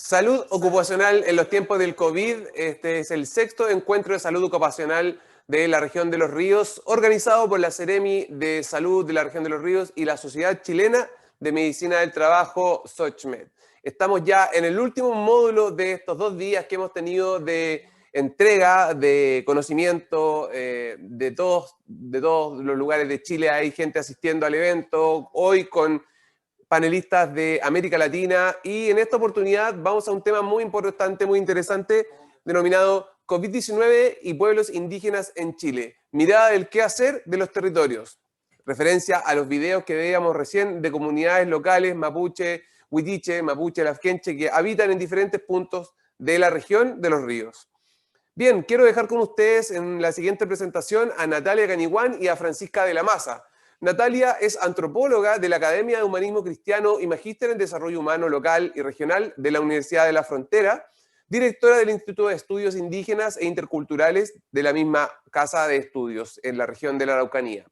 Salud ocupacional en los tiempos del COVID. Este es el sexto encuentro de salud ocupacional de la región de Los Ríos, organizado por la Seremi de Salud de la región de Los Ríos y la Sociedad Chilena de Medicina del Trabajo, SOCHMED. Estamos ya en el último módulo de estos 2 días que hemos tenido de entrega de conocimiento de todos los lugares de Chile. Hay gente asistiendo al evento, hoy con panelistas de América Latina, y en esta oportunidad vamos a un tema muy importante, muy interesante, denominado COVID-19 y pueblos indígenas en Chile. Mirada del qué hacer de los territorios. Referencia a los videos que veíamos recién de comunidades locales mapuche, huitiche, mapuche, lafkenche, que habitan en diferentes puntos de la región de Los Ríos. Bien, quiero dejar con ustedes en la siguiente presentación a Natalia Caniguán y a Francisca de la Maza. Natalia es antropóloga de la Academia de Humanismo Cristiano y magíster en Desarrollo Humano Local y Regional de la Universidad de la Frontera, directora del Instituto de Estudios Indígenas e Interculturales de la misma Casa de Estudios en la región de la Araucanía.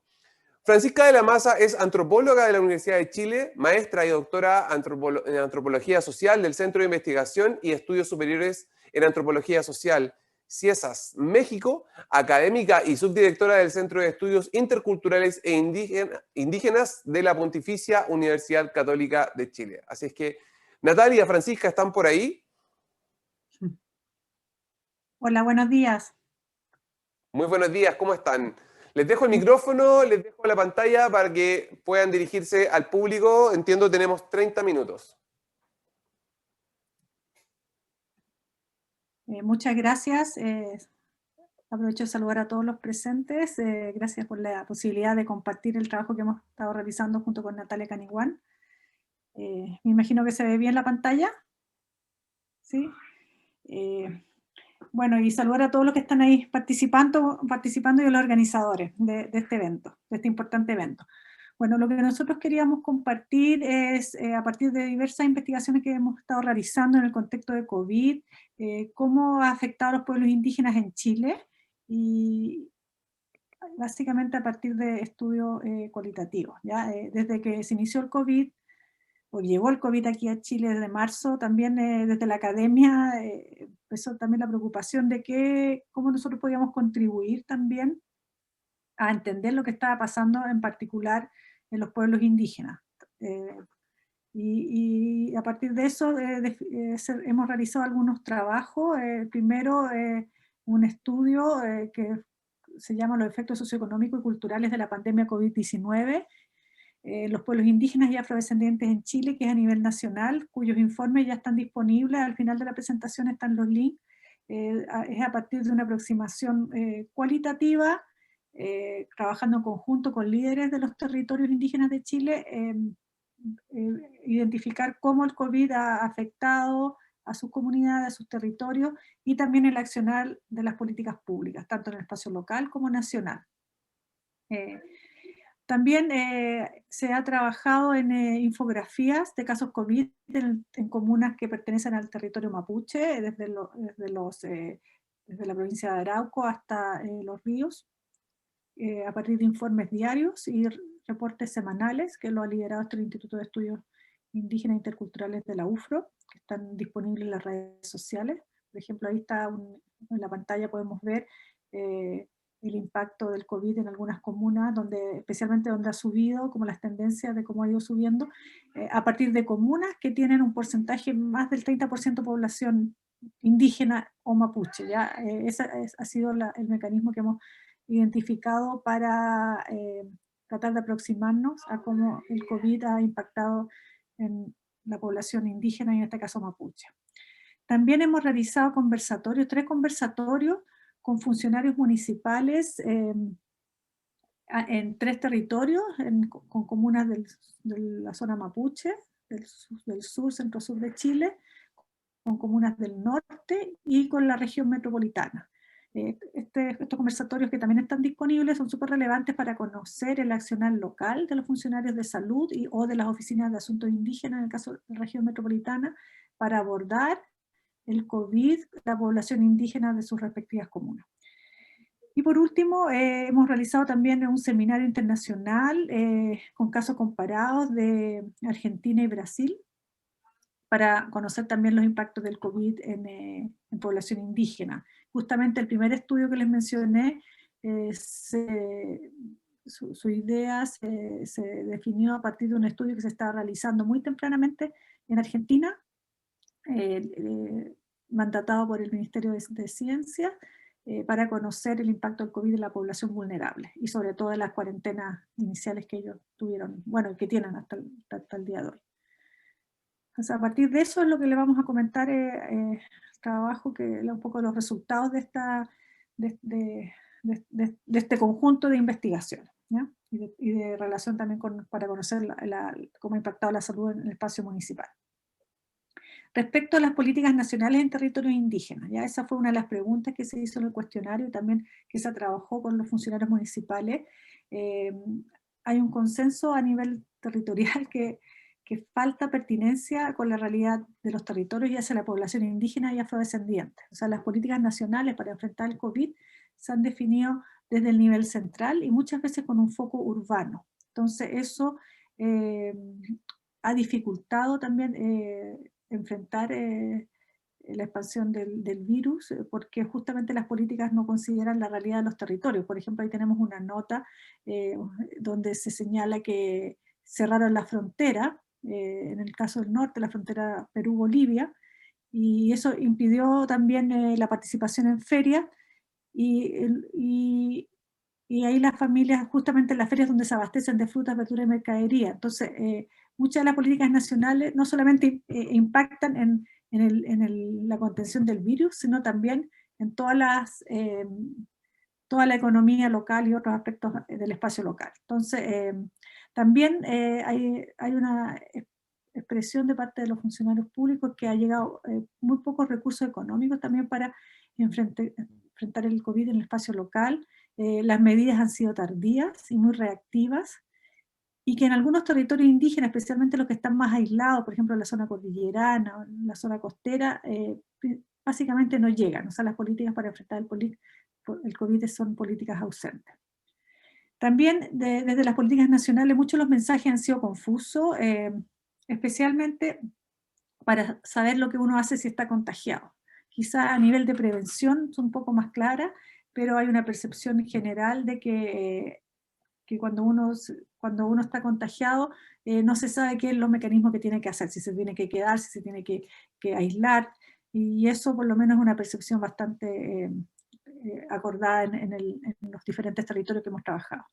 Francisca de la Maza es antropóloga de la Universidad de Chile, maestra y doctora en Antropología Social del Centro de Investigación y Estudios Superiores en Antropología Social, CIESAS, México, académica y subdirectora del Centro de Estudios Interculturales e Indígenas de la Pontificia Universidad Católica de Chile. Así es que, Natalia, Francisca, ¿están por ahí? Hola, buenos días. Muy buenos días, ¿cómo están? Les dejo el micrófono, les dejo la pantalla para que puedan dirigirse al público. Entiendo, tenemos 30 minutos. Muchas gracias. Aprovecho de saludar a todos los presentes. Gracias por la posibilidad de compartir el trabajo que hemos estado realizando junto con Natalia Caniguán. Me imagino que se ve bien la pantalla. ¿Sí? Bueno, y saludar a todos los que están ahí participando y a los organizadores de este evento, de este importante evento. Bueno, lo que nosotros queríamos compartir es, a partir de diversas investigaciones que hemos estado realizando en el contexto de COVID, cómo ha afectado a los pueblos indígenas en Chile, y básicamente a partir de estudios cualitativos. ¿Ya? Desde que se inició el COVID, o llegó el COVID aquí a Chile desde marzo, también desde la academia empezó también la preocupación de cómo nosotros podíamos contribuir también a entender lo que estaba pasando en particular en los pueblos indígenas. Y a partir de eso hemos realizado algunos trabajos. Primero, un estudio que se llama Los efectos socioeconómicos y culturales de la pandemia COVID-19, los pueblos indígenas y afrodescendientes en Chile, que es a nivel nacional, cuyos informes ya están disponibles. Al final de la presentación están los links. Es a partir de una aproximación cualitativa, trabajando en conjunto con líderes de los territorios indígenas de Chile, identificar cómo el COVID ha afectado a sus comunidades, a sus territorios, y también el accionar de las políticas públicas, tanto en el espacio local como nacional. También se ha trabajado en infografías de casos COVID en comunas que pertenecen al territorio mapuche, desde la provincia de Arauco hasta Los Ríos, a partir de informes diarios y reportes semanales que lo ha liderado el Instituto de Estudios Indígenas e Interculturales de la UFRO, que están disponibles en las redes sociales. Por ejemplo, ahí está en la pantalla, podemos ver el impacto del COVID en algunas comunas, especialmente donde ha subido, como las tendencias de cómo ha ido subiendo, a partir de comunas que tienen un porcentaje más del 30% de población indígena o mapuche. ¿Ya? Ese ha sido el mecanismo que hemos identificado para tratar de aproximarnos a cómo el COVID ha impactado en la población indígena y en este caso mapuche. También hemos realizado conversatorios, 3 conversatorios con funcionarios municipales en 3 territorios, con comunas de la zona mapuche, del sur, centro-sur de Chile, con comunas del norte y con la región metropolitana. Estos conversatorios, que también están disponibles, son súper relevantes para conocer el accionar local de los funcionarios de salud o de las oficinas de asuntos indígenas, en el caso de la región metropolitana, para abordar el COVID, la población indígena de sus respectivas comunas. Y por último, hemos realizado también un seminario internacional con casos comparados de Argentina y Brasil, para conocer también los impactos del COVID en población indígena. Justamente el primer estudio que les mencioné, su idea se definió a partir de un estudio que se estaba realizando muy tempranamente en Argentina, mandatado por el Ministerio de Ciencia, para conocer el impacto del COVID en la población vulnerable, y sobre todo en las cuarentenas iniciales que ellos tuvieron, bueno, que tienen hasta el día de hoy. O sea, a partir de eso es lo que le vamos a comentar, el trabajo, un poco los resultados de este conjunto de investigaciones, ¿ya? Y de relación también para conocer cómo ha impactado la salud en el espacio municipal. Respecto a las políticas nacionales en territorios indígenas, ya esa fue una de las preguntas que se hizo en el cuestionario y también que se trabajó con los funcionarios municipales. Hay un consenso a nivel territorial que falta pertinencia con la realidad de los territorios y hacia la población indígena y afrodescendiente. O sea, las políticas nacionales para enfrentar el COVID se han definido desde el nivel central y muchas veces con un foco urbano. Entonces eso ha dificultado también enfrentar la expansión del virus, porque justamente las políticas no consideran la realidad de los territorios. Por ejemplo, ahí tenemos una nota donde se señala que cerraron la frontera, en el caso del norte, la frontera Perú-Bolivia, y eso impidió también la participación en ferias, y ahí las familias, justamente en las ferias donde se abastecen de frutas, verduras y mercadería. Entonces, muchas de las políticas nacionales no solamente impactan en la contención del virus, sino también en toda la economía local y otros aspectos del espacio local. Entonces, también hay una expresión de parte de los funcionarios públicos que ha llegado muy pocos recursos económicos también para enfrentar el COVID en el espacio local. Las medidas han sido tardías y muy reactivas, y que en algunos territorios indígenas, especialmente los que están más aislados, por ejemplo en la zona cordillerana o en la zona costera, básicamente no llegan. O sea, las políticas para enfrentar el COVID son políticas ausentes. También desde las políticas nacionales muchos de los mensajes han sido confusos, especialmente para saber lo que uno hace si está contagiado. Quizá a nivel de prevención son un poco más claras, pero hay una percepción general de que cuando uno está contagiado no se sabe qué es los mecanismos que tiene que hacer, si se tiene que quedar, si se tiene que aislar, y eso por lo menos es una percepción bastante acordada en los diferentes territorios que hemos trabajado.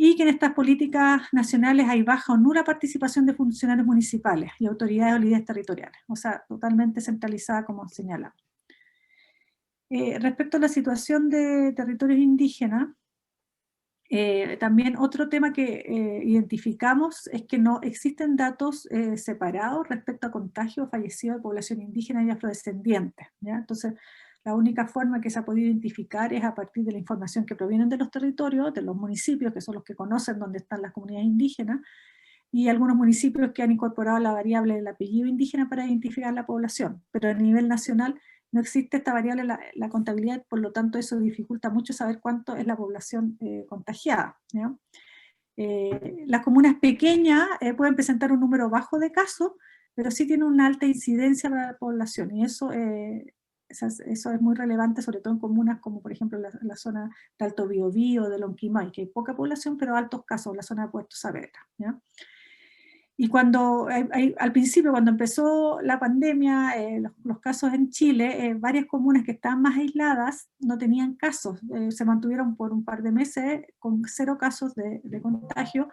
Y que en estas políticas nacionales hay baja o nula participación de funcionarios municipales y autoridades o líderes territoriales, o sea, totalmente centralizada, como señalamos. Respecto a la situación de territorios indígenas, también otro tema que identificamos es que no existen datos separados respecto a contagio o fallecido de población indígena y afrodescendiente, ¿ya? Entonces, la única forma que se ha podido identificar es a partir de la información que proviene de los territorios, de los municipios, que son los que conocen dónde están las comunidades indígenas, y algunos municipios que han incorporado la variable del apellido indígena para identificar la población. Pero a nivel nacional no existe esta variable, la contabilidad, por lo tanto eso dificulta mucho saber cuánto es la población contagiada, ¿ya? Las comunas pequeñas pueden presentar un número bajo de casos, pero sí tienen una alta incidencia para la población, y eso es muy relevante, sobre todo en comunas como por ejemplo la zona de Alto Biobío, de Lonquimay, que hay poca población pero altos casos, la zona de Puerto Saavedra, ¿ya? Y al principio, cuando empezó la pandemia, los casos en Chile, varias comunas que estaban más aisladas no tenían casos, se mantuvieron por un par de meses con 0 casos de contagio,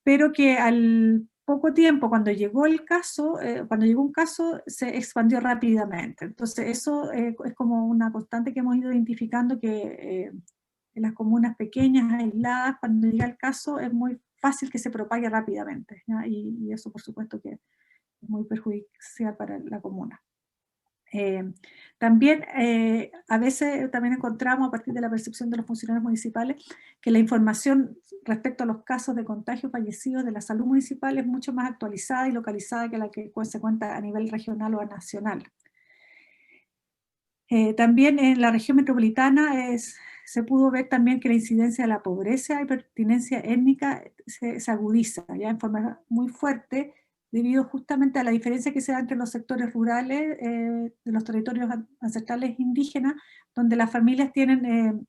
pero que al poco tiempo, cuando llegó un caso, se expandió rápidamente. Entonces eso es como una constante que hemos ido identificando, que en las comunas pequeñas, aisladas, cuando llega el caso es muy fácil que se propague rápidamente, ¿ya? Y eso por supuesto que es muy perjudicial para la comuna. También a veces también encontramos, a partir de la percepción de los funcionarios municipales, que la información respecto a los casos de contagio fallecidos de la salud municipal es mucho más actualizada y localizada que la que se cuenta a nivel regional o nacional. También en la región metropolitana se pudo ver también que la incidencia de la pobreza y pertinencia étnica se agudiza ya en forma muy fuerte, debido justamente a la diferencia que se da entre los sectores rurales de los territorios ancestrales indígenas, donde las familias tienen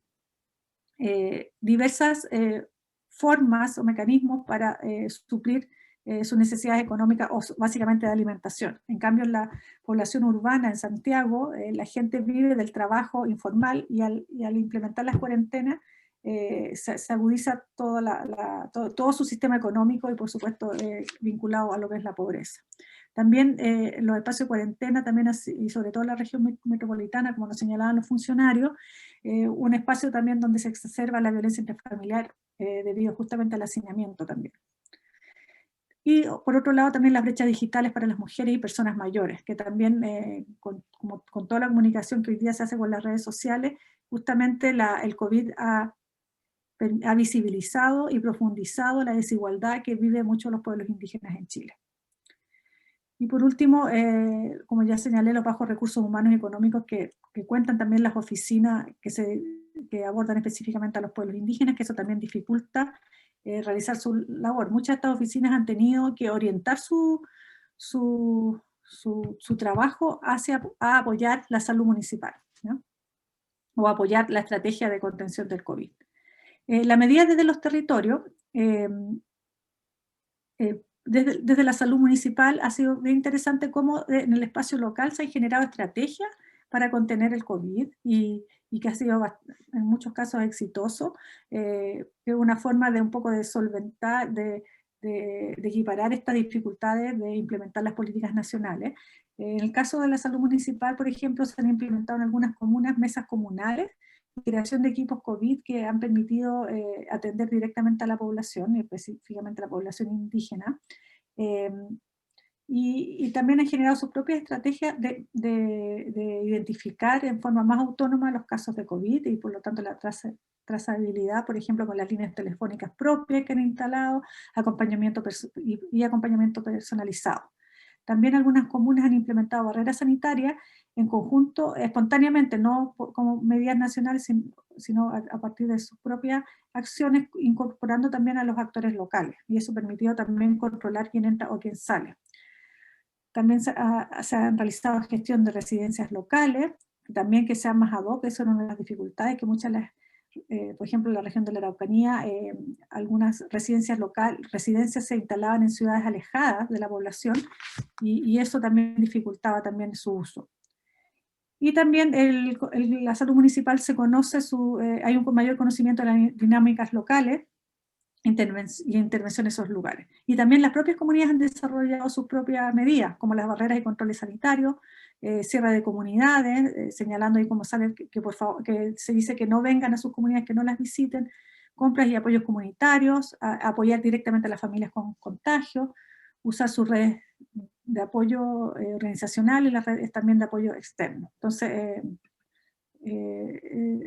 diversas formas o mecanismos para suplir sus necesidades económicas o básicamente de alimentación. En cambio, en la población urbana en Santiago, la gente vive del trabajo informal y al implementar las cuarentenas se agudiza todo su sistema económico y por supuesto vinculado a lo que es la pobreza. También los espacios de cuarentena, también y sobre todo en la región metropolitana, como nos señalaban los funcionarios, un espacio también donde se exacerba la violencia intrafamiliar debido justamente al hacinamiento también. Y por otro lado también las brechas digitales para las mujeres y personas mayores, que también con toda la comunicación que hoy día se hace con las redes sociales, justamente el COVID ha visibilizado y profundizado la desigualdad que viven muchos los pueblos indígenas en Chile. Y por último, como ya señalé, los bajos recursos humanos y económicos que cuentan también las oficinas que abordan específicamente a los pueblos indígenas, que eso también dificulta realizar su labor. Muchas de estas oficinas han tenido que orientar su trabajo a apoyar la salud municipal, ¿no? O apoyar la estrategia de contención del COVID. La medida desde los territorios, desde la salud municipal ha sido bien interesante cómo en el espacio local se han generado estrategias para contener el COVID y que ha sido en muchos casos exitoso, que es una forma de un poco de solventar, de equiparar estas dificultades de implementar las políticas nacionales. En el caso de la salud municipal, por ejemplo, se han implementado en algunas comunas mesas comunales, creación de equipos COVID que han permitido atender directamente a la población, y específicamente a la población indígena, y también han generado sus propias estrategias de identificar en forma más autónoma los casos de COVID y por lo tanto la trazabilidad, por ejemplo, con las líneas telefónicas propias que han instalado, acompañamiento personalizado. También algunas comunas han implementado barreras sanitarias en conjunto, espontáneamente, no como medidas nacionales, sino a partir de sus propias acciones, incorporando también a los actores locales. Y eso permitió también controlar quién entra o quién sale. También se han realizado gestión de residencias locales, también que sean más ad hoc, eso era una de las dificultades que muchas por ejemplo, en la región de la Araucanía, algunas residencias se instalaban en ciudades alejadas de la población y eso también dificultaba también su uso. Y también la salud municipal se conoce, hay un mayor conocimiento de las dinámicas locales y intervención en esos lugares. Y también las propias comunidades han desarrollado sus propias medidas, como las barreras y controles sanitarios, cierre de comunidades, señalando ahí como sale que por favor, que se dice que no vengan a sus comunidades, que no las visiten, compras y apoyos comunitarios, apoyar directamente a las familias con contagio, usar sus redes de apoyo organizacional y las redes también de apoyo externo. Entonces,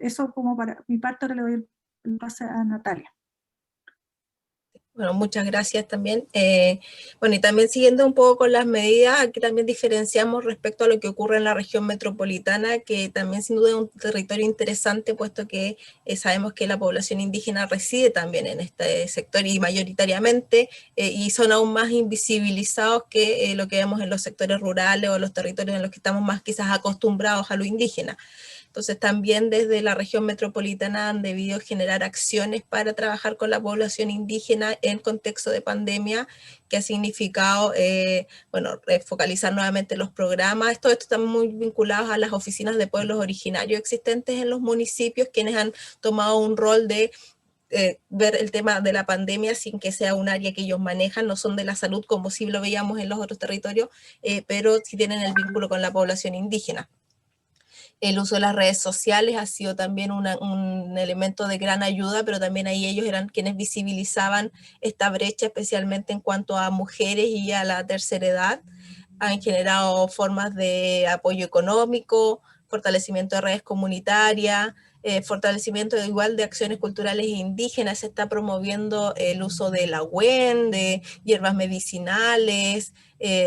eso como para mi parte, ahora le doy el pase a Natalia. Bueno, muchas gracias también. Bueno, y también siguiendo un poco con las medidas, aquí también diferenciamos respecto a lo que ocurre en la región metropolitana, que también sin duda es un territorio interesante, puesto que sabemos que la población indígena reside también en este sector y mayoritariamente, y son aún más invisibilizados que lo que vemos en los sectores rurales o los territorios en los que estamos más quizás acostumbrados a lo indígena. Entonces también desde la región metropolitana han debido generar acciones para trabajar con la población indígena en contexto de pandemia, que ha significado, bueno, focalizar nuevamente los programas. Todo esto está muy vinculado a las oficinas de pueblos originarios existentes en los municipios, quienes han tomado un rol de ver el tema de la pandemia sin que sea un área que ellos manejan, no son de la salud como sí lo veíamos en los otros territorios, pero sí tienen el vínculo con la población indígena. El uso de las redes sociales ha sido también un elemento de gran ayuda, pero también ahí ellos eran quienes visibilizaban esta brecha, especialmente en cuanto a mujeres y a la tercera edad. Han generado formas de apoyo económico, fortalecimiento de redes comunitarias, fortalecimiento igual de acciones culturales indígenas. Se está promoviendo el uso de la WEN, de hierbas medicinales,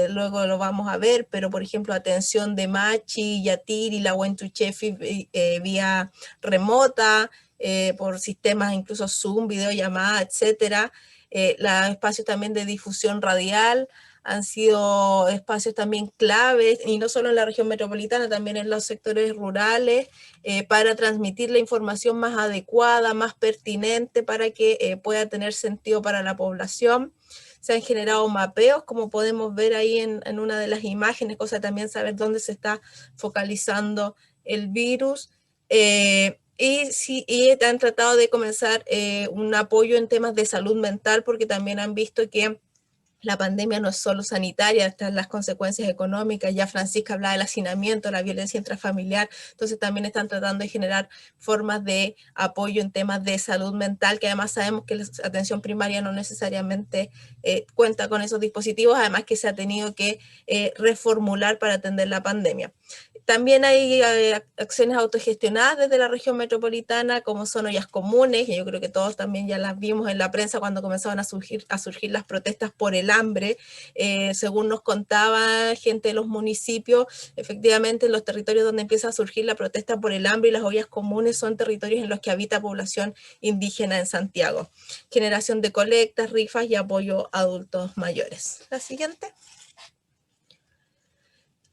luego lo vamos a ver, pero por ejemplo atención de Machi, Yatiri, la Wentuchefi vía remota, por sistemas incluso Zoom, videollamada, etcétera. Los espacios también de difusión radial han sido espacios también claves, y no solo en la región metropolitana, también en los sectores rurales, para transmitir la información más adecuada, más pertinente, para que pueda tener sentido para la población. Se han generado mapeos, como podemos ver ahí en una de las imágenes, cosa también saber dónde se está focalizando el virus. Y han tratado de comenzar un apoyo en temas de salud mental, porque también han visto que la pandemia no es solo sanitaria, están las consecuencias económicas. Ya Francisca hablaba del hacinamiento, la violencia intrafamiliar, entonces también están tratando de generar formas de apoyo en temas de salud mental, que además sabemos que la atención primaria no necesariamente cuenta con esos dispositivos, además que se ha tenido que reformular para atender la pandemia. También hay acciones autogestionadas desde la región metropolitana, como son ollas comunes, y yo creo que todos también ya las vimos en la prensa cuando comenzaban a surgir las protestas por el hambre. Según nos contaba gente de los municipios, efectivamente en los territorios donde empieza a surgir la protesta por el hambre y las ollas comunes son territorios en los que habita población indígena en Santiago. Generación de colectas, rifas y apoyo a adultos mayores. La siguiente.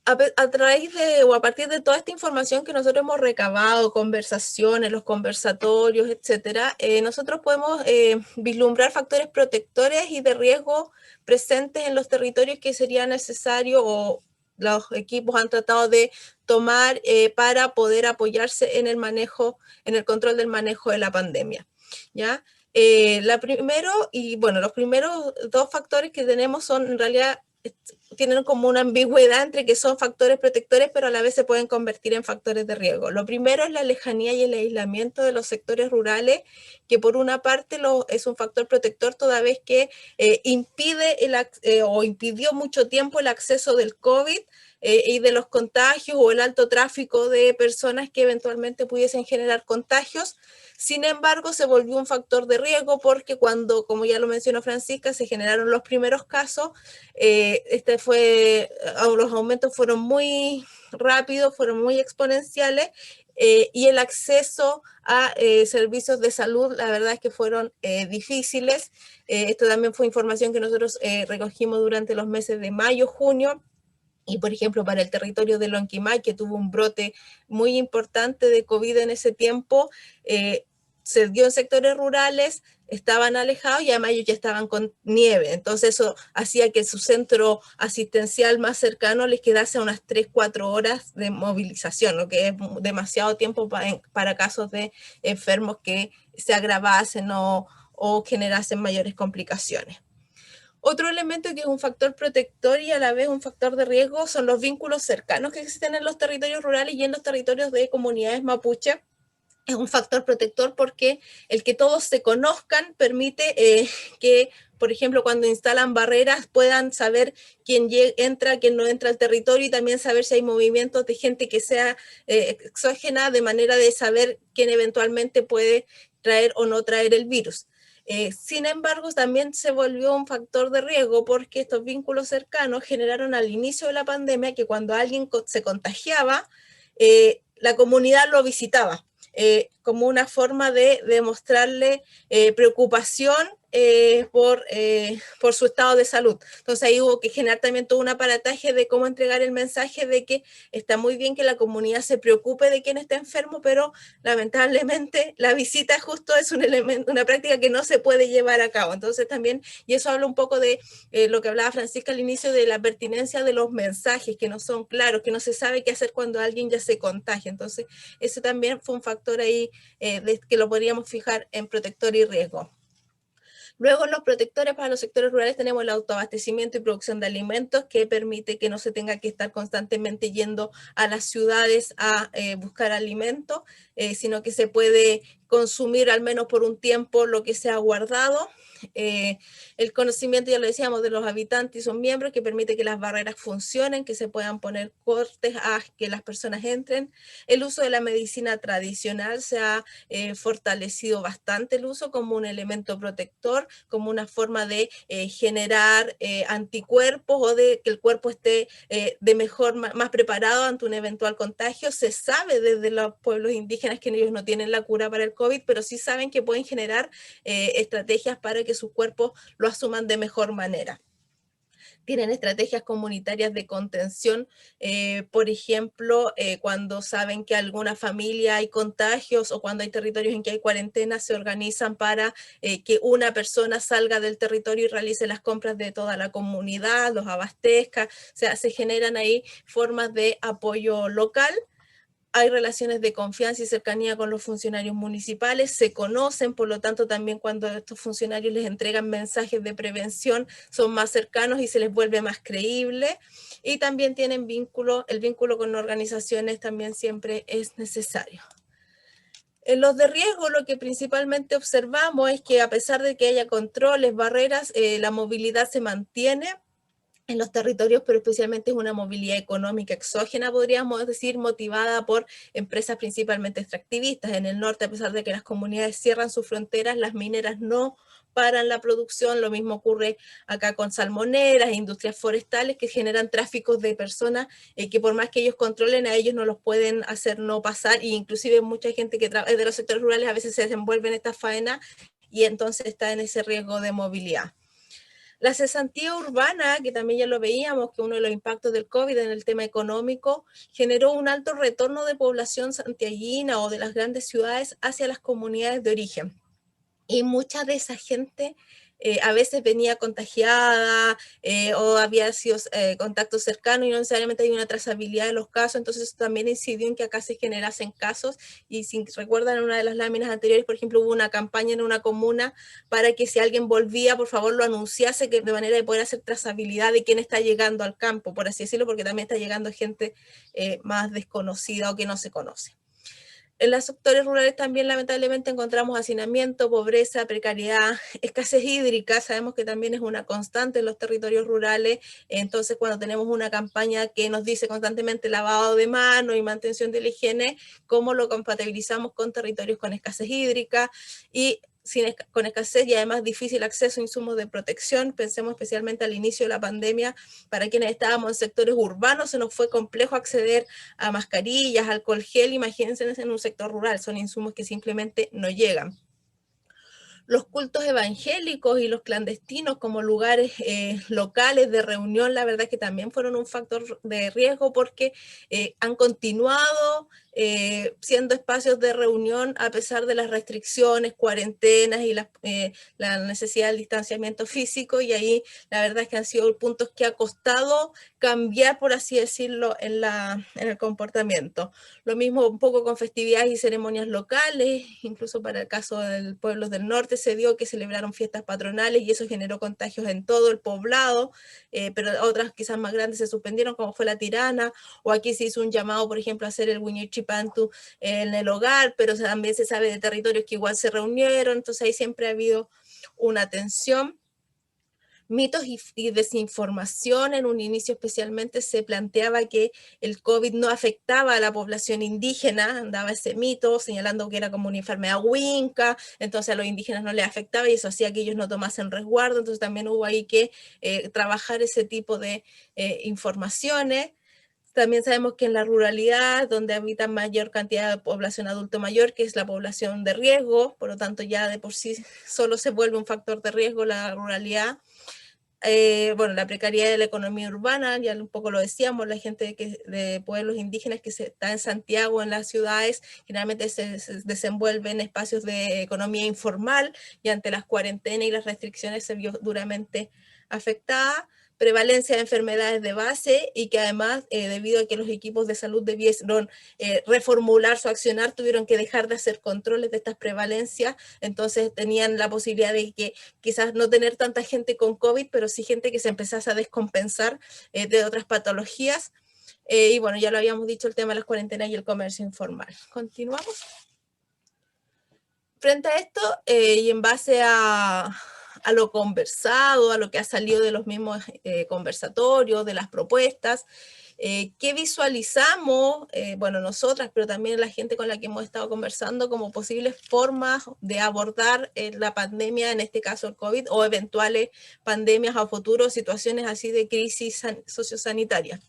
A través de, o a partir de toda esta información que nosotros hemos recabado, conversaciones, los conversatorios, etcétera, nosotros podemos vislumbrar factores protectores y de riesgo presentes en los territorios que sería necesario o los equipos han tratado de tomar para poder apoyarse en el manejo, en el control del manejo de la pandemia, ¿ya? Los primeros dos factores que tenemos son en realidad tienen como una ambigüedad entre que son factores protectores, pero a la vez se pueden convertir en factores de riesgo. Lo primero es la lejanía y el aislamiento de los sectores rurales, que por una parte es un factor protector toda vez que impide o impidió mucho tiempo el acceso del COVID y de los contagios o el alto tráfico de personas que eventualmente pudiesen generar contagios. Sin embargo, se volvió un factor de riesgo porque cuando, como ya lo mencionó Francisca, se generaron los primeros casos, los aumentos fueron muy rápidos, fueron muy exponenciales, y el acceso a servicios de salud, la verdad es que fueron difíciles. Esto también fue información que nosotros recogimos durante los meses de mayo, junio. Y, por ejemplo, para el territorio de Lonquimay, que tuvo un brote muy importante de COVID en ese tiempo, se dio en sectores rurales, estaban alejados y además ellos ya estaban con nieve. Entonces eso hacía que su centro asistencial más cercano les quedase a unas 3-4 horas de movilización, lo que es demasiado tiempo para casos de enfermos que se agravasen o generasen mayores complicaciones. Otro elemento que es un factor protector y a la vez un factor de riesgo son los vínculos cercanos que existen en los territorios rurales y en los territorios de comunidades mapuche. Es un factor protector porque el que todos se conozcan permite que, por ejemplo, cuando instalan barreras puedan saber quién entra, quién no entra al territorio y también saber si hay movimientos de gente que sea exógena, de manera de saber quién eventualmente puede traer o no traer el virus. Sin embargo, también se volvió un factor de riesgo porque estos vínculos cercanos generaron al inicio de la pandemia que cuando alguien se contagiaba, la comunidad lo visitaba como una forma de demostrarle preocupación por su estado de salud. Entonces ahí hubo que generar también todo un aparataje de cómo entregar el mensaje de que está muy bien que la comunidad se preocupe de quien está enfermo, pero lamentablemente la visita justo es un elemento, una práctica que no se puede llevar a cabo. Entonces también, y eso habla un poco de lo que hablaba Francisca al inicio, de la pertinencia de los mensajes que no son claros, que no se sabe qué hacer cuando alguien ya se contagia. Entonces ese también fue un factor ahí que lo podríamos fijar en protector y riesgo. Luego, en los protectores para los sectores rurales tenemos el autoabastecimiento y producción de alimentos, que permite que no se tenga que estar constantemente yendo a las ciudades a buscar alimentos, sino que se puede consumir al menos por un tiempo lo que se ha guardado. El conocimiento, ya lo decíamos, de los habitantes y sus miembros, que permite que las barreras funcionen, que se puedan poner cortes a que las personas entren. El uso de la medicina tradicional se ha fortalecido bastante el uso como un elemento protector, como una forma de generar anticuerpos o de que el cuerpo esté más preparado ante un eventual contagio. Se sabe desde los pueblos indígenas que ellos no tienen la cura para el COVID, pero sí saben que pueden generar estrategias para que sus cuerpos lo asuman de mejor manera. Tienen estrategias comunitarias de contención, por ejemplo, cuando saben que alguna familia hay contagios o cuando hay territorios en que hay cuarentena, se organizan para que una persona salga del territorio y realice las compras de toda la comunidad, los abastezca, o sea, se generan ahí formas de apoyo local. Hay relaciones de confianza y cercanía con los funcionarios municipales, se conocen, por lo tanto también cuando estos funcionarios les entregan mensajes de prevención son más cercanos y se les vuelve más creíble, y también tienen vínculo, el vínculo con organizaciones también siempre es necesario. En los de riesgo lo que principalmente observamos es que a pesar de que haya controles, barreras, la movilidad se mantiene en los territorios, pero especialmente es una movilidad económica exógena, podríamos decir, motivada por empresas principalmente extractivistas. En el norte, a pesar de que las comunidades cierran sus fronteras, las mineras no paran la producción. Lo mismo ocurre acá con salmoneras e industrias forestales que generan tráficos de personas que por más que ellos controlen, a ellos no los pueden hacer no pasar, e inclusive mucha gente que es de los sectores rurales a veces se desenvuelve en esta faena y entonces está en ese riesgo de movilidad. La cesantía urbana, que también ya lo veíamos, que uno de los impactos del COVID en el tema económico, generó un alto retorno de población santiaguina o de las grandes ciudades hacia las comunidades de origen. Y mucha de esa gente a veces venía contagiada o había sido contacto cercano y no necesariamente hay una trazabilidad de los casos, entonces eso también incidió en que acá se generasen casos. Y si recuerdan en una de las láminas anteriores, por ejemplo, hubo una campaña en una comuna para que si alguien volvía, por favor lo anunciase, que de manera de poder hacer trazabilidad de quién está llegando al campo, por así decirlo, porque también está llegando gente más desconocida o que no se conoce. En los sectores rurales también lamentablemente encontramos hacinamiento, pobreza, precariedad, escasez hídrica. Sabemos que también es una constante en los territorios rurales. Entonces, cuando tenemos una campaña que nos dice constantemente lavado de manos y mantención de la higiene, ¿cómo lo compatibilizamos con territorios con escasez hídrica y con escasez y además difícil acceso a insumos de protección? Pensemos especialmente al inicio de la pandemia, para quienes estábamos en sectores urbanos se nos fue complejo acceder a mascarillas, alcohol gel. Imagínense en un sector rural, son insumos que simplemente no llegan. Los cultos evangélicos y los clandestinos como lugares locales de reunión, la verdad que también fueron un factor de riesgo porque han continuado siendo espacios de reunión a pesar de las restricciones, cuarentenas y la necesidad del distanciamiento físico, y ahí la verdad es que han sido puntos que ha costado cambiar, por así decirlo, en el comportamiento. Lo mismo un poco con festividades y ceremonias locales, incluso para el caso del pueblo del norte se dio que celebraron fiestas patronales y eso generó contagios en todo el poblado, pero otras quizás más grandes se suspendieron, como fue la Tirana, o aquí se hizo un llamado, por ejemplo, a hacer el Huñichipantu en el hogar, pero también se sabe de territorios que igual se reunieron, entonces ahí siempre ha habido una tensión. Mitos y desinformación. En un inicio especialmente se planteaba que el COVID no afectaba a la población indígena, andaba ese mito señalando que era como una enfermedad winca, entonces a los indígenas no les afectaba y eso hacía que ellos no tomasen resguardo, entonces también hubo ahí que trabajar ese tipo de informaciones. También sabemos que en la ruralidad, donde habita mayor cantidad de población adulto mayor, que es la población de riesgo, por lo tanto ya de por sí solo se vuelve un factor de riesgo la ruralidad. Bueno, la precariedad de la economía urbana, ya un poco lo decíamos, la gente de pueblos indígenas que está en Santiago, en las ciudades, generalmente se desenvuelve en espacios de economía informal y ante las cuarentenas y las restricciones se vio duramente afectada. Prevalencia de enfermedades de base y que además, debido a que los equipos de salud debieron reformular su accionar, tuvieron que dejar de hacer controles de estas prevalencias, entonces tenían la posibilidad de que quizás no tener tanta gente con COVID, pero sí gente que se empezase a descompensar de otras patologías. Y bueno, ya lo habíamos dicho, el tema de las cuarentenas y el comercio informal. Continuamos. Frente a esto, y en base a lo conversado, a lo que ha salido de los mismos conversatorios, de las propuestas, ¿qué visualizamos? Bueno, nosotras, pero también la gente con la que hemos estado conversando como posibles formas de abordar la pandemia, en este caso el COVID, o eventuales pandemias a futuro, situaciones así de crisis sociosanitaria.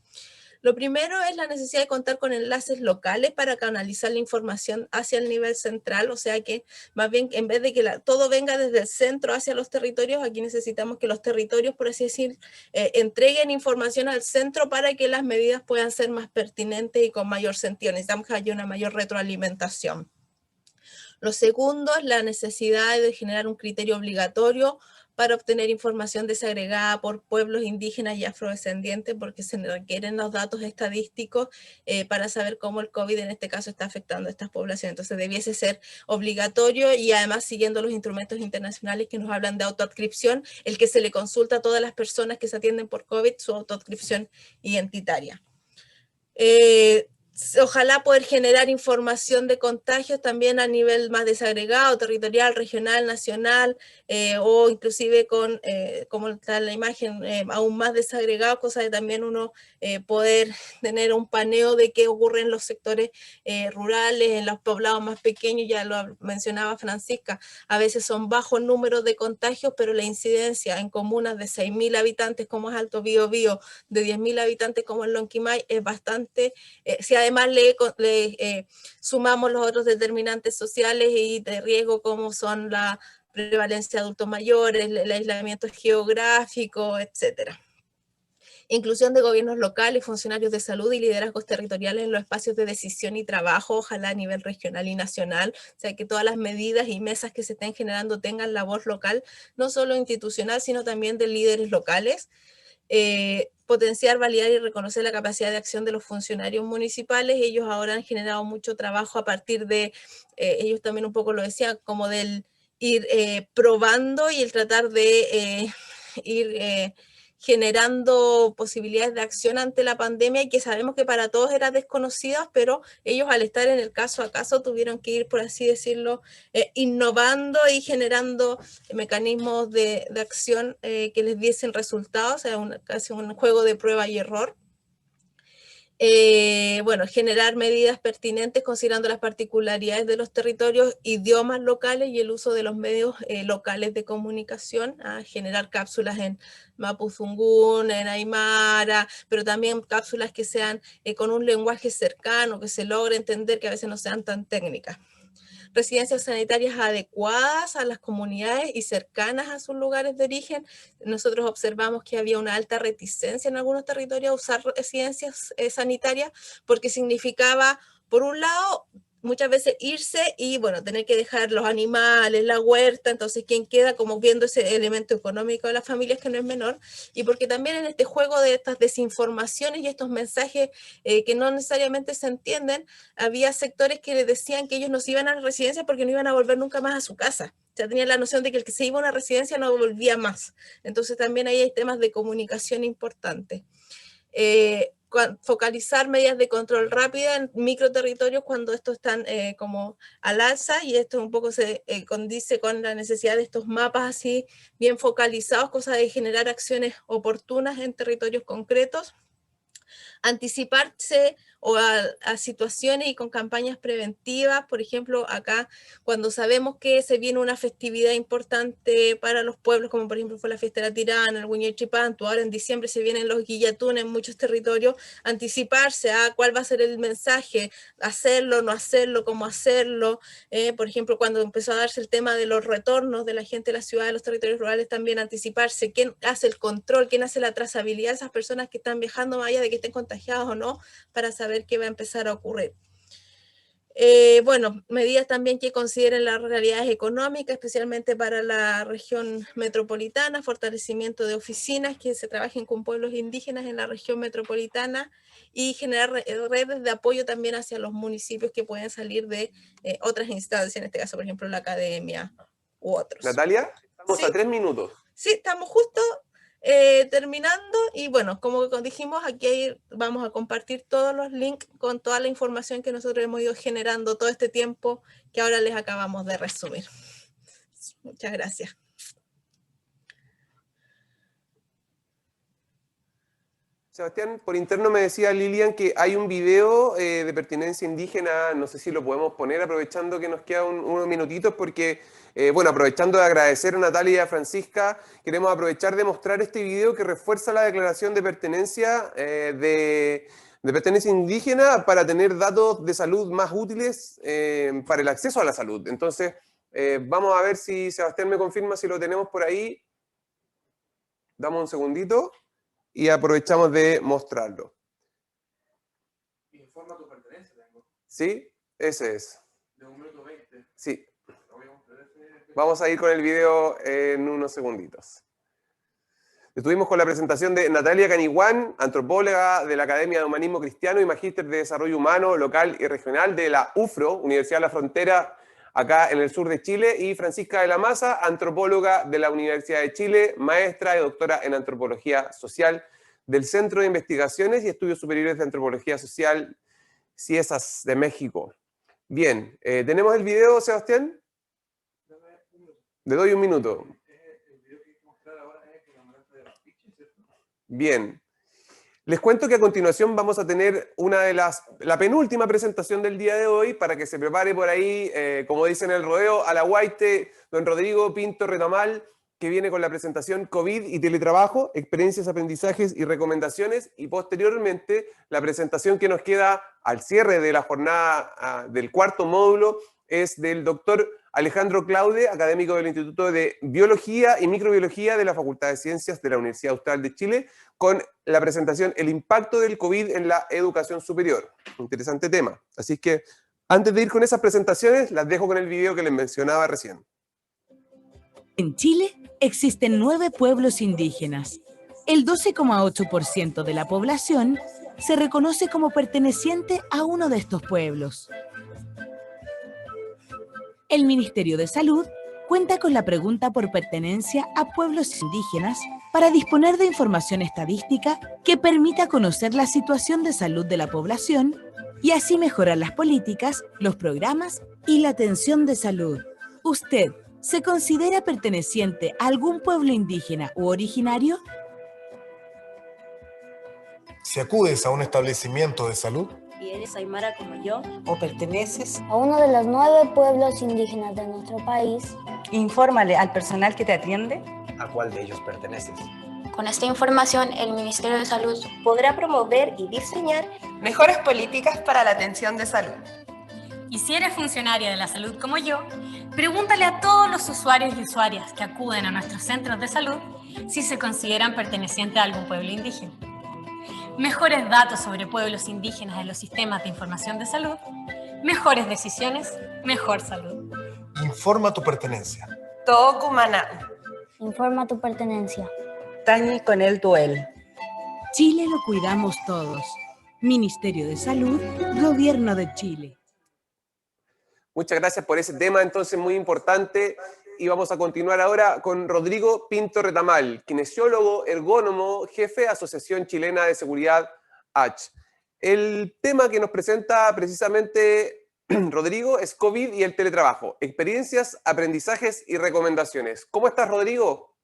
Lo primero es la necesidad de contar con enlaces locales para canalizar la información hacia el nivel central, o sea que más bien en vez de que todo venga desde el centro hacia los territorios, aquí necesitamos que los territorios, por así decir, entreguen información al centro para que las medidas puedan ser más pertinentes y con mayor sentido. Necesitamos que haya una mayor retroalimentación. Lo segundo es la necesidad de generar un criterio obligatorio para obtener información desagregada por pueblos indígenas y afrodescendientes, porque se requieren los datos estadísticos para saber cómo el COVID en este caso está afectando a estas poblaciones. Entonces debiese ser obligatorio y además siguiendo los instrumentos internacionales que nos hablan de autoadscripción, el que se le consulta a todas las personas que se atienden por COVID su autoadscripción identitaria. Ojalá poder generar información de contagios también a nivel más desagregado, territorial, regional, nacional, o inclusive con, como está en la imagen, aún más desagregado, cosa de también uno poder tener un paneo de qué ocurre en los sectores rurales, en los poblados más pequeños, ya lo mencionaba Francisca, a veces son bajos números de contagios, pero la incidencia en comunas de 6.000 habitantes como es Alto Biobío, de 10.000 habitantes como es Lonquimay, es bastante, si además le sumamos los otros determinantes sociales y de riesgo como son la prevalencia de adultos mayores, el aislamiento geográfico, etcétera. Inclusión de gobiernos locales, funcionarios de salud y liderazgos territoriales en los espacios de decisión y trabajo, ojalá a nivel regional y nacional, o sea que todas las medidas y mesas que se estén generando tengan la voz local, no solo institucional, sino también de líderes locales. Potenciar, validar y reconocer la capacidad de acción de los funcionarios municipales. Ellos ahora han generado mucho trabajo a partir de, ellos también un poco lo decían, como del ir probando y el tratar de ir generando posibilidades de acción ante la pandemia y que sabemos que para todos era desconocida, pero ellos al estar en el caso a caso tuvieron que ir, por así decirlo, innovando y generando mecanismos de acción que les diesen resultados, o sea, casi un juego de prueba y error. Bueno, generar medidas pertinentes considerando las particularidades de los territorios, idiomas locales y el uso de los medios locales de comunicación, generar cápsulas en Mapuzungún, en Aymara, pero también cápsulas que sean con un lenguaje cercano, que se logre entender, que a veces no sean tan técnicas. Residencias sanitarias adecuadas a las comunidades y cercanas a sus lugares de origen. Nosotros observamos que había una alta reticencia en algunos territorios a usar residencias sanitarias porque significaba, por un lado, muchas veces irse y, bueno, tener que dejar los animales, la huerta, entonces ¿quién queda como viendo ese elemento económico de las familias que no es menor? Y porque también en este juego de estas desinformaciones y estos mensajes que no necesariamente se entienden, había sectores que le decían que ellos no se iban a la residencia porque no iban a volver nunca más a su casa. O sea, tenían la noción de que el que se iba a una residencia no volvía más. Entonces también ahí hay temas de comunicación importantes. Focalizar medidas de control rápida en microterritorios cuando estos están como al alza, y esto un poco se condice con la necesidad de estos mapas así bien focalizados, cosa de generar acciones oportunas en territorios concretos. Anticiparse o a situaciones y con campañas preventivas, por ejemplo, acá cuando sabemos que se viene una festividad importante para los pueblos, como por ejemplo fue la fiesta de la Tirana, el Huiñichipantu, ahora en diciembre se vienen los Guillatunes en muchos territorios, anticiparse a cuál va a ser el mensaje, hacerlo, no hacerlo, cómo hacerlo, por ejemplo, cuando empezó a darse el tema de los retornos de la gente de la ciudad, de los territorios rurales, también anticiparse, quién hace el control, quién hace la trazabilidad de esas personas que están viajando más allá de que estén contagiados o no, para saber qué va a empezar a ocurrir. Bueno, medidas también que consideren las realidades económicas, especialmente para la región metropolitana, fortalecimiento de oficinas que se trabajen con pueblos indígenas en la región metropolitana y generar redes de apoyo también hacia los municipios que pueden salir de otras instancias, en este caso, por ejemplo, la academia u otros. Natalia, estamos ¿Sí? a 3 minutos. Sí, estamos justo terminando y bueno, como dijimos, aquí vamos a compartir todos los links con toda la información que nosotros hemos ido generando todo este tiempo que ahora les acabamos de resumir. Muchas gracias. Sebastián, por interno me decía Lilian que hay un video de pertinencia indígena, no sé si lo podemos poner aprovechando que nos quedan unos minutitos porque, bueno, aprovechando de agradecer a Natalia y a Francisca, queremos aprovechar de mostrar este video que refuerza la declaración de pertenencia de pertenencia indígena para tener datos de salud más útiles para el acceso a la salud. Entonces, vamos a ver si Sebastián me confirma si lo tenemos por ahí. Damos un segundito y aprovechamos de mostrarlo. Informa tu pertenencia, tengo. ¿Sí? Ese es. De 1 minuto 20. Sí. Lo voy a mostrar ese. Vamos a ir con el video en unos segunditos. Estuvimos con la presentación de Natalia Caniguán, antropóloga de la Academia de Humanismo Cristiano y magíster de Desarrollo Humano Local y Regional de la UFRO, Universidad de la Frontera, acá en el sur de Chile, y Francisca de la Maza, antropóloga de la Universidad de Chile, maestra y doctora en Antropología Social del Centro de Investigaciones y Estudios Superiores de Antropología Social, CIESAS de México. Bien, ¿tenemos el video, Sebastián? Le doy un minuto. Bien. Les cuento que a continuación vamos a tener la penúltima presentación del día de hoy para que se prepare por ahí, como dicen en el rodeo, a la guaite, don Rodrigo Pinto Retamal, que viene con la presentación COVID y teletrabajo, experiencias, aprendizajes y recomendaciones, y posteriormente la presentación que nos queda al cierre de la jornada del cuarto módulo es del doctor Alejandro Claude, académico del Instituto de Biología y Microbiología de la Facultad de Ciencias de la Universidad Austral de Chile, con la presentación El impacto del COVID en la educación superior. Interesante tema. Así que antes de ir con esas presentaciones, las dejo con el video que les mencionaba recién. En Chile existen 9 pueblos indígenas. El 12,8% de la población se reconoce como perteneciente a uno de estos pueblos. El Ministerio de Salud cuenta con la pregunta por pertenencia a pueblos indígenas para disponer de información estadística que permita conocer la situación de salud de la población y así mejorar las políticas, los programas y la atención de salud. ¿Usted se considera perteneciente a algún pueblo indígena u originario? Si acudes a un establecimiento de salud y eres aymara como yo, o perteneces a uno de los 9 pueblos indígenas de nuestro país, infórmale al personal que te atiende a cuál de ellos perteneces. Con esta información, el Ministerio de Salud podrá promover y diseñar mejores políticas para la atención de salud. Y si eres funcionaria de la salud como yo, pregúntale a todos los usuarios y usuarias que acuden a nuestros centros de salud si se consideran pertenecientes a algún pueblo indígena. Mejores datos sobre pueblos indígenas en los sistemas de información de salud, mejores decisiones, mejor salud. Informa tu pertenencia. Tokumana. Informa tu pertenencia. Tañi con el duel. Chile lo cuidamos todos. Ministerio de Salud, Gobierno de Chile. Muchas gracias por ese tema, entonces muy importante. Y vamos a continuar ahora con Rodrigo Pinto Retamal, kinesiólogo, ergónomo, jefe de Asociación Chilena de Seguridad H. El tema que nos presenta precisamente Rodrigo es COVID y el teletrabajo, experiencias, aprendizajes y recomendaciones. ¿Cómo estás, Rodrigo?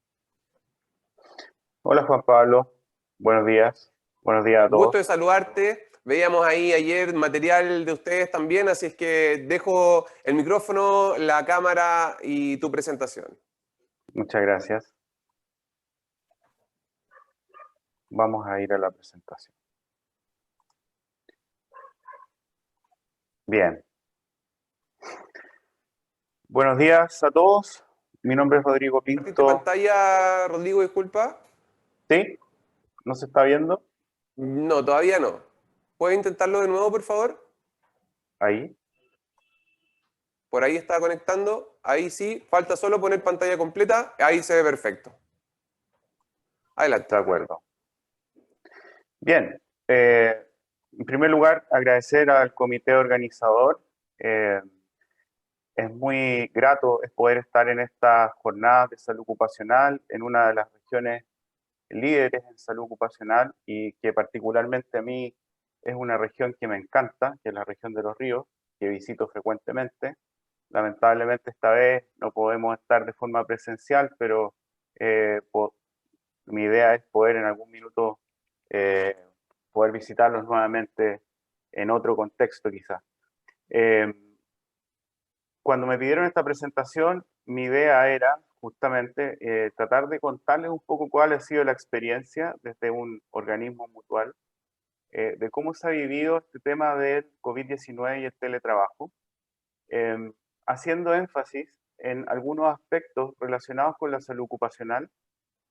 Hola, Juan Pablo. Buenos días. Buenos días a todos. Gusto de saludarte. Veíamos ahí ayer material de ustedes también, así es que dejo el micrófono, la cámara y tu presentación. Muchas gracias. Vamos a ir a la presentación. Bien. Buenos días a todos. Mi nombre es Rodrigo Pinto. ¿Compartiste pantalla, Rodrigo, disculpa? ¿Sí? ¿No se está viendo? No, todavía no. ¿Puedes intentarlo de nuevo, por favor? Ahí. Por ahí está conectando. Ahí sí. Falta solo poner pantalla completa. Ahí se ve perfecto. Adelante. De acuerdo. Bien. En primer lugar, agradecer al comité organizador. Es muy grato poder estar en estas jornadas de salud ocupacional en una de las regiones líderes en salud ocupacional y que particularmente a mí es una región que me encanta, que es la región de Los Ríos, que visito frecuentemente. Lamentablemente esta vez no podemos estar de forma presencial, pero mi idea es poder en algún minuto poder visitarlos nuevamente en otro contexto quizás. Cuando me pidieron esta presentación, mi idea era justamente tratar de contarles un poco cuál ha sido la experiencia desde un organismo mutual de cómo se ha vivido este tema del COVID-19 y el teletrabajo, haciendo énfasis en algunos aspectos relacionados con la salud ocupacional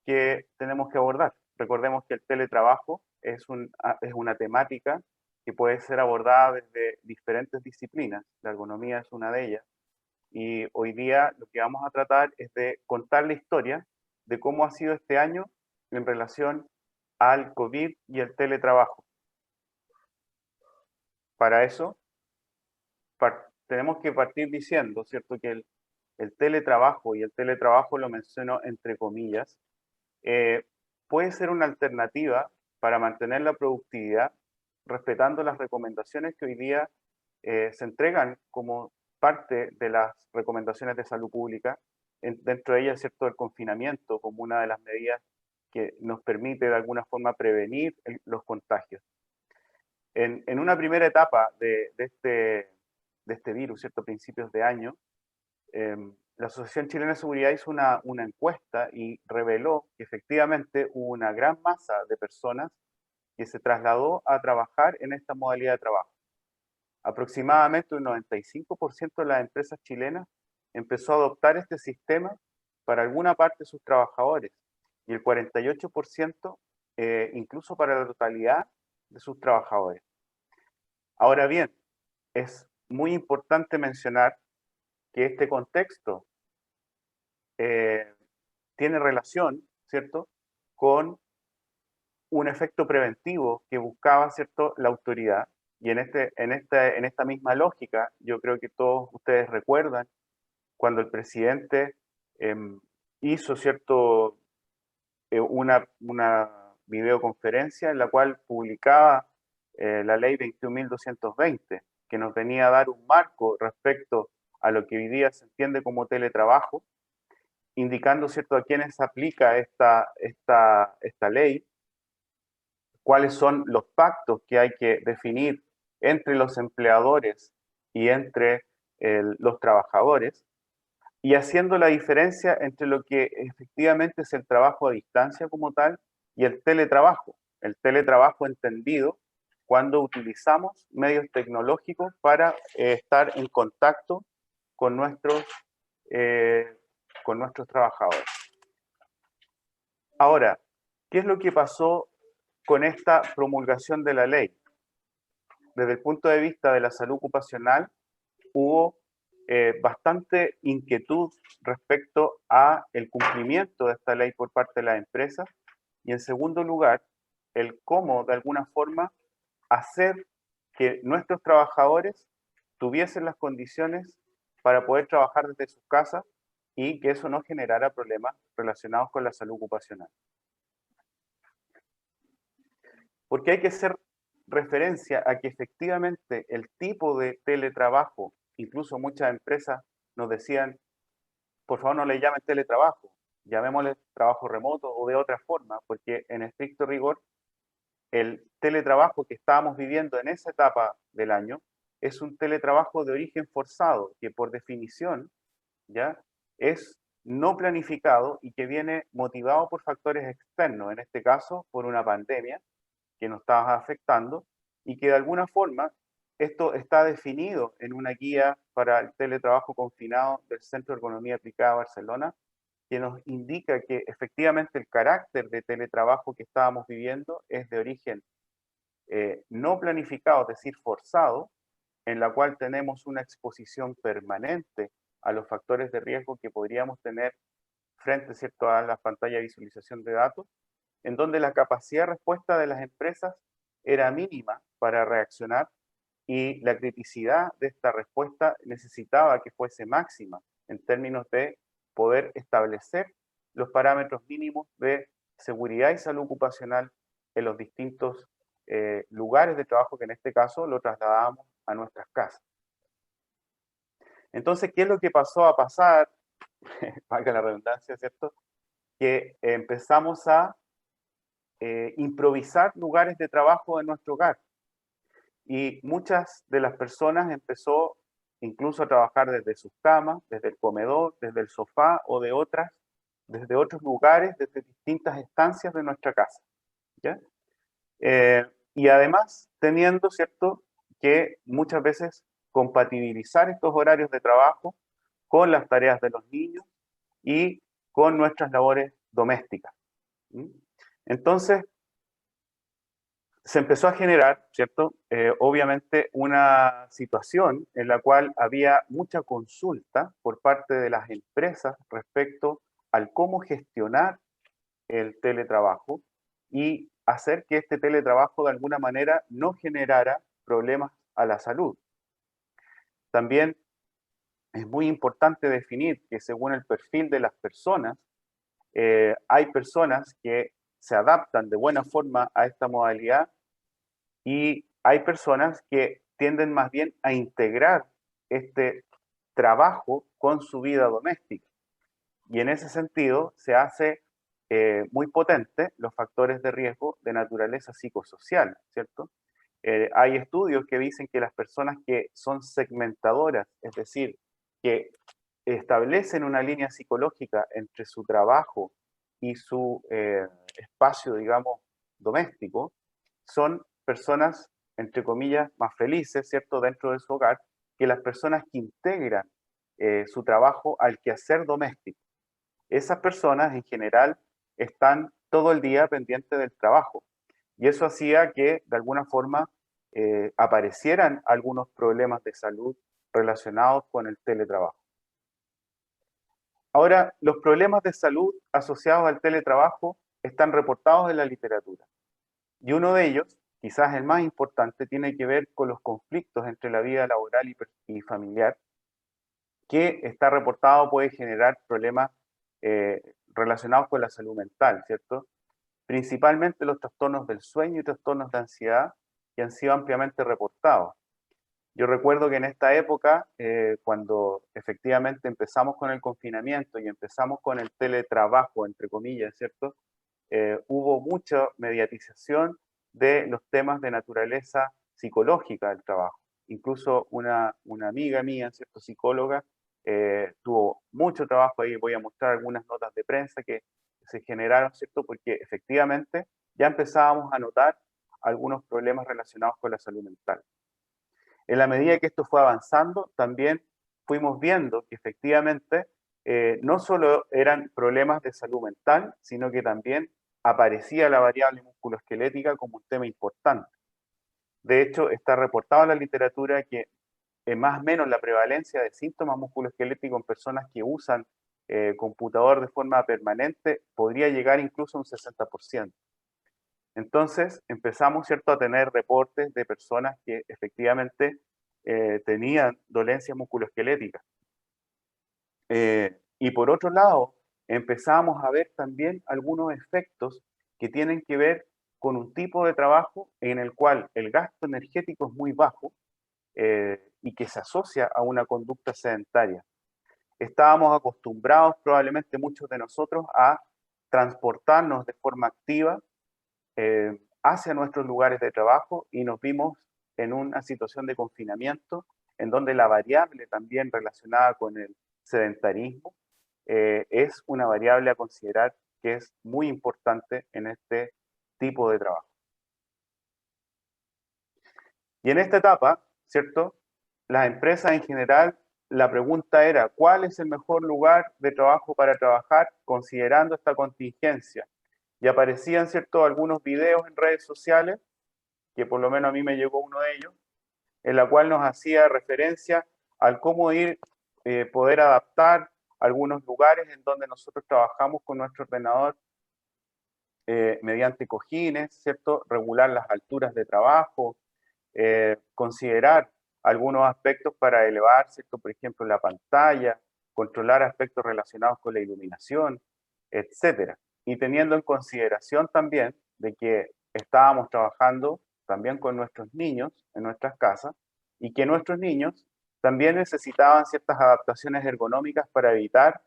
que tenemos que abordar. Recordemos que el teletrabajo es una temática que puede ser abordada desde diferentes disciplinas. La ergonomía es una de ellas. Y hoy día lo que vamos a tratar es de contar la historia de cómo ha sido este año en relación al COVID y el teletrabajo. Para eso, tenemos que partir diciendo, ¿cierto?, que el teletrabajo, y el teletrabajo lo menciono entre comillas, puede ser una alternativa para mantener la productividad, respetando las recomendaciones que hoy día se entregan como parte de las recomendaciones de salud pública, dentro de ellas, ¿cierto?, el confinamiento como una de las medidas que nos permite de alguna forma prevenir los contagios. En una primera etapa de este virus, ¿cierto?, a principios de año, la Asociación Chilena de Seguridad hizo una encuesta y reveló que efectivamente hubo una gran masa de personas que se trasladó a trabajar en esta modalidad de trabajo. Aproximadamente un 95% de las empresas chilenas empezó a adoptar este sistema para alguna parte de sus trabajadores y el 48% incluso para la totalidad de sus trabajadores. Ahora bien, es muy importante mencionar que este contexto tiene relación, ¿cierto?, con un efecto preventivo que buscaba, ¿cierto?, la autoridad. Y en esta misma lógica, yo creo que todos ustedes recuerdan cuando el presidente hizo, ¿cierto?, una videoconferencia en la cual publicaba la ley 21.220, que nos venía a dar un marco respecto a lo que hoy día se entiende como teletrabajo, indicando, ¿cierto?, a quiénes se aplica esta ley, cuáles son los pactos que hay que definir entre los empleadores y entre los trabajadores, y haciendo la diferencia entre lo que efectivamente es el trabajo a distancia como tal y el teletrabajo entendido cuando utilizamos medios tecnológicos para estar en contacto con nuestros trabajadores. Ahora, ¿qué es lo que pasó con esta promulgación de la ley? Desde el punto de vista de la salud ocupacional, hubo bastante inquietud respecto a el cumplimiento de esta ley por parte de las empresas y, en segundo lugar, el cómo, de alguna forma, hacer que nuestros trabajadores tuviesen las condiciones para poder trabajar desde sus casas y que eso no generara problemas relacionados con la salud ocupacional. Porque hay que hacer referencia a que efectivamente el tipo de teletrabajo, incluso muchas empresas nos decían, por favor no le llamen teletrabajo, llamémosle trabajo remoto o de otra forma, porque en estricto rigor el teletrabajo que estábamos viviendo en esa etapa del año es un teletrabajo de origen forzado, que por definición ya es no planificado y que viene motivado por factores externos, en este caso por una pandemia que nos estaba afectando y que de alguna forma esto está definido en una guía para el teletrabajo confinado del Centro de Ergonomía Aplicada de Barcelona, que nos indica que efectivamente el carácter de teletrabajo que estábamos viviendo es de origen no planificado, es decir, forzado, en la cual tenemos una exposición permanente a los factores de riesgo que podríamos tener frente, ¿cierto?, a la pantalla de visualización de datos, en donde la capacidad de respuesta de las empresas era mínima para reaccionar y la criticidad de esta respuesta necesitaba que fuese máxima en términos de poder establecer los parámetros mínimos de seguridad y salud ocupacional en los distintos lugares de trabajo que en este caso lo trasladábamos a nuestras casas. Entonces, ¿qué es lo que pasó a pasar? Valga la redundancia, ¿cierto? Que empezamos a improvisar lugares de trabajo en nuestro hogar. Y muchas de las personas empezó incluso a trabajar desde sus camas, desde el comedor, desde el sofá o desde otros lugares, desde distintas estancias de nuestra casa, ¿ya? y además teniendo, ¿cierto?, que muchas veces compatibilizar estos horarios de trabajo con las tareas de los niños y con nuestras labores domésticas. Entonces, se empezó a generar, ¿cierto?, obviamente una situación en la cual había mucha consulta por parte de las empresas respecto al cómo gestionar el teletrabajo y hacer que este teletrabajo de alguna manera no generara problemas a la salud. También es muy importante definir que según el perfil de las personas, hay personas que se adaptan de buena forma a esta modalidad y hay personas que tienden más bien a integrar este trabajo con su vida doméstica. Y en ese sentido se hace muy potente los factores de riesgo de naturaleza psicosocial, ¿cierto? Hay estudios que dicen que las personas que son segmentadoras, es decir, que establecen una línea psicológica entre su trabajo y su espacio, digamos, doméstico, son personas, entre comillas, más felices, ¿cierto?, dentro de su hogar, que las personas que integran su trabajo al quehacer doméstico. Esas personas, en general, están todo el día pendientes del trabajo. Y eso hacía que, de alguna forma, aparecieran algunos problemas de salud relacionados con el teletrabajo. Ahora, los problemas de salud asociados al teletrabajo están reportados en la literatura. Y uno de ellos, quizás el más importante, tiene que ver con los conflictos entre la vida laboral y familiar, que está reportado puede generar problemas relacionados con la salud mental, ¿cierto? Principalmente los trastornos del sueño y trastornos de ansiedad que han sido ampliamente reportados. Yo recuerdo que en esta época, cuando efectivamente empezamos con el confinamiento y empezamos con el teletrabajo, entre comillas, ¿cierto? Hubo mucha mediatización de los temas de naturaleza psicológica del trabajo. Incluso una amiga mía, ¿cierto?, psicóloga, tuvo mucho trabajo ahí. Voy a mostrar algunas notas de prensa que se generaron, ¿cierto?, porque efectivamente ya empezábamos a notar algunos problemas relacionados con la salud mental. En la medida que esto fue avanzando, también fuimos viendo que efectivamente no solo eran problemas de salud mental, sino que también aparecía la variable musculoesquelética como un tema importante. De hecho, está reportado en la literatura que más o menos la prevalencia de síntomas musculoesqueléticos en personas que usan computador de forma permanente podría llegar incluso a un 60%. Entonces empezamos, ¿cierto?, a tener reportes de personas que efectivamente tenían dolencias musculoesqueléticas. Y por otro lado, empezamos a ver también algunos efectos que tienen que ver con un tipo de trabajo en el cual el gasto energético es muy bajo y que se asocia a una conducta sedentaria. Estábamos acostumbrados, probablemente muchos de nosotros, a transportarnos de forma activa hacia nuestros lugares de trabajo y nos vimos en una situación de confinamiento en donde la variable también relacionada con el sedentarismo es una variable a considerar que es muy importante en este tipo de trabajo. Y en esta etapa, ¿cierto?, las empresas en general, la pregunta era, ¿cuál es el mejor lugar de trabajo para trabajar considerando esta contingencia? Y aparecían, ¿cierto?, algunos videos en redes sociales, que por lo menos a mí me llegó uno de ellos, en la cual nos hacía referencia al cómo poder adaptar algunos lugares en donde nosotros trabajamos con nuestro ordenador mediante cojines, ¿cierto?, regular las alturas de trabajo, considerar algunos aspectos para elevar, ¿cierto?, por ejemplo, la pantalla, controlar aspectos relacionados con la iluminación, etcétera. Y teniendo en consideración también de que estábamos trabajando también con nuestros niños en nuestras casas y que nuestros niños también necesitaban ciertas adaptaciones ergonómicas para evitar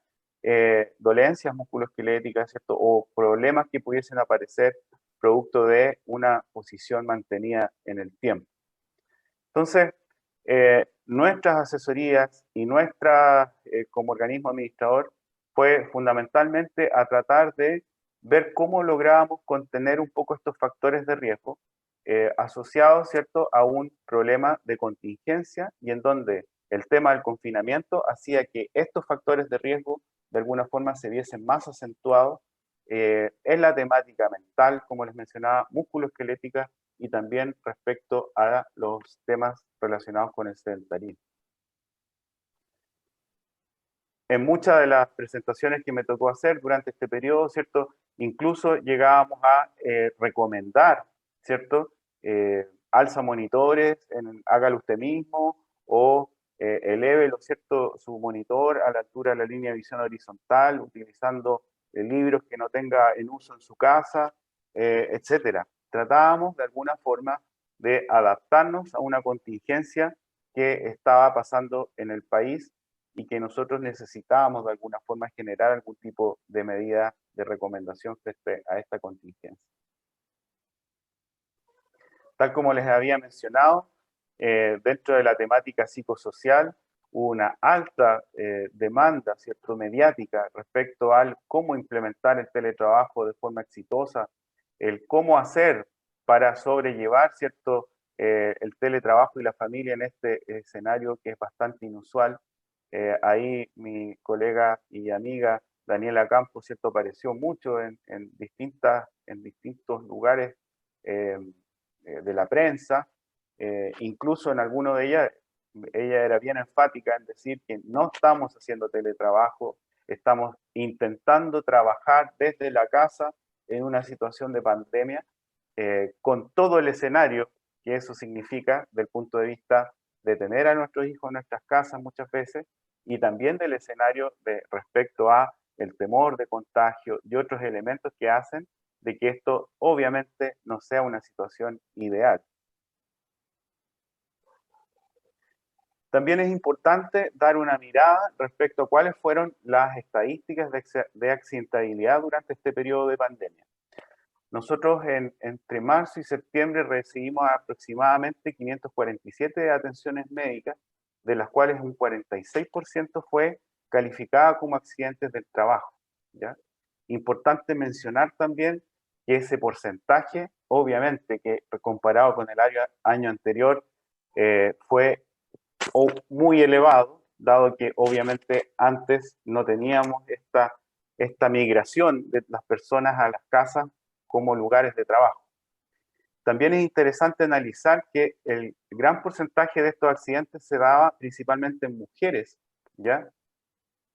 dolencias musculoesqueléticas, ¿cierto?, o problemas que pudiesen aparecer producto de una posición mantenida en el tiempo. Entonces, nuestras asesorías y nuestra, como organismo administrador, fue fundamentalmente a tratar de ver cómo lográbamos contener un poco estos factores de riesgo asociado, ¿cierto?, a un problema de contingencia y en donde el tema del confinamiento hacía que estos factores de riesgo de alguna forma se viesen más acentuados en la temática mental, como les mencionaba, musculoesquelética y también respecto a los temas relacionados con el sedentarismo. En muchas de las presentaciones que me tocó hacer durante este periodo, ¿cierto?, incluso llegábamos a recomendar, ¿cierto?, alza monitores, hágalo usted mismo, o elévelo, ¿cierto?, su monitor a la altura de la línea de visión horizontal, utilizando libros que no tenga en uso en su casa, etcétera. Tratábamos de alguna forma de adaptarnos a una contingencia que estaba pasando en el país y que nosotros necesitábamos de alguna forma generar algún tipo de medida de recomendación frente a esta contingencia. Tal como les había mencionado, dentro de la temática psicosocial hubo una alta demanda, ¿cierto?, mediática respecto al cómo implementar el teletrabajo de forma exitosa, el cómo hacer para sobrellevar, ¿cierto?, el teletrabajo y la familia en este escenario que es bastante inusual. Ahí mi colega y amiga Daniela Campos, ¿cierto?, apareció mucho en distintos lugares de la prensa, incluso en alguno de ellas, ella era bien enfática en decir que no estamos haciendo teletrabajo, estamos intentando trabajar desde la casa en una situación de pandemia, con todo el escenario que eso significa del punto de vista de tener a nuestros hijos en nuestras casas muchas veces, y también del escenario respecto a el temor de contagio y otros elementos que hacen de que esto obviamente no sea una situación ideal. También es importante dar una mirada respecto a cuáles fueron las estadísticas de accidentabilidad durante este periodo de pandemia. Nosotros entre marzo y septiembre recibimos aproximadamente 547 atenciones médicas, de las cuales un 46% fue calificada como accidentes del trabajo, ¿ya? Importante mencionar también que ese porcentaje, obviamente que comparado con el año anterior, fue muy elevado, dado que obviamente antes no teníamos esta migración de las personas a las casas como lugares de trabajo. También es interesante analizar que el gran porcentaje de estos accidentes se daba principalmente en mujeres, ¿ya?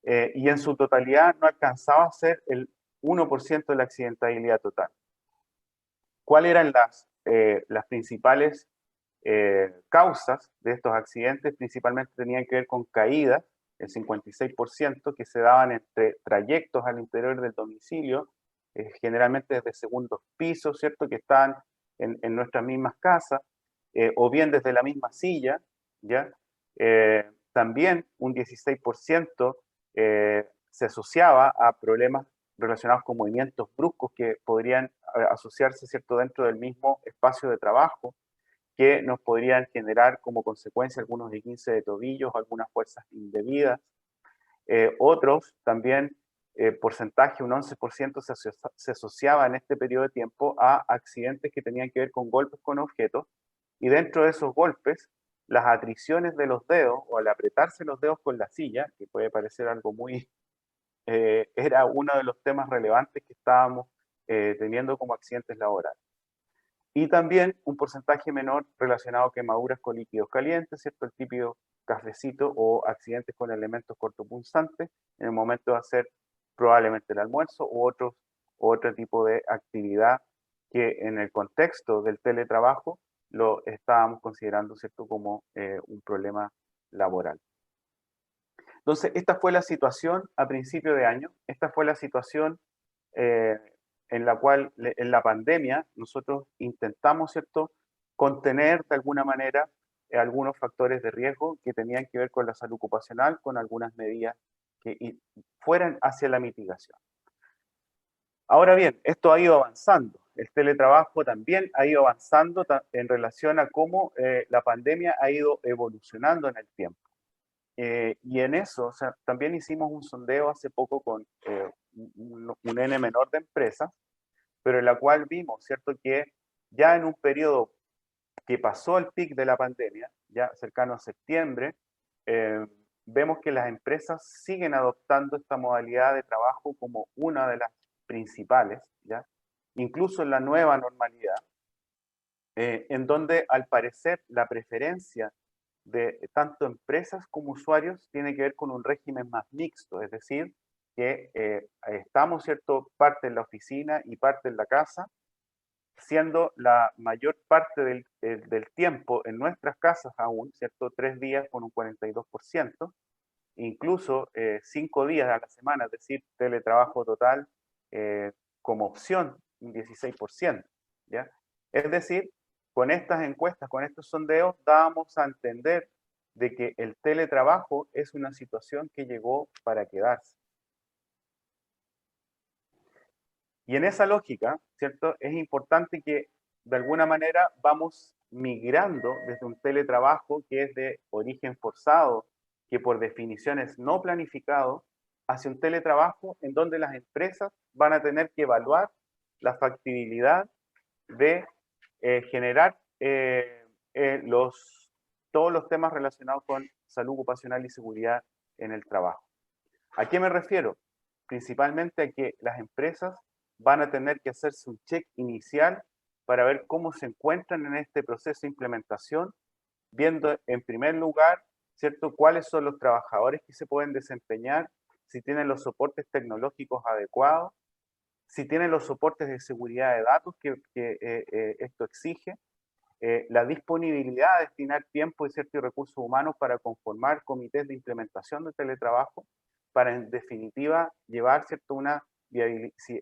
Y en su totalidad no alcanzaba a ser el 1% de la accidentabilidad total. ¿Cuáles eran las principales causas de estos accidentes? Principalmente tenían que ver con caídas, el 56%, que se daban entre trayectos al interior del domicilio, generalmente desde segundos pisos, ¿cierto?, que estaban en nuestras mismas casas, o bien desde la misma silla, ¿ya? También un 16% se asociaba a problemas relacionados con movimientos bruscos que podrían asociarse, ¿cierto?, dentro del mismo espacio de trabajo, que nos podrían generar como consecuencia algunos esguinces de tobillos, algunas fuerzas indebidas. Otros también, porcentaje, un 11% se asociaba en este periodo de tiempo a accidentes que tenían que ver con golpes con objetos, y dentro de esos golpes, las atriciones de los dedos o al apretarse los dedos con la silla, que puede parecer algo muy... era uno de los temas relevantes que estábamos teniendo como accidentes laborales. Y también un porcentaje menor relacionado a quemaduras con líquidos calientes, ¿cierto?, el típico cafecito o accidentes con elementos cortopunzantes en el momento de hacer probablemente el almuerzo u otro tipo de actividad que en el contexto del teletrabajo lo estábamos considerando, ¿cierto?, como un problema laboral. Entonces, esta fue la situación a principio de año, esta fue la situación en la cual, en la pandemia, nosotros intentamos, ¿cierto?, contener de alguna manera algunos factores de riesgo que tenían que ver con la salud ocupacional, con algunas medidas que fueran hacia la mitigación. Ahora bien, esto ha ido avanzando. El teletrabajo también ha ido avanzando en relación a cómo la pandemia ha ido evolucionando en el tiempo. Y en eso, o sea, también hicimos un sondeo hace poco con un N menor de empresas, pero en la cual vimos, ¿cierto?, que ya en un periodo que pasó el pic de la pandemia, ya cercano a septiembre, vemos que las empresas siguen adoptando esta modalidad de trabajo como una de las principales, ¿ya? Incluso en la nueva normalidad, en donde al parecer la preferencia de tanto empresas como usuarios tiene que ver con un régimen más mixto, es decir, que estamos, ¿cierto?, parte en la oficina y parte en la casa, siendo la mayor parte del tiempo en nuestras casas aún, ¿cierto?, 3 días con un 42%, incluso 5 días a la semana, es decir, teletrabajo total como opción, un 16%, ¿ya? Es decir, con estas encuestas, con estos sondeos, dábamos a entender de que el teletrabajo es una situación que llegó para quedarse. Y en esa lógica, ¿cierto?, es importante que de alguna manera vamos migrando desde un teletrabajo que es de origen forzado, que por definición es no planificado, hacia un teletrabajo en donde las empresas van a tener que evaluar la factibilidad de generar todos los temas relacionados con salud ocupacional y seguridad en el trabajo. ¿A qué me refiero? Principalmente a que las empresas van a tener que hacerse un check inicial para ver cómo se encuentran en este proceso de implementación, viendo en primer lugar, ¿cierto?, cuáles son los trabajadores que se pueden desempeñar, si tienen los soportes tecnológicos adecuados, si tienen los soportes de seguridad de datos que esto exige, la disponibilidad de destinar tiempo y ciertos recursos humanos para conformar comités de implementación de teletrabajo, para en definitiva llevar, ¿cierto?, una si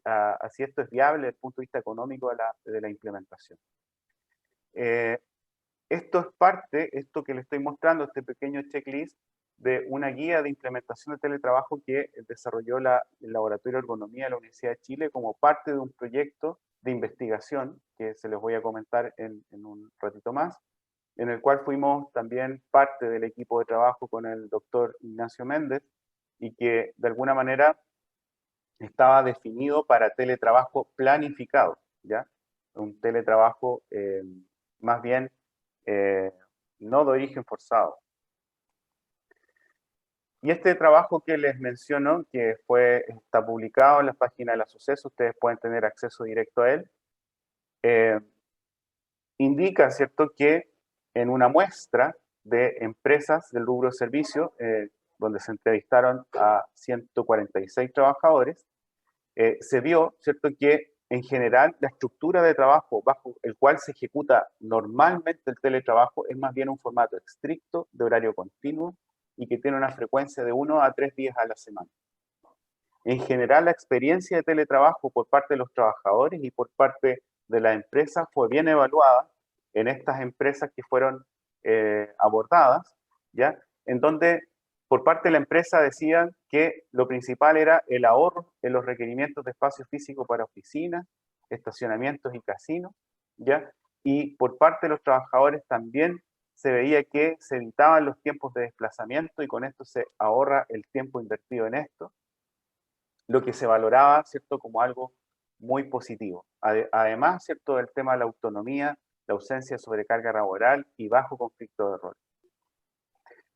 esto es viable desde el punto de vista económico de la implementación. Esto es parte, esto que le estoy mostrando, este pequeño checklist, de una guía de implementación de teletrabajo que desarrolló el Laboratorio de Ergonomía de la Universidad de Chile como parte de un proyecto de investigación que se les voy a comentar en un ratito más, en el cual fuimos también parte del equipo de trabajo con el doctor Ignacio Méndez y que de alguna manera estaba definido para teletrabajo planificado, ¿ya? Un teletrabajo más bien no de origen forzado. Y este trabajo que les menciono, que está publicado en la página de la SUCES, ustedes pueden tener acceso directo a él, indica, ¿cierto?, que en una muestra de empresas del rubro de servicio, donde se entrevistaron a 146 trabajadores, se vio, ¿cierto?, que en general la estructura de trabajo bajo el cual se ejecuta normalmente el teletrabajo es más bien un formato estricto de horario continuo y que tiene una frecuencia de 1 a 3 días a la semana. En general, la experiencia de teletrabajo por parte de los trabajadores y por parte de la empresa fue bien evaluada en estas empresas que fueron abordadas, ¿ya?, en donde por parte de la empresa decían que lo principal era el ahorro en los requerimientos de espacio físico para oficinas, estacionamientos y casinos, ¿ya? Y por parte de los trabajadores también se veía que se evitaban los tiempos de desplazamiento y con esto se ahorra el tiempo invertido en esto, lo que se valoraba, ¿cierto?, como algo muy positivo. Además, ¿cierto?, del tema de la autonomía, la ausencia de sobrecarga laboral y bajo conflicto de rol.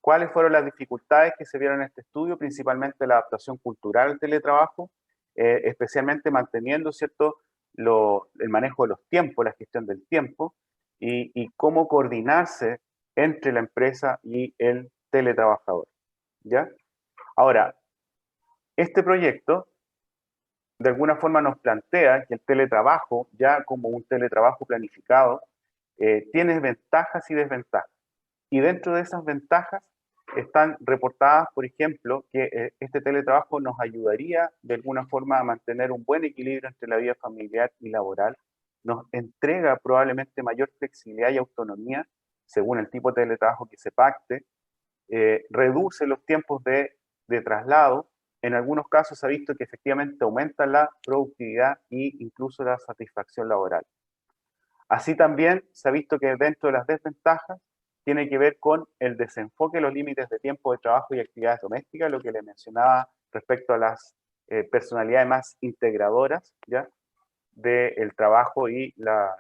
¿Cuáles fueron las dificultades que se vieron en este estudio? Principalmente la adaptación cultural al teletrabajo, especialmente manteniendo, ¿cierto?, el manejo de los tiempos, la gestión del tiempo y cómo coordinarse entre la empresa y el teletrabajador, ¿ya? Ahora, este proyecto de alguna forma nos plantea que el teletrabajo, ya como un teletrabajo planificado, tiene ventajas y desventajas. Y dentro de esas ventajas están reportadas, por ejemplo, que este teletrabajo nos ayudaría de alguna forma a mantener un buen equilibrio entre la vida familiar y laboral, nos entrega probablemente mayor flexibilidad y autonomía según el tipo de teletrabajo que se pacte, reduce los tiempos de traslado, en algunos casos se ha visto que efectivamente aumenta la productividad e incluso la satisfacción laboral. Así también se ha visto que dentro de las desventajas tiene que ver con el desenfoque de los límites de tiempo de trabajo y actividades domésticas, lo que le mencionaba respecto a las personalidades más integradoras, ¿ya?, del trabajo y la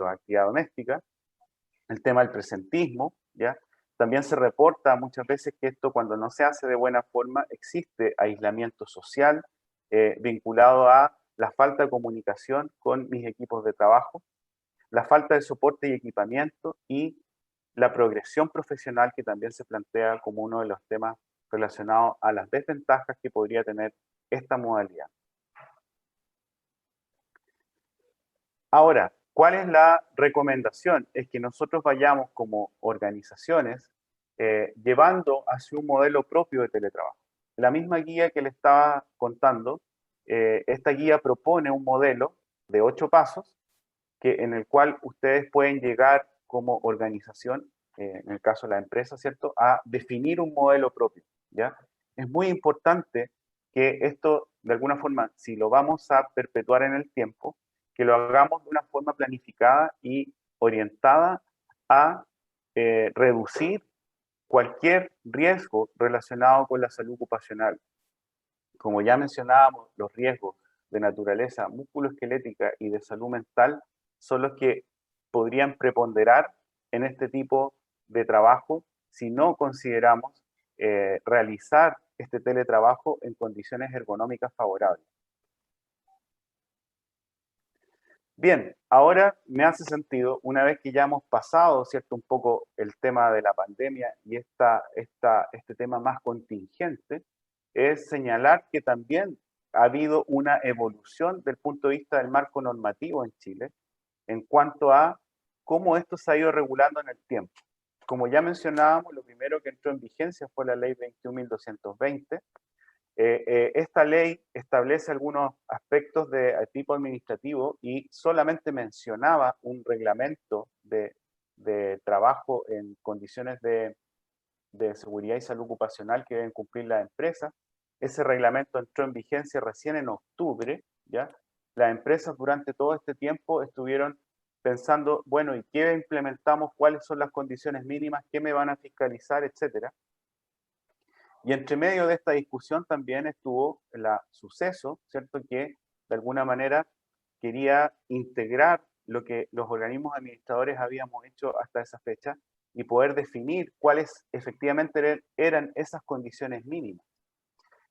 actividad doméstica. el tema del presentismo, ¿ya? También se reporta muchas veces que esto, cuando no se hace de buena forma, existe aislamiento social vinculado a la falta de comunicación con mis equipos de trabajo, la falta de soporte y equipamiento y la progresión profesional, que también se plantea como uno de los temas relacionados a las desventajas que podría tener esta modalidad. Ahora, ¿cuál es la recomendación? Es que nosotros vayamos como organizaciones llevando hacia un modelo propio de teletrabajo. La misma guía que le estaba contando, esta guía propone un modelo de 8 pasos en el cual ustedes pueden llegar como organización, en el caso de la empresa, ¿cierto?, a definir un modelo propio, ¿ya? Es muy importante que esto, de alguna forma, si lo vamos a perpetuar en el tiempo, que lo hagamos de una forma planificada y orientada a reducir cualquier riesgo relacionado con la salud ocupacional. Como ya mencionábamos, los riesgos de naturaleza musculoesquelética y de salud mental son los que podrían preponderar en este tipo de trabajo si no consideramos realizar este teletrabajo en condiciones ergonómicas favorables. Bien, ahora me hace sentido, una vez que ya hemos pasado, ¿cierto?, un poco el tema de la pandemia y este tema más contingente, es señalar que también ha habido una evolución del punto de vista del marco normativo en Chile en cuanto a cómo esto se ha ido regulando en el tiempo. Como ya mencionábamos, lo primero que entró en vigencia fue la ley 21.220. Esta ley establece algunos aspectos de tipo administrativo y solamente mencionaba un reglamento de trabajo en condiciones de seguridad y salud ocupacional que deben cumplir las empresas. Ese reglamento entró en vigencia recién en octubre, ¿ya? Las empresas durante todo este tiempo estuvieron pensando, bueno, ¿y qué implementamos? ¿Cuáles son las condiciones mínimas? ¿Qué me van a fiscalizar? Etcétera. Y entre medio de esta discusión también estuvo la Suceso, ¿cierto?, que de alguna manera quería integrar lo que los organismos administradores habíamos hecho hasta esa fecha y poder definir cuáles efectivamente eran esas condiciones mínimas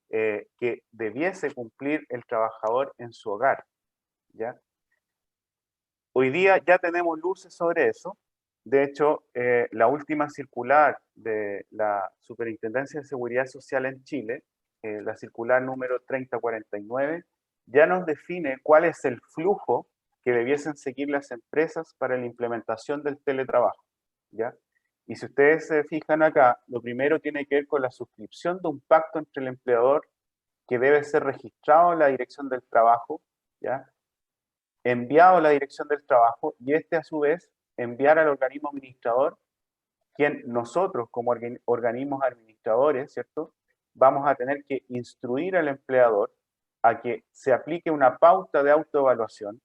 que debiese cumplir el trabajador en su hogar, ¿ya? Hoy día ya tenemos luces sobre eso. De hecho, la última circular de la Superintendencia de Seguridad Social en Chile, la circular número 3049, ya nos define cuál es el flujo que debiesen seguir las empresas para la implementación del teletrabajo, ¿ya? Y si ustedes se fijan acá, lo primero tiene que ver con la suscripción de un pacto entre el empleador que debe ser registrado en la Dirección del Trabajo, ¿ya?, enviado a la Dirección del Trabajo y a su vez enviar al organismo administrador, quien nosotros como organismos administradores, ¿cierto?, vamos a tener que instruir al empleador a que se aplique una pauta de autoevaluación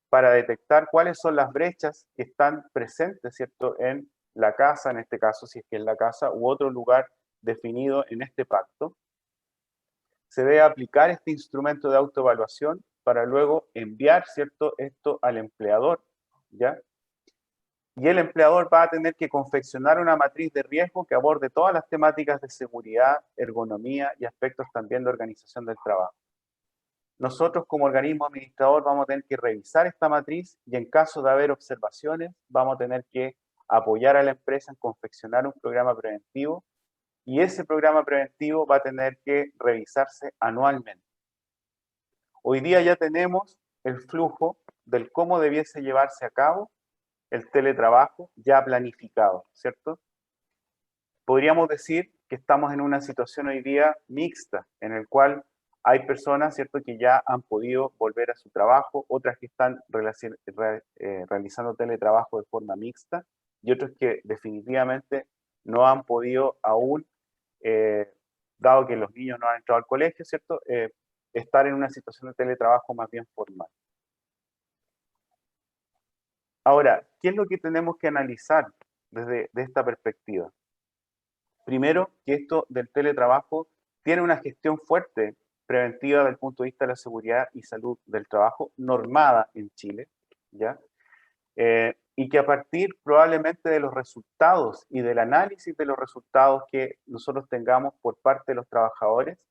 para detectar cuáles son las brechas que están presentes, ¿cierto?, en la casa, en este caso, si es que es la casa, u otro lugar definido en este pacto. Se debe aplicar este instrumento de autoevaluación para luego enviar, ¿cierto?, esto al empleador, ¿ya? Y el empleador va a tener que confeccionar una matriz de riesgo que aborde todas las temáticas de seguridad, ergonomía y aspectos también de organización del trabajo. Nosotros como organismo administrador vamos a tener que revisar esta matriz y en caso de haber observaciones vamos a tener que apoyar a la empresa en confeccionar un programa preventivo y ese programa preventivo va a tener que revisarse anualmente. Hoy día ya tenemos el flujo del cómo debiese llevarse a cabo el teletrabajo ya planificado, ¿cierto? Podríamos decir que estamos en una situación hoy día mixta, en el cual hay personas, ¿cierto?, que ya han podido volver a su trabajo, otras que están realizando teletrabajo de forma mixta y otros que definitivamente no han podido aún, dado que los niños no han entrado al colegio, ¿cierto?, estar en una situación de teletrabajo más bien formal. Ahora, ¿qué es lo que tenemos que analizar desde esta perspectiva? Primero, que esto del teletrabajo tiene una gestión fuerte preventiva desde el punto de vista de la seguridad y salud del trabajo, normada en Chile, ¿ya? y que a partir probablemente de los resultados y del análisis de los resultados que nosotros tengamos por parte de los trabajadores,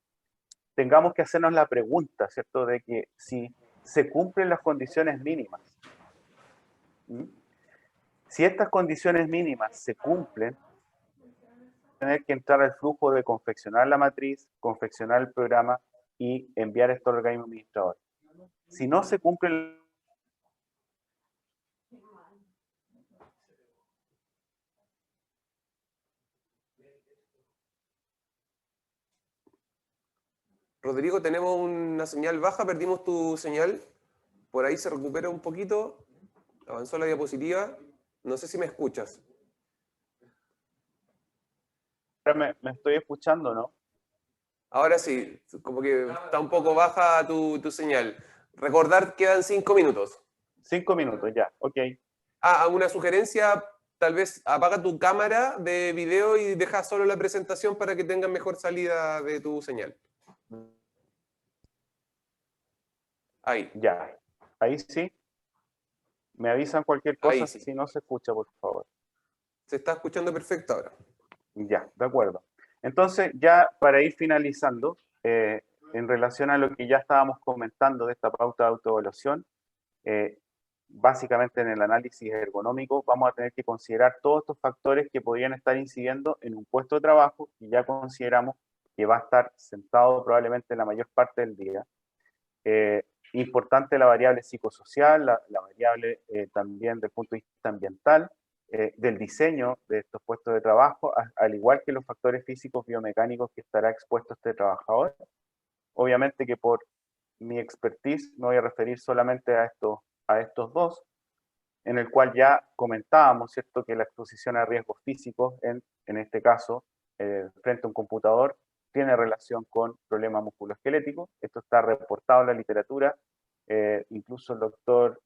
tengamos que hacernos la pregunta, ¿cierto?, de que si se cumplen las condiciones mínimas. Si estas condiciones mínimas se cumplen, tener que entrar al flujo de confeccionar la matriz, confeccionar el programa y enviar esto al organismo administrador. Si no se cumplen, Rodrigo, tenemos una señal baja, perdimos tu señal. Por ahí se recupera un poquito. Avanzó la diapositiva. No sé si me escuchas. me estoy escuchando, ¿no? Ahora sí, como que está un poco baja tu señal. Recordar, quedan 5 minutos. 5 minutos, ya, ok. Una sugerencia, tal vez apaga tu cámara de video y deja solo la presentación para que tengas mejor salida de tu señal. Ahí. Ya, ahí sí. Me avisan cualquier cosa Sí. si no se escucha, por favor. Se está escuchando perfecto ahora. Ya, de acuerdo. Entonces, ya para ir finalizando, en relación a lo que ya estábamos comentando de esta pauta de autoevaluación, básicamente en el análisis ergonómico vamos a tener que considerar todos estos factores que podrían estar incidiendo en un puesto de trabajo y ya consideramos que va a estar sentado probablemente la mayor parte del día. Importante la variable psicosocial, la variable también del punto de vista ambiental, del diseño de estos puestos de trabajo, al igual que los factores físicos biomecánicos que estará expuesto este trabajador. Obviamente que por mi expertise me voy a referir solamente a estos dos, en el cual ya comentábamos, ¿cierto?, que la exposición a riesgos físicos, en este caso, frente a un computador, tiene relación con problemas musculoesqueléticos. Esto está reportado en la literatura. Incluso el doctor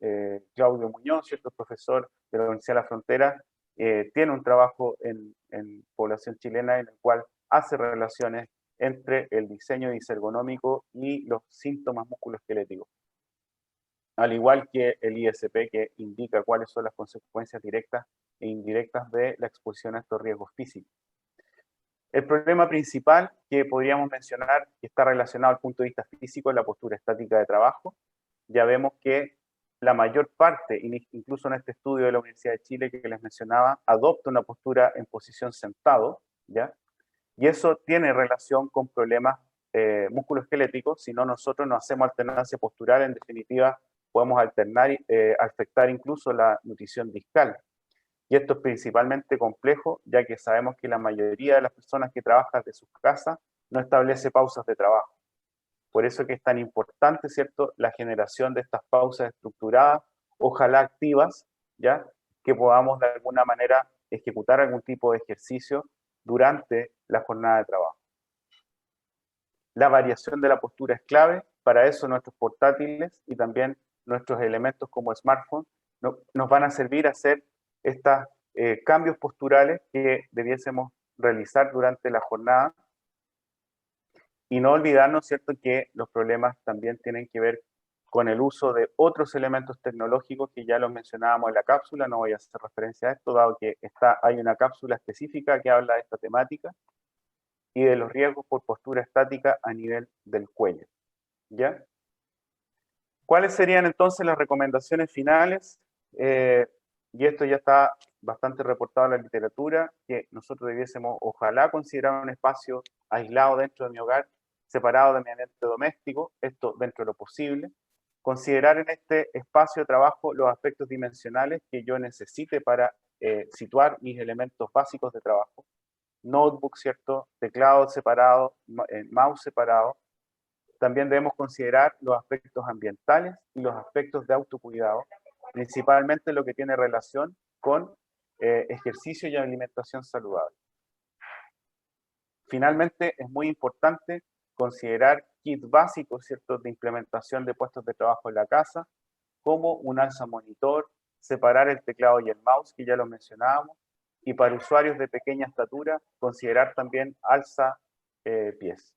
Claudio Muñoz, cierto, profesor de la Universidad de la Frontera, tiene un trabajo en población chilena en el cual hace relaciones entre el diseño disergonómico y los síntomas musculoesqueléticos. Al igual que el ISP, que indica cuáles son las consecuencias directas e indirectas de la exposición a estos riesgos físicos. El problema principal que podríamos mencionar, que está relacionado al punto de vista físico, es la postura estática de trabajo. Ya vemos que la mayor parte, incluso en este estudio de la Universidad de Chile que les mencionaba, adopta una postura en posición sentado, ¿ya? Y eso tiene relación con problemas musculoesqueléticos. Si no, nosotros no hacemos alternancia postural, en definitiva, podemos afectar incluso la nutrición discal. Y esto es principalmente complejo, ya que sabemos que la mayoría de las personas que trabajan de sus casas no establece pausas de trabajo. Por eso que es tan importante, ¿cierto?, la generación de estas pausas estructuradas, ojalá activas, ¿ya?, que podamos de alguna manera ejecutar algún tipo de ejercicio durante la jornada de trabajo. La variación de la postura es clave. Para eso nuestros portátiles y también nuestros elementos como smartphone nos van a servir a hacer estos cambios posturales que debiésemos realizar durante la jornada. Y no olvidarnos, ¿cierto?, que los problemas también tienen que ver con el uso de otros elementos tecnológicos que ya los mencionábamos en la cápsula. No voy a hacer referencia a esto, dado que hay una cápsula específica que habla de esta temática y de los riesgos por postura estática a nivel del cuello, ¿ya? ¿Cuáles serían entonces las recomendaciones finales? Y esto ya está bastante reportado en la literatura, que nosotros debiésemos, ojalá, considerar un espacio aislado dentro de mi hogar, separado de mi ambiente doméstico, esto dentro de lo posible. Considerar en este espacio de trabajo los aspectos dimensionales que yo necesite para situar mis elementos básicos de trabajo. Notebook, ¿cierto?, teclado separado, mouse separado. También debemos considerar los aspectos ambientales y los aspectos de autocuidado, principalmente lo que tiene relación con ejercicio y alimentación saludable. Finalmente, es muy importante considerar kits básicos, ¿cierto?, de implementación de puestos de trabajo en la casa, como un alza monitor, separar el teclado y el mouse, que ya lo mencionábamos, y para usuarios de pequeña estatura, considerar también alza pies.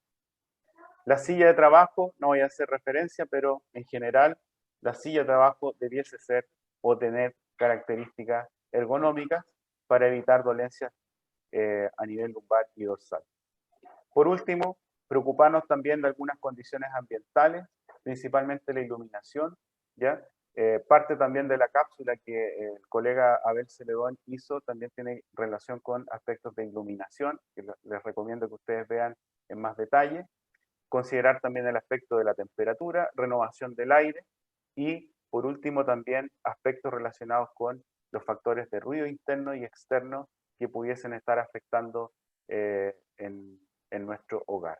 La silla de trabajo, no voy a hacer referencia, pero en general, la silla de trabajo debiese ser o tener características ergonómicas para evitar dolencias a nivel lumbar y dorsal. Por último, preocuparnos también de algunas condiciones ambientales, principalmente la iluminación, ¿ya? Parte también de la cápsula que el colega Abel Celedón hizo también tiene relación con aspectos de iluminación, que les recomiendo que ustedes vean en más detalle. Considerar también el aspecto de la temperatura, renovación del aire y, por último, también aspectos relacionados con los factores de ruido interno y externo que pudiesen estar afectando en nuestro hogar.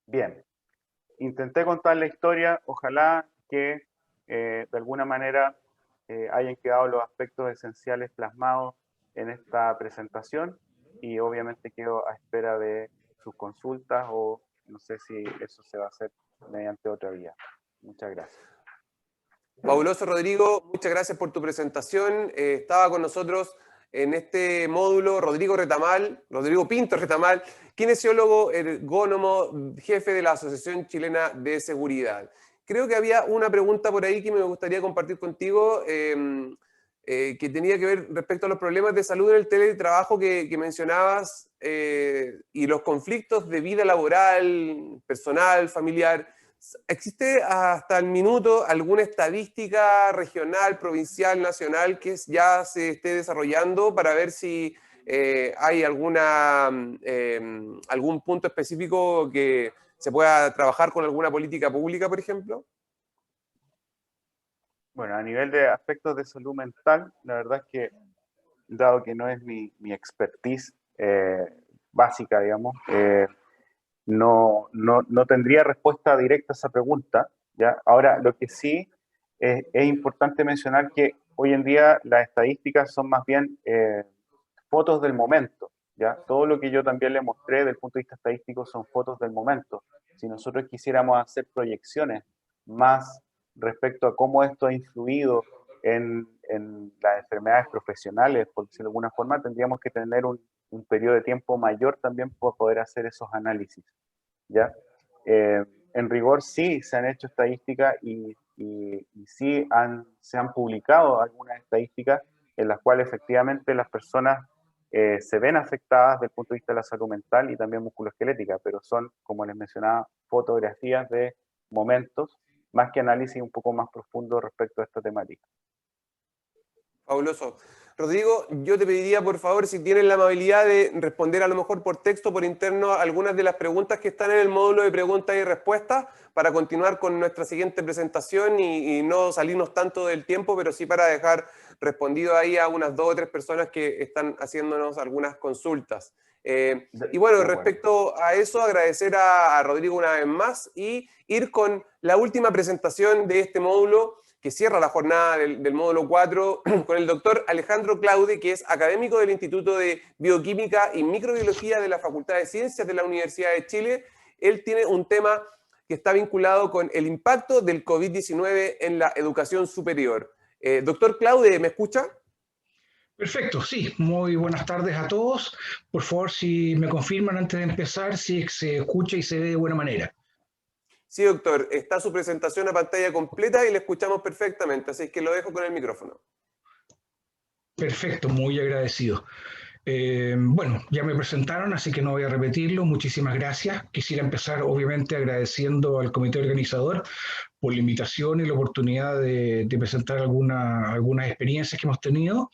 Bien, intenté contar la historia, ojalá que de alguna manera hayan quedado los aspectos esenciales plasmados en esta presentación y obviamente quedo a espera de sus consultas o no sé si eso se va a hacer mediante otra vía. Muchas gracias. Fabuloso, Rodrigo, muchas gracias por tu presentación. Estaba con nosotros en este módulo Rodrigo Pinto Retamal, kinesiólogo, ergónomo, jefe de la Asociación Chilena de Seguridad. Creo que había una pregunta por ahí que me gustaría compartir contigo, que tenía que ver respecto a los problemas de salud en el teletrabajo que mencionabas y los conflictos de vida laboral, personal, familiar. ¿Existe hasta el minuto alguna estadística regional, provincial, nacional que ya se esté desarrollando para ver si hay algún punto específico que se pueda trabajar con alguna política pública, por ejemplo? Bueno, a nivel de aspectos de salud mental, la verdad es que, dado que no es mi expertise básica, digamos, no tendría respuesta directa a esa pregunta, ¿ya? Ahora, lo que sí es importante mencionar que hoy en día las estadísticas son más bien fotos del momento, ¿ya? Todo lo que yo también le mostré desde el punto de vista estadístico son fotos del momento. Si nosotros quisiéramos hacer proyecciones más respecto a cómo esto ha influido en las enfermedades profesionales, por decirlo de alguna forma, tendríamos que tener un periodo de tiempo mayor también por poder hacer esos análisis, ¿ya? En rigor sí se han hecho estadísticas y sí se han publicado algunas estadísticas en las cuales efectivamente las personas se ven afectadas desde el punto de vista de la salud mental y también musculoesquelética, pero son, como les mencionaba, fotografías de momentos, más que análisis un poco más profundo respecto a esta temática. Fabuloso. Rodrigo, yo te pediría, por favor, si tienes la amabilidad de responder a lo mejor por texto, por interno, algunas de las preguntas que están en el módulo de preguntas y respuestas para continuar con nuestra siguiente presentación y no salirnos tanto del tiempo, pero sí para dejar respondido ahí a unas 2 o 3 personas que están haciéndonos algunas consultas. Y bueno, respecto a eso, agradecer a Rodrigo una vez más y ir con la última presentación de este módulo que cierra la jornada del módulo 4 con el doctor Alejandro Claude, que es académico del Instituto de Bioquímica y Microbiología de la Facultad de Ciencias de la Universidad de Chile. Él tiene un tema que está vinculado con el impacto del COVID-19 en la educación superior. Doctor Claude, ¿me escucha? Perfecto, sí. Muy buenas tardes a todos. Por favor, si me confirman antes de empezar, si se escucha y se ve de buena manera. Sí, doctor. Está su presentación a pantalla completa y le escuchamos perfectamente, así que lo dejo con el micrófono. Perfecto, muy agradecido. Bueno, ya me presentaron, así que no voy a repetirlo. Muchísimas gracias. Quisiera empezar, obviamente, agradeciendo al comité organizador por la invitación y la oportunidad de presentar algunas experiencias que hemos tenido.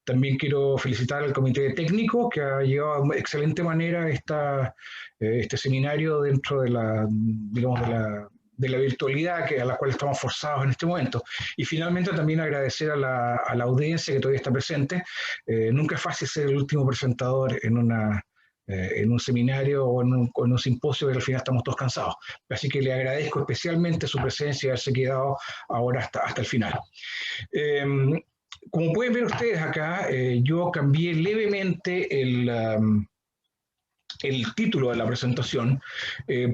También quiero felicitar al comité técnico que ha llevado de excelente manera este seminario dentro de la virtualidad a la cual estamos forzados en este momento. Y finalmente también agradecer a la audiencia que todavía está presente. Nunca es fácil ser el último presentador en un seminario o en un simposio que al final estamos todos cansados. Así que le agradezco especialmente su presencia y haberse quedado ahora hasta el final. Como pueden ver ustedes acá, yo cambié levemente el título de la presentación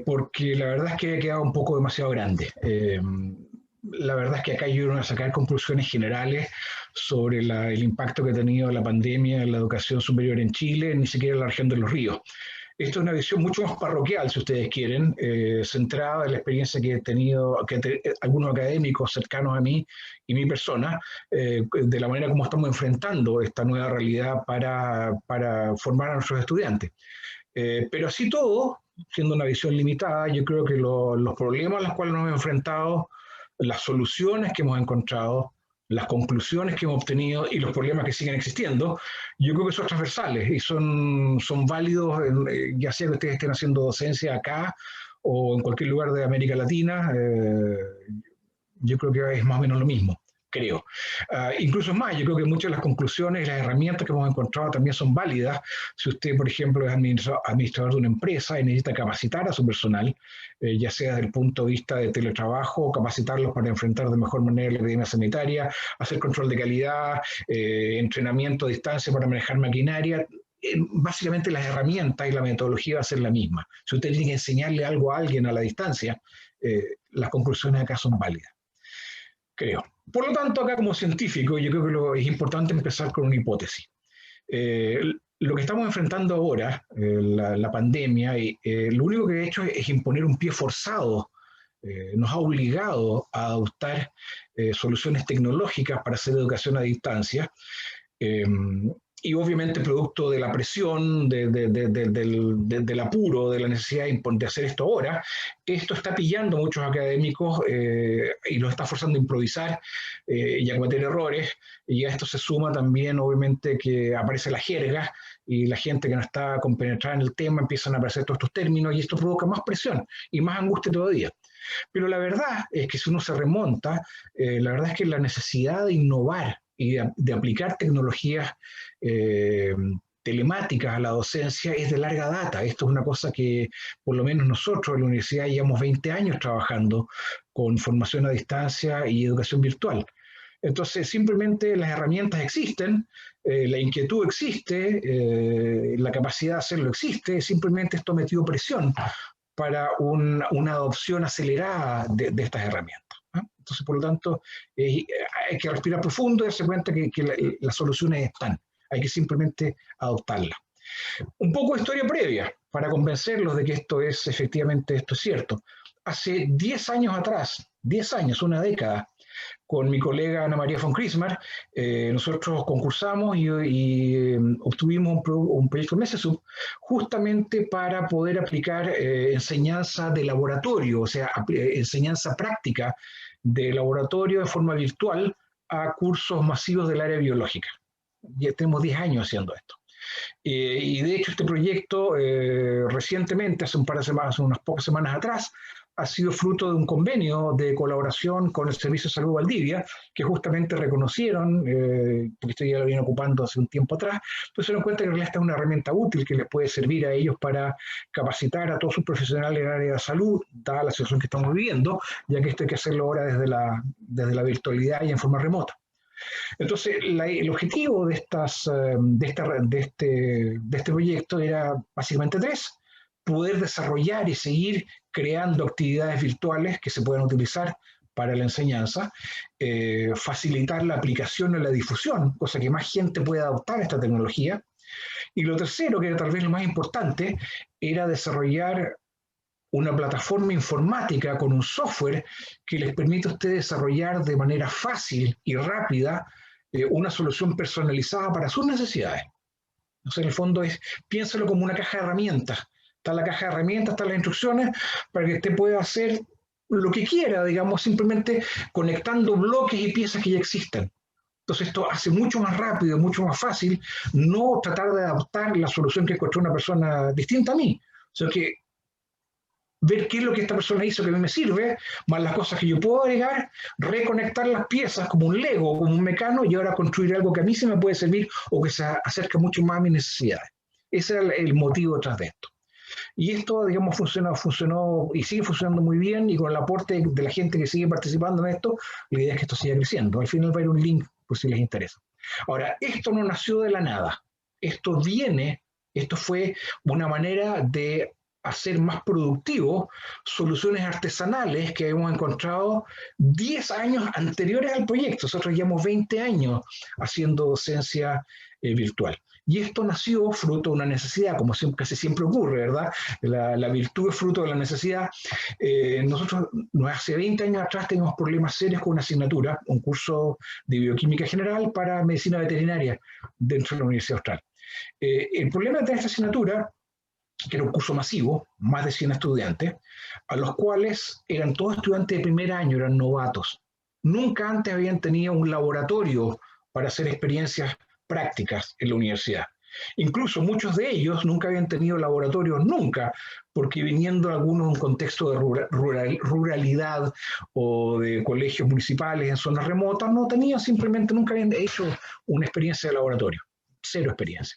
porque la verdad es que había quedado un poco demasiado grande. La verdad es que acá yo iba a sacar conclusiones generales sobre el impacto que ha tenido la pandemia en la educación superior en Chile, ni siquiera en la región de Los Ríos. Esto es una visión mucho más parroquial, si ustedes quieren, centrada en la experiencia que he tenido, algunos académicos cercanos a mí y mi persona, de la manera como estamos enfrentando esta nueva realidad para formar a nuestros estudiantes. Pero así todo, siendo una visión limitada, yo creo que los problemas a los cuales nos hemos enfrentado, las soluciones que hemos encontrado, las conclusiones que hemos obtenido y los problemas que siguen existiendo, yo creo que son transversales y son válidos, ya sea que ustedes estén haciendo docencia acá o en cualquier lugar de América Latina, yo creo que es más o menos lo mismo, creo. Incluso más, yo creo que muchas de las conclusiones y las herramientas que hemos encontrado también son válidas. Si usted, por ejemplo, es administrador de una empresa y necesita capacitar a su personal, ya sea desde el punto de vista de teletrabajo, capacitarlos para enfrentar de mejor manera la epidemia sanitaria, hacer control de calidad, entrenamiento a distancia para manejar maquinaria, básicamente las herramientas y la metodología va a ser la misma. Si usted tiene que enseñarle algo a alguien a la distancia, las conclusiones acá son válidas, creo. Por lo tanto, acá como científico, yo creo que es importante empezar con una hipótesis. Lo que estamos enfrentando ahora, la pandemia, lo único que ha hecho es imponer un pie forzado, nos ha obligado a adoptar soluciones tecnológicas para hacer educación a distancia, y obviamente producto de la presión, del apuro, de la necesidad de hacer esto ahora, esto está pillando a muchos académicos y los está forzando a improvisar y a cometer errores, y a esto se suma también obviamente que aparece la jerga y la gente que no está compenetrada en el tema empiezan a aparecer todos estos términos y esto provoca más presión y más angustia todavía. Pero la verdad es que si uno se remonta, la verdad es que la necesidad de innovar y de aplicar tecnologías telemáticas a la docencia es de larga data. Esto es una cosa que por lo menos nosotros en la universidad llevamos 20 años trabajando con formación a distancia y educación virtual. Entonces simplemente las herramientas existen, la inquietud existe, la capacidad de hacerlo existe, simplemente esto ha metido presión para una adopción acelerada de estas herramientas. Entonces, por lo tanto, hay que respirar profundo y darse cuenta que las soluciones están. Hay que simplemente adoptarlas. Un poco de historia previa para convencerlos de que esto es cierto. Hace 10 años atrás, 10 años, una década, con mi colega Ana María von Chrismar, nosotros concursamos y obtuvimos un proyecto MESESUB justamente para poder aplicar enseñanza de laboratorio, o sea, enseñanza práctica de laboratorio de forma virtual a cursos masivos del área biológica. Ya tenemos 10 años haciendo esto. Y de hecho este proyecto recientemente, hace unas pocas semanas atrás, ha sido fruto de un convenio de colaboración con el Servicio de Salud Valdivia, que justamente reconocieron, porque esto ya lo vienen ocupando hace un tiempo atrás, pues se dan cuenta que en realidad esta es una herramienta útil que les puede servir a ellos para capacitar a todos sus profesionales en el área de salud, dada la situación que estamos viviendo, ya que esto hay que hacerlo ahora desde la virtualidad y en forma remota. Entonces, el objetivo de este proyecto era básicamente 3: poder desarrollar y seguir creando actividades virtuales que se puedan utilizar para la enseñanza, facilitar la aplicación y la difusión, cosa que más gente pueda adoptar esta tecnología. Y lo tercero, que era tal vez lo más importante, era desarrollar una plataforma informática con un software que les permite a ustedes desarrollar de manera fácil y rápida una solución personalizada para sus necesidades. Entonces, en el fondo piénsalo como una caja de herramientas. Está la caja de herramientas, están las instrucciones para que usted pueda hacer lo que quiera, digamos, simplemente conectando bloques y piezas que ya existen. Entonces esto hace mucho más rápido, mucho más fácil, no tratar de adaptar la solución que encontró una persona distinta a mí, sino que ver qué es lo que esta persona hizo que a mí me sirve, más las cosas que yo puedo agregar, reconectar las piezas como un Lego, como un mecano, y ahora construir algo que a mí se me puede servir o que se acerca mucho más a mis necesidades. Ese era el motivo detrás de esto. Y esto, digamos, funcionó y sigue funcionando muy bien, y con el aporte de la gente que sigue participando en esto, la idea es que esto siga creciendo. Al final va a ir un link por si les interesa. Ahora, esto no nació de la nada. Esto fue una manera de hacer más productivo soluciones artesanales que hemos encontrado 10 años anteriores al proyecto. Nosotros llevamos 20 años haciendo docencia virtual. Y esto nació fruto de una necesidad, como casi siempre ocurre, ¿verdad? La virtud es fruto de la necesidad. Nosotros hace 20 años atrás teníamos problemas serios con una asignatura, un curso de bioquímica general para medicina veterinaria dentro de la Universidad Austral. El problema de esta asignatura, que era un curso masivo, más de 100 estudiantes, a los cuales eran todos estudiantes de primer año, eran novatos. Nunca antes habían tenido un laboratorio para hacer experiencias prácticas en la universidad. Incluso muchos de ellos nunca habían tenido laboratorios, nunca, porque viniendo algunos de un contexto de ruralidad o de colegios municipales en zonas remotas, no tenían, simplemente nunca habían hecho una experiencia de laboratorio, cero experiencia.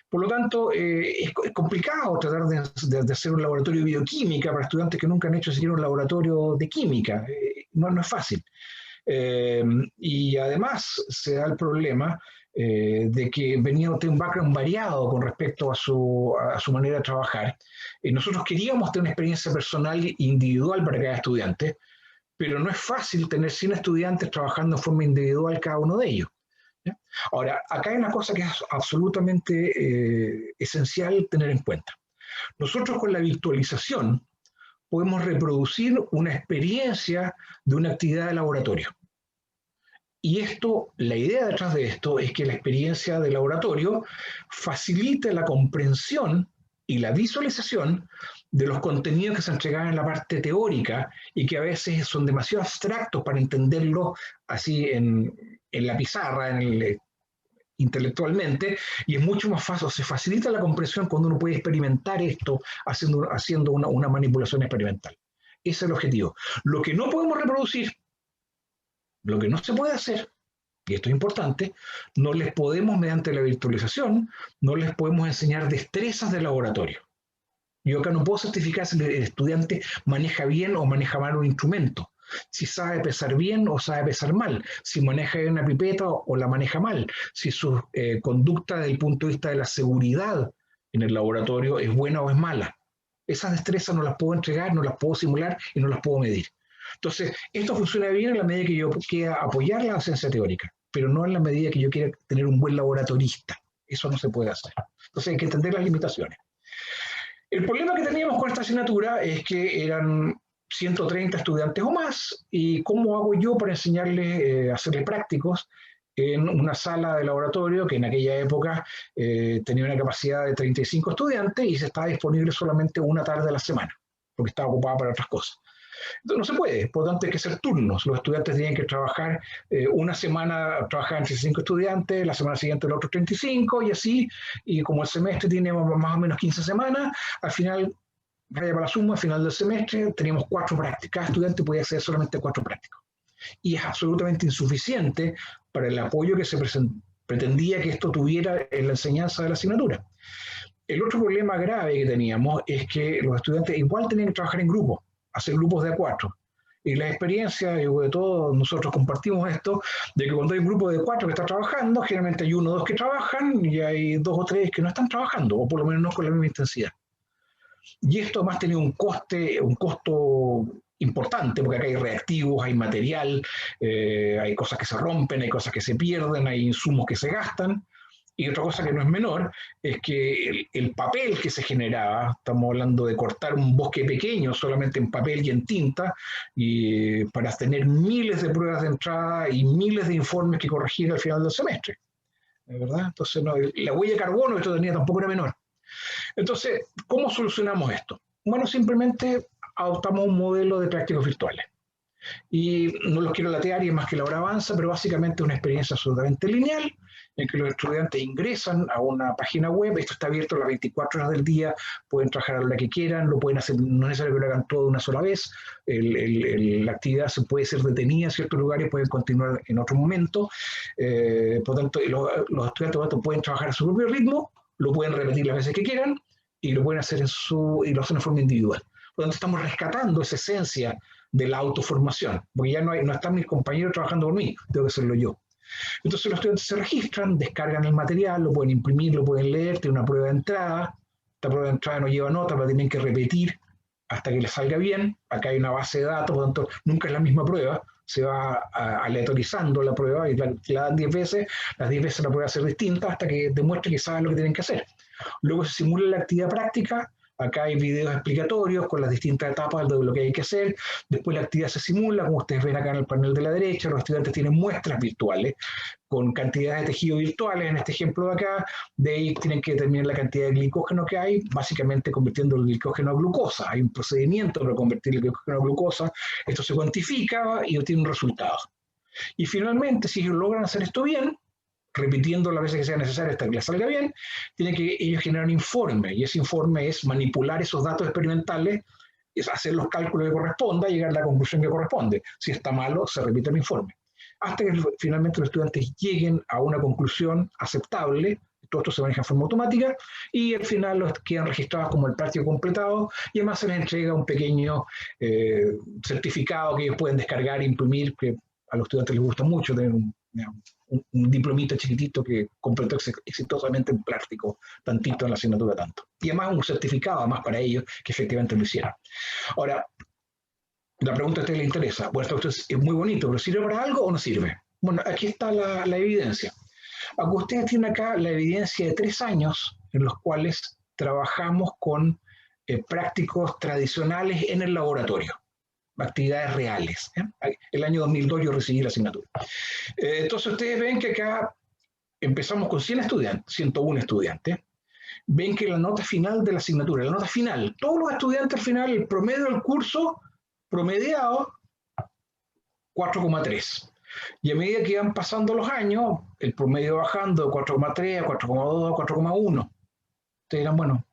Por lo tanto, es complicado tratar de hacer un laboratorio de bioquímica para estudiantes que nunca han hecho siquiera un laboratorio de química. No es fácil. Y además se da el problema de que venía de un background variado con respecto a su manera de trabajar. Nosotros queríamos tener una experiencia personal e individual para cada estudiante, pero no es fácil tener 100 estudiantes trabajando de forma individual cada uno de ellos. Ahora, acá hay una cosa que es absolutamente esencial tener en cuenta. Nosotros con la virtualización podemos reproducir una experiencia de una actividad de laboratorio. Y esto, la idea detrás de esto es que la experiencia de laboratorio facilite la comprensión y la visualización de los contenidos que se entregan en la parte teórica y que a veces son demasiado abstractos para entenderlos así en la pizarra, intelectualmente, y es mucho más fácil, se facilita la comprensión cuando uno puede experimentar esto haciendo una manipulación experimental. Ese es el objetivo. Lo que no podemos reproducir, lo que no se puede hacer, y esto es importante, no les podemos, mediante la virtualización, no les podemos enseñar destrezas de laboratorio. Yo acá no puedo certificar si el estudiante maneja bien o maneja mal un instrumento, si sabe pesar bien o sabe pesar mal, si maneja bien una pipeta o la maneja mal, si su conducta desde el punto de vista de la seguridad en el laboratorio es buena o es mala. Esas destrezas no las puedo entregar, no las puedo simular y no las puedo medir. Entonces, esto funciona bien en la medida que yo quiera apoyar la docencia teórica, pero no en la medida que yo quiera tener un buen laboratorista. Eso no se puede hacer. Entonces hay que entender las limitaciones. El problema que teníamos con esta asignatura es que eran 130 estudiantes o más, y ¿cómo hago yo para enseñarles a hacerles prácticos en una sala de laboratorio que en aquella época tenía una capacidad de 35 estudiantes y se estaba disponible solamente una tarde a la semana, porque estaba ocupada para otras cosas? Entonces no se puede, por lo tanto hay que hacer turnos. Los estudiantes tienen que trabajar, una semana trabajan 35 estudiantes, la semana siguiente los otros 35 y así, y como el semestre tiene más o menos 15 semanas, al final, raya para la suma, al final del semestre teníamos 4 prácticas, cada estudiante podía hacer solamente 4 prácticos. Y es absolutamente insuficiente para el apoyo que se pretendía que esto tuviera en la enseñanza de la asignatura. El otro problema grave que teníamos es que los estudiantes igual tenían que trabajar en grupos, hacer grupos de 4. Y la experiencia, y sobre todo nosotros compartimos esto, de que cuando hay un grupo de 4 que está trabajando, generalmente hay 1 o 2 que trabajan y hay 2 o 3 que no están trabajando, o por lo menos no con la misma intensidad. Y esto además tiene un costo importante, porque acá hay reactivos, hay material, hay cosas que se rompen, hay cosas que se pierden, hay insumos que se gastan. Y otra cosa que no es menor es que el papel que se generaba, estamos hablando de cortar un bosque pequeño solamente en papel y en tinta, y para tener miles de pruebas de entrada y miles de informes que corregir al final del semestre, ¿verdad? Entonces la huella de carbono que esto tenía tampoco era menor. Entonces, ¿cómo solucionamos esto? Bueno, simplemente adoptamos un modelo de prácticos virtuales. Y no los quiero latear y es más que la hora avanza, pero básicamente es una experiencia absolutamente lineal en que los estudiantes ingresan a una página web. Esto está abierto las 24 horas del día, pueden trabajar a la hora que quieran, lo pueden hacer, no es necesario que lo hagan todo de una sola vez. La actividad se puede ser detenida en ciertos lugares, pueden continuar en otro momento. Por tanto, los estudiantes pueden trabajar a su propio ritmo, lo pueden repetir las veces que quieran y lo pueden hacer y lo hacen de forma individual. Por lo tanto, estamos rescatando esa esencia de la autoformación, porque ya no están mis compañeros trabajando por mí, tengo que hacerlo yo. Entonces los estudiantes se registran, descargan el material, lo pueden imprimir, lo pueden leer, tienen una prueba de entrada. Esta prueba de entrada no lleva nota, la tienen que repetir hasta que les salga bien. Acá hay una base de datos, por lo tanto nunca es la misma prueba, se va aleatorizando la prueba y la dan 10 veces, las 10 veces la prueba va a ser distinta hasta que demuestre que saben lo que tienen que hacer. Luego se simula la actividad práctica. Acá hay videos explicatorios con las distintas etapas de lo que hay que hacer. Después la actividad se simula, como ustedes ven acá en el panel de la derecha. Los estudiantes tienen muestras virtuales con cantidades de tejido virtuales. En este ejemplo de acá, de ahí tienen que determinar la cantidad de glicógeno que hay, básicamente convirtiendo el glicógeno a glucosa. Hay un procedimiento para convertir el glicógeno a glucosa. Esto se cuantifica y obtiene un resultado. Y finalmente, si ellos logran hacer esto bien, repitiendo las veces que sea necesario hasta que les salga bien, tienen que ellos generar un informe, y ese informe es manipular esos datos experimentales, es hacer los cálculos que corresponda y llegar a la conclusión que corresponde. Si está malo, se repite el informe. Hasta que finalmente los estudiantes lleguen a una conclusión aceptable. Todo esto se maneja en forma automática, y al final los quedan registrados como el práctico completado, y además se les entrega un pequeño certificado que ellos pueden descargar e imprimir, que a los estudiantes les gusta mucho tener un diplomita chiquitito que completó exitosamente en práctico, tantito en la asignatura tanto. Y además un certificado además para ellos que efectivamente lo hicieron. Ahora, la pregunta a usted le interesa. Bueno, esto es muy bonito, pero ¿sirve para algo o no sirve? Bueno, aquí está la evidencia. Aquí ustedes tienen acá la evidencia de 3 años en los cuales trabajamos con prácticos tradicionales en el laboratorio. Actividades reales. El año 2002 yo recibí la asignatura. Entonces ustedes ven que acá empezamos con 100 estudiantes, 101 estudiantes. Ven que la nota final de la asignatura, la nota final, todos los estudiantes al final, el promedio del curso, promediado, 4,3. Y a medida que iban pasando los años, el promedio bajando de 4,3 a 4,2 a 4,1. Ustedes dirán, bueno,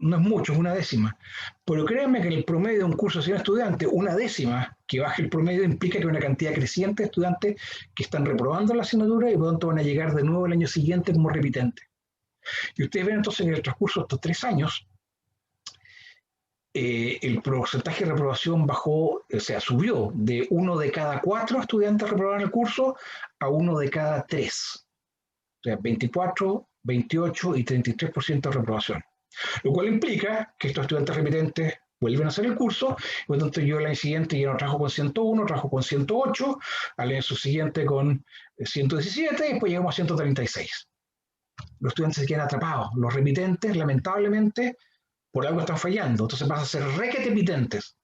no es mucho, es una décima. Pero créanme que en el promedio de un curso de 100 estudiantes, una décima que baje el promedio implica que hay una cantidad creciente de estudiantes que están reprobando la asignatura y por lo tanto van a llegar de nuevo el año siguiente como repitentes. Y ustedes ven entonces en el transcurso de estos 3 años, el porcentaje de reprobación bajó, o sea, subió de 1 de cada 4 estudiantes reprobaron el curso a 1 de cada 3. O sea, 24, 28 y 33% de reprobación. Lo cual implica que estos estudiantes repitentes vuelven a hacer el curso, y por lo tanto yo el año siguiente ya no trabajo con 101, trabajo con 108, al año siguiente con 117, y después llegamos a 136. Los estudiantes se quedan atrapados. Los repitentes, lamentablemente, por algo están fallando. Entonces pasan a ser repitentes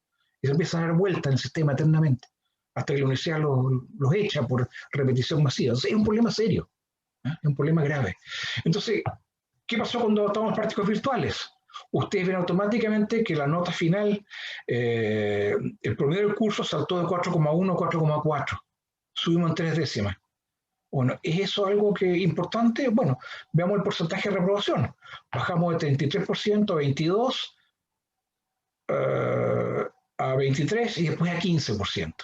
y se empiezan a dar vuelta en el sistema eternamente, hasta que la universidad los echa por repetición masiva. Entonces es un problema serio, es un problema grave. Entonces, ¿qué pasó cuando adoptamos prácticos virtuales? Ustedes ven automáticamente que la nota final, el promedio del curso saltó de 4,1 a 4,4. Subimos en 3 décimas. Bueno, ¿es eso algo que es importante? Bueno, veamos el porcentaje de reprobación. Bajamos de 33% a 22%, a 23% y después a 15%.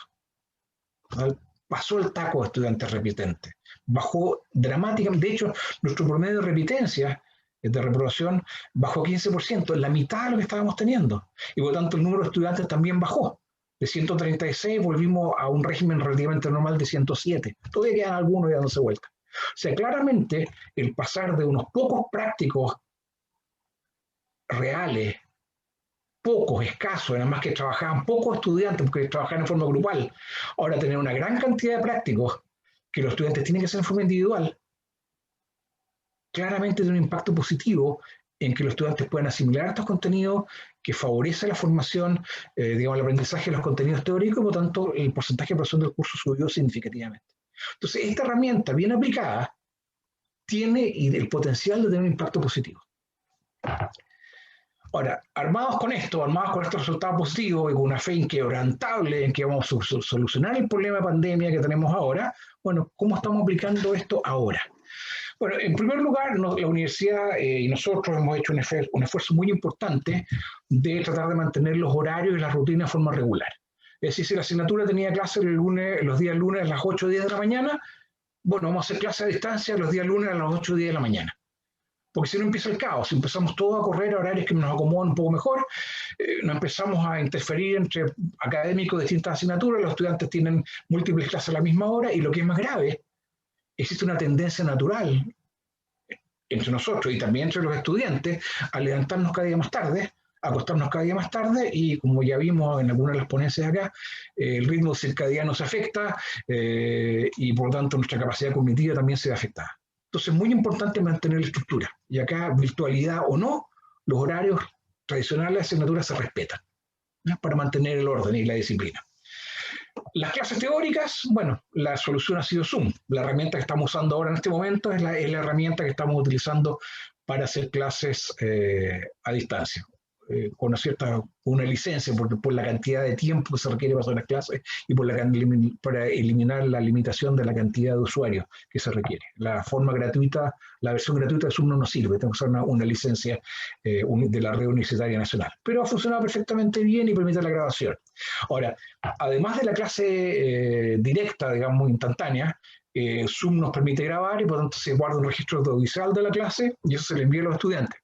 Pasó el taco de estudiantes repitentes. Bajó dramáticamente. De hecho, nuestro promedio de repitencia de reprobación bajó 15%, la mitad de lo que estábamos teniendo. Y por lo tanto el número de estudiantes también bajó. De 136 volvimos a un régimen relativamente normal de 107. Todavía quedan algunos dándose vuelta. O sea, claramente el pasar de unos pocos prácticos reales, pocos, escasos, además que trabajaban pocos estudiantes porque trabajaban en forma grupal, ahora tener una gran cantidad de prácticos que los estudiantes tienen que hacer en forma individual, claramente tiene un impacto positivo en que los estudiantes puedan asimilar estos contenidos, que favorece la formación, digamos, el aprendizaje de los contenidos teóricos, y por lo tanto el porcentaje de aprobación del curso subió significativamente. Entonces, esta herramienta bien aplicada tiene el potencial de tener un impacto positivo. Ahora, armados con estos resultados positivos y con una fe inquebrantable en que vamos a solucionar el problema de pandemia que tenemos ahora, bueno, ¿cómo estamos aplicando esto ahora? Bueno, en primer lugar, la universidad y nosotros hemos hecho un esfuerzo muy importante de tratar de mantener los horarios y las rutinas de forma regular. Es decir, si la asignatura tenía clase los días lunes a las 8 o 10 de la mañana, bueno, vamos a hacer clase a distancia los días lunes a las 8 o 10 de la mañana. Porque si no empieza el caos, si empezamos todos a correr a horarios que nos acomodan un poco mejor, no empezamos a interferir entre académicos de distintas asignaturas, los estudiantes tienen múltiples clases a la misma hora, y lo que es más grave, existe una tendencia natural entre nosotros y también entre los estudiantes a levantarnos cada día más tarde, acostarnos cada día más tarde y, como ya vimos en algunas de las ponencias acá, el ritmo circadiano se afecta y por lo tanto nuestra capacidad cognitiva también se ve afectada. Entonces es muy importante mantener la estructura. Y acá, virtualidad o no, los horarios tradicionales de asignatura se respetan, ¿no? Para mantener el orden y la disciplina. Las clases teóricas, bueno, la solución ha sido Zoom. La herramienta que estamos usando ahora en este momento es la herramienta que estamos utilizando para hacer clases a distancia, con una licencia, porque por la cantidad de tiempo que se requiere para hacer las clases y para eliminar la limitación de la cantidad de usuarios que se requiere. La forma gratuita, la versión gratuita de Zoom no nos sirve, tenemos que usar una licencia de la Red Universitaria Nacional. Pero ha funcionado perfectamente bien y permite la grabación. Ahora, además de la clase directa, digamos, instantánea, Zoom nos permite grabar y por lo tanto se guarda un registro audiovisual de la clase y eso se le envía a los estudiantes.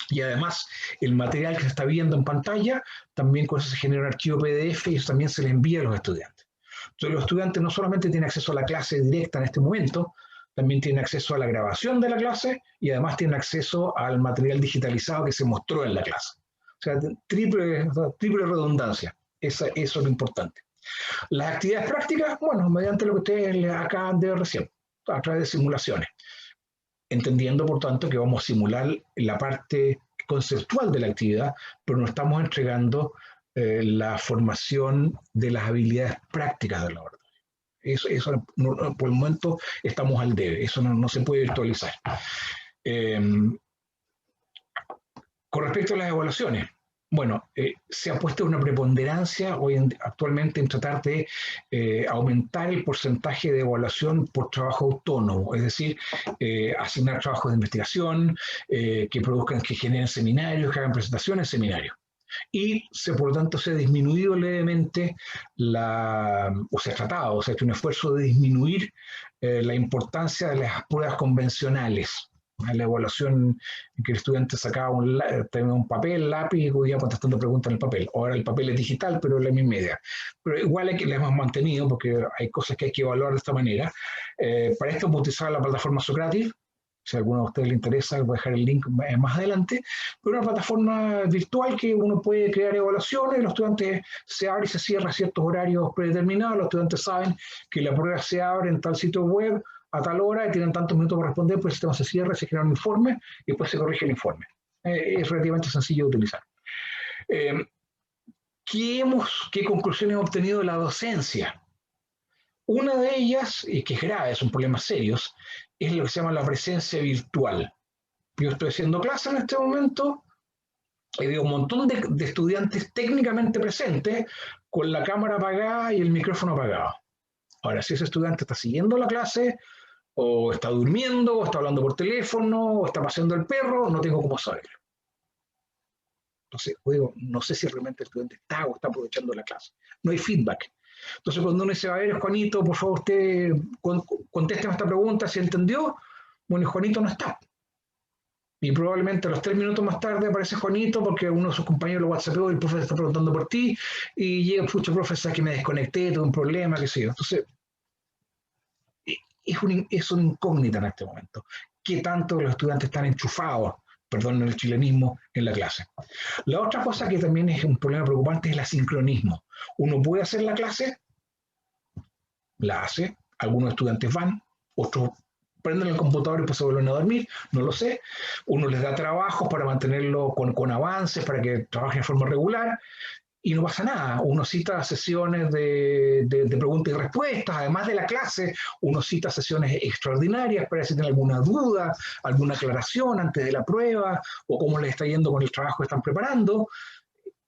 Y además, el material que se está viendo en pantalla, también con eso se genera un archivo PDF y eso también se le envía a los estudiantes. Entonces, los estudiantes no solamente tienen acceso a la clase directa en este momento, también tienen acceso a la grabación de la clase y además tienen acceso al material digitalizado que se mostró en la clase. O sea, triple redundancia. Eso es lo importante. Las actividades prácticas, bueno, mediante lo que ustedes les acaban de ver recién, a través de simulaciones. Entendiendo, por tanto, que vamos a simular la parte conceptual de la actividad, pero no estamos entregando la formación de las habilidades prácticas del laboratorio. Eso no, por el momento estamos al debe, eso no se puede virtualizar. Con respecto a las evaluaciones, bueno, se ha puesto una preponderancia actualmente en tratar de aumentar el porcentaje de evaluación por trabajo autónomo, es decir, asignar trabajos de investigación, que generen seminarios, que hagan presentaciones en seminarios. Y por lo tanto se ha disminuido levemente se ha hecho un esfuerzo de disminuir la importancia de las pruebas convencionales. La evaluación en que el estudiante sacaba tenía un papel, lápiz y podía contestando preguntas en el papel. Ahora el papel es digital, pero es la misma idea. Pero igual la hemos mantenido porque hay cosas que hay que evaluar de esta manera. Para esto hemos utilizado la plataforma Socrative. Si a alguno de ustedes le interesa, voy a dejar el link más adelante. Pero una plataforma virtual que uno puede crear evaluaciones, los estudiantes se abre y se cierra a ciertos horarios predeterminados, los estudiantes saben que la prueba se abre en tal sitio web, a tal hora y tienen tantos minutos para responder, pues el sistema se cierra, se genera un informe y después se corrige el informe. Es relativamente sencillo de utilizar. ¿Qué conclusiones hemos obtenido de la docencia? Una de ellas, y que es grave, son problemas serios, es lo que se llama la presencia virtual. Yo estoy haciendo clase en este momento, y veo un montón de estudiantes técnicamente presentes con la cámara apagada y el micrófono apagado. Ahora, si ese estudiante está siguiendo la clase, o está durmiendo, o está hablando por teléfono, o está paseando el perro, no tengo cómo saberlo. Entonces, no sé si realmente el estudiante está o está aprovechando la clase. No hay feedback. Entonces, cuando uno dice, a ver, Juanito, por favor, usted contésteme esta pregunta, si entendió, bueno, Juanito no está. Y probablemente a los 3 minutos más tarde aparece Juanito porque uno de sus compañeros lo whatsappeó y el profe está preguntando por ti y llega, pucha, profe, sabes que me desconecté, tuve un problema, qué sé yo. Entonces, es una incógnita en este momento. ¿Qué tanto los estudiantes están enchufados, perdón el chilenismo, en la clase? La otra cosa que también es un problema preocupante es el asincronismo. Uno puede hacer la clase, la hace, algunos estudiantes van, otros prenden el computador y pues se vuelven a dormir, no lo sé. Uno les da trabajos para mantenerlo con avances, para que trabajen de forma regular, y no pasa nada. Uno cita sesiones de preguntas y respuestas, además de la clase, uno cita sesiones extraordinarias para si tienen alguna duda, alguna aclaración antes de la prueba, o cómo les está yendo con el trabajo que están preparando,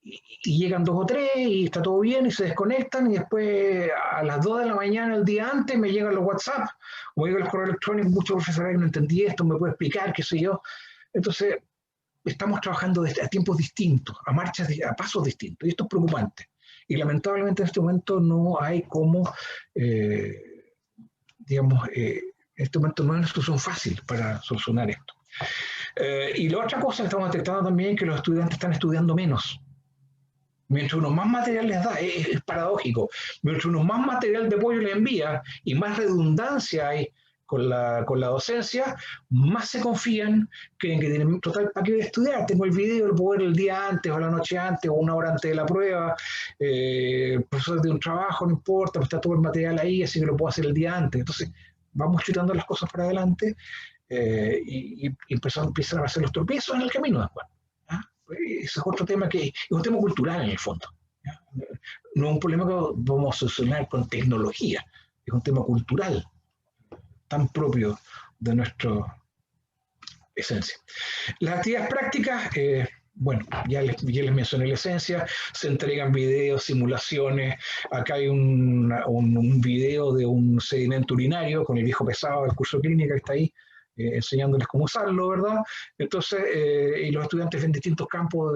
y llegan 2 o 3 y está todo bien y se desconectan y después a las 2 de la mañana el día antes me llegan los WhatsApp o me llegan los correos electrónicos, muchos profesores no entendí esto, me puede explicar, qué sé yo. Entonces estamos trabajando a tiempos distintos, a pasos distintos y esto es preocupante y lamentablemente en este momento no hay como en este momento no hay una solución fácil para solucionar esto. Y la otra cosa que estamos detectando también es que los estudiantes están estudiando menos. Mientras uno más material les da, es paradójico, mientras uno más material de apoyo les envía y más redundancia hay con la docencia, más se confían, creen que tienen total para qué estudiar. Tengo el video, lo puedo ver el día antes o la noche antes o una hora antes de la prueba, profesor de un trabajo, no importa, pues está todo el material ahí, así que lo puedo hacer el día antes. Entonces vamos chutando las cosas para adelante y empiezan a hacer los tropiezos en el camino después. Ese es otro tema que es un tema cultural en el fondo. ¿Ya? No es un problema que vamos a solucionar con tecnología, es un tema cultural tan propio de nuestra esencia. Las actividades prácticas, bueno, ya les mencioné la esencia, se entregan videos, simulaciones. Acá hay un video de un sedimento urinario con el viejo pesado del curso de clínica que está ahí, enseñándoles cómo usarlo, ¿verdad? Entonces, y los estudiantes ven distintos campos,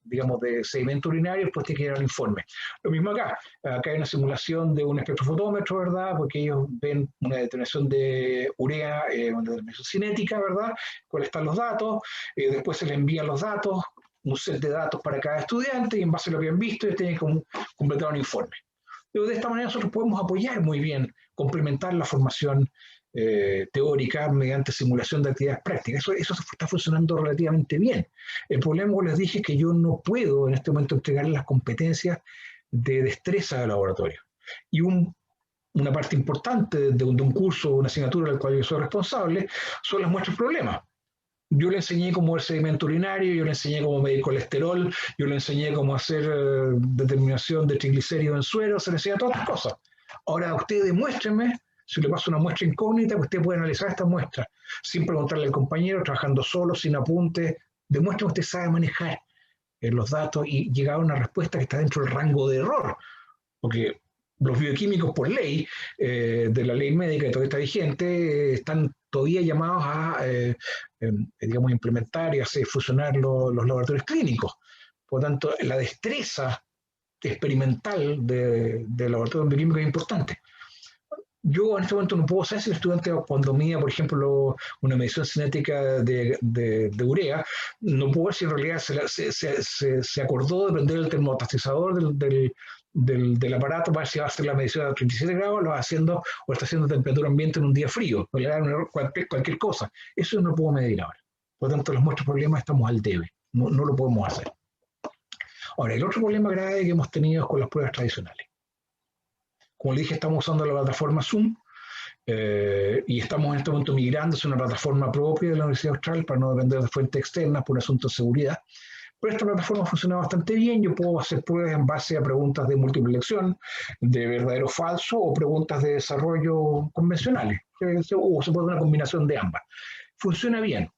digamos, de sedimento urinario, pues tienen que ir al informe. Lo mismo acá hay una simulación de un espectrofotómetro, ¿verdad? Porque ellos ven una determinación de urea, una determinación cinética, ¿verdad? ¿Cuáles están los datos? Después se les envían los datos, un set de datos para cada estudiante, y en base a lo que han visto, ellos tienen que completar un informe. Pero de esta manera nosotros podemos apoyar muy bien, complementar la formación teórica mediante simulación de actividades prácticas. Eso está funcionando relativamente bien. El problema, como les dije, es que yo no puedo en este momento entregar las competencias de destreza de laboratorio. Y una parte importante de un curso o una asignatura del cual yo soy responsable son las muestras problemas. Yo le enseñé cómo ver sedimento urinario, yo le enseñé cómo medir colesterol, yo le enseñé cómo hacer determinación de triglicéridos en suero, se le enseña todas estas cosas. Ahora ustedes demuéstrenme. Si le paso una muestra incógnita, usted puede analizar esta muestra sin preguntarle al compañero, trabajando solo, sin apuntes. Demuestra que usted sabe manejar los datos y llegar a una respuesta que está dentro del rango de error. Porque los bioquímicos, por ley, de la ley médica que todavía está vigente, están todavía llamados a digamos, implementar y hacer funcionar los laboratorios clínicos. Por lo tanto, la destreza experimental del laboratorio bioquímico es importante. Yo en este momento no puedo saber si el estudiante cuando mida, por ejemplo, una medición cinética de urea, no puedo ver si en realidad se acordó de prender el termotastizador del aparato para ver si va a hacer la medición a 37 grados, lo va haciendo o está haciendo temperatura ambiente en un día frío, o le da un error, cualquier cosa. Eso no lo puedo medir ahora. Por lo tanto, los muestras problemas estamos al debe, no lo podemos hacer. Ahora, el otro problema grave que hemos tenido es con las pruebas tradicionales. Como le dije, estamos usando la plataforma Zoom y estamos en este momento migrando hacia una plataforma propia de la Universidad Austral para no depender de fuentes externas por asuntos de seguridad. Pero esta plataforma funciona bastante bien. Yo puedo hacer pruebas en base a preguntas de múltiple elección, de verdadero o falso, o preguntas de desarrollo convencionales. O se puede hacer una combinación de ambas. Funciona bien.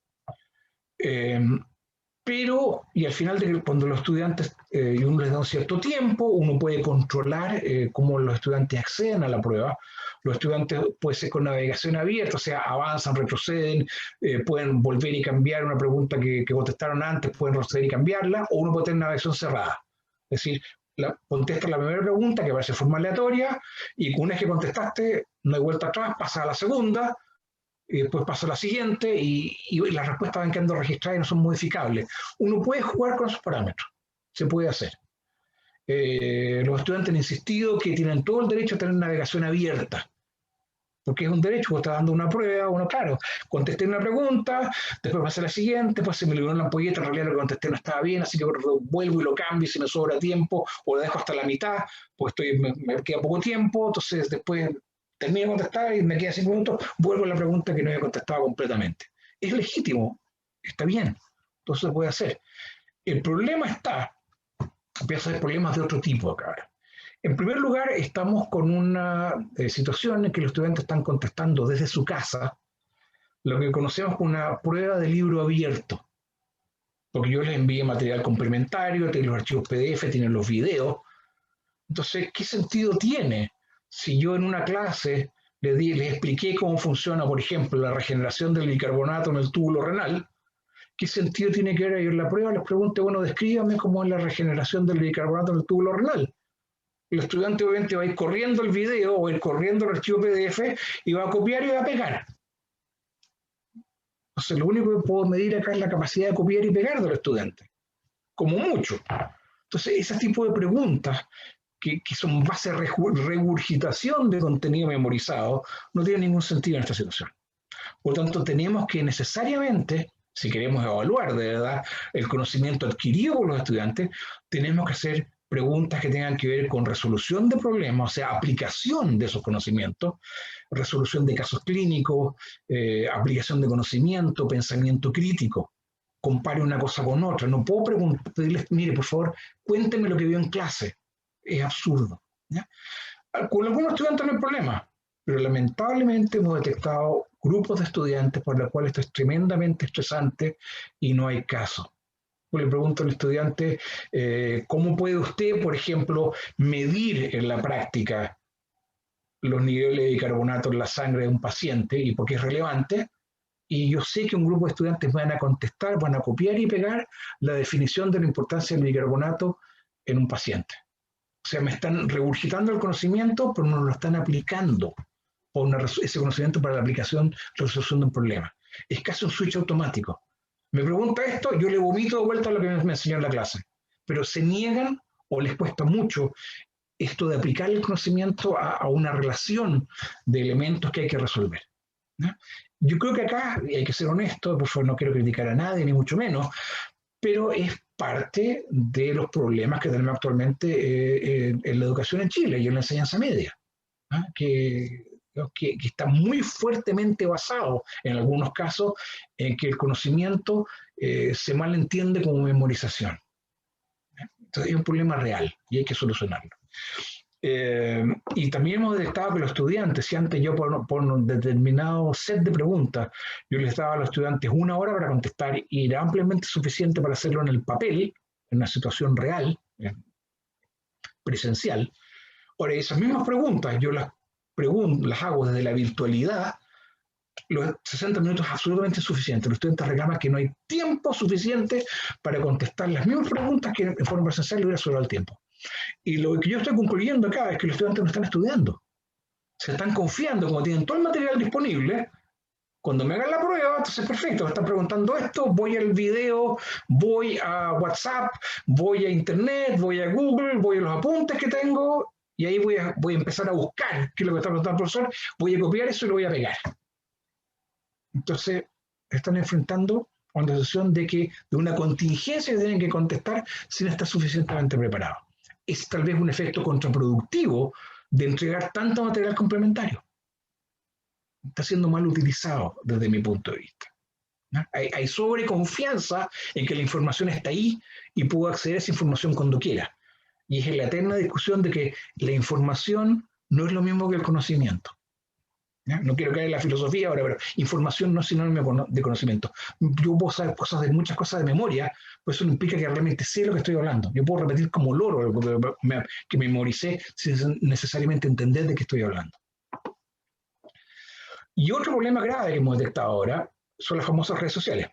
Pero, y al final, cuando los estudiantes, y uno les da un cierto tiempo, uno puede controlar cómo los estudiantes acceden a la prueba. Los estudiantes puede ser con navegación abierta, o sea, avanzan, retroceden, pueden volver y cambiar una pregunta que contestaron antes, pueden retroceder y cambiarla, o uno puede tener navegación cerrada. Es decir, contesta la primera pregunta, que aparece de forma aleatoria, y una vez que contestaste, no hay vuelta atrás, pasa a la segunda, y después pasa a la siguiente, y las respuestas van quedando registradas y no son modificables. Uno puede jugar con esos parámetros, se puede hacer. Los estudiantes han insistido que tienen todo el derecho a tener navegación abierta, porque es un derecho, porque está dando una prueba, uno, claro, contesté una pregunta, después pasé a la siguiente, pues se me liberó una ampolleta, en realidad lo que contesté no estaba bien, así que vuelvo y lo cambio si me sobra tiempo, o lo dejo hasta la mitad, porque me queda poco tiempo, entonces después termino de contestar y me quedan 5 minutos, vuelvo a la pregunta que no había contestado completamente. Es legítimo, está bien, entonces se puede hacer. El problema empieza a haber problemas de otro tipo acá. En primer lugar, estamos con una situación en que los estudiantes están contestando desde su casa lo que conocemos como una prueba de libro abierto. Porque yo les envié material complementario, tienen los archivos PDF, tienen los videos. Entonces, ¿qué sentido tiene si yo en una clase les expliqué cómo funciona, por ejemplo, la regeneración del bicarbonato en el túbulo renal? ¿Qué sentido tiene que ver en la prueba? Les pregunto, bueno, descríbame cómo es la regeneración del bicarbonato en el túbulo renal. El estudiante obviamente va a ir corriendo el video o ir corriendo el archivo PDF y va a copiar y va a pegar. Entonces, lo único que puedo medir acá es la capacidad de copiar y pegar del estudiante, como mucho. Entonces, ese tipo de preguntas que son base de regurgitación de contenido memorizado no tienen ningún sentido en esta situación. Por lo tanto, tenemos que necesariamente, si queremos evaluar de verdad el conocimiento adquirido por los estudiantes, tenemos que hacer preguntas que tengan que ver con resolución de problemas, o sea, aplicación de esos conocimientos, resolución de casos clínicos, aplicación de conocimiento, pensamiento crítico. Compare una cosa con otra. No puedo pedirles, mire, por favor, cuénteme lo que vio en clase. Es absurdo, ¿ya? Con algunos estudiantes no hay problema, pero lamentablemente hemos detectado grupos de estudiantes por los cuales esto es tremendamente estresante y no hay caso. Yo le pregunto al estudiante, ¿cómo puede usted, por ejemplo, medir en la práctica los niveles de bicarbonato en la sangre de un paciente y por qué es relevante? Y yo sé que un grupo de estudiantes van a contestar, van a copiar y pegar la definición de la importancia del bicarbonato en un paciente. O sea, me están regurgitando el conocimiento, pero no lo están aplicando, ese conocimiento para la aplicación, resolución de un problema. Es casi un switch automático. Me pregunta esto, yo le vomito de vuelta a lo que me enseñó en la clase. Pero se niegan o les cuesta mucho esto de aplicar el conocimiento a una relación de elementos que hay que resolver, ¿no? Yo creo que acá, y hay que ser honesto, por favor no quiero criticar a nadie, ni mucho menos, pero es parte de los problemas que tenemos actualmente en la educación en Chile y en la enseñanza media, ¿no? Que está muy fuertemente basado, en algunos casos, en que el conocimiento se malentiende como memorización. Entonces es un problema real y hay que solucionarlo. Y también hemos detectado que los estudiantes, si antes yo por un determinado set de preguntas, yo les daba a los estudiantes 1 hora para contestar y era ampliamente suficiente para hacerlo en el papel, en una situación real, presencial. Ahora, esas mismas preguntas yo las hago desde la virtualidad, los 60 minutos es absolutamente suficiente. Los estudiantes reclaman que no hay tiempo suficiente para contestar las mismas preguntas que en forma presencial le hubiera sobrado el tiempo. Y lo que yo estoy concluyendo acá es que los estudiantes no están estudiando. Se están confiando, como tienen todo el material disponible, cuando me hagan la prueba, entonces perfecto, me están preguntando esto, voy al video, voy a WhatsApp, voy a Internet, voy a Google, voy a los apuntes que tengo, y ahí voy a empezar a buscar qué es lo que está preguntando el profesor, voy a copiar eso y lo voy a pegar. Entonces, están enfrentando a una situación de una contingencia que tienen que contestar sin estar suficientemente preparados. Es tal vez un efecto contraproductivo de entregar tanto material complementario. Está siendo mal utilizado desde mi punto de vista, ¿no? Hay sobreconfianza en que la información está ahí y puedo acceder a esa información cuando quiera. Y es en la eterna discusión de que la información no es lo mismo que el conocimiento. ¿Ya? No quiero caer en la filosofía ahora, pero información no es sinónimo de conocimiento. Yo puedo saber muchas cosas de memoria, pero eso no implica que realmente sé lo que estoy hablando. Yo puedo repetir como loro que memoricé sin necesariamente entender de qué estoy hablando. Y otro problema grave que hemos detectado ahora son las famosas redes sociales.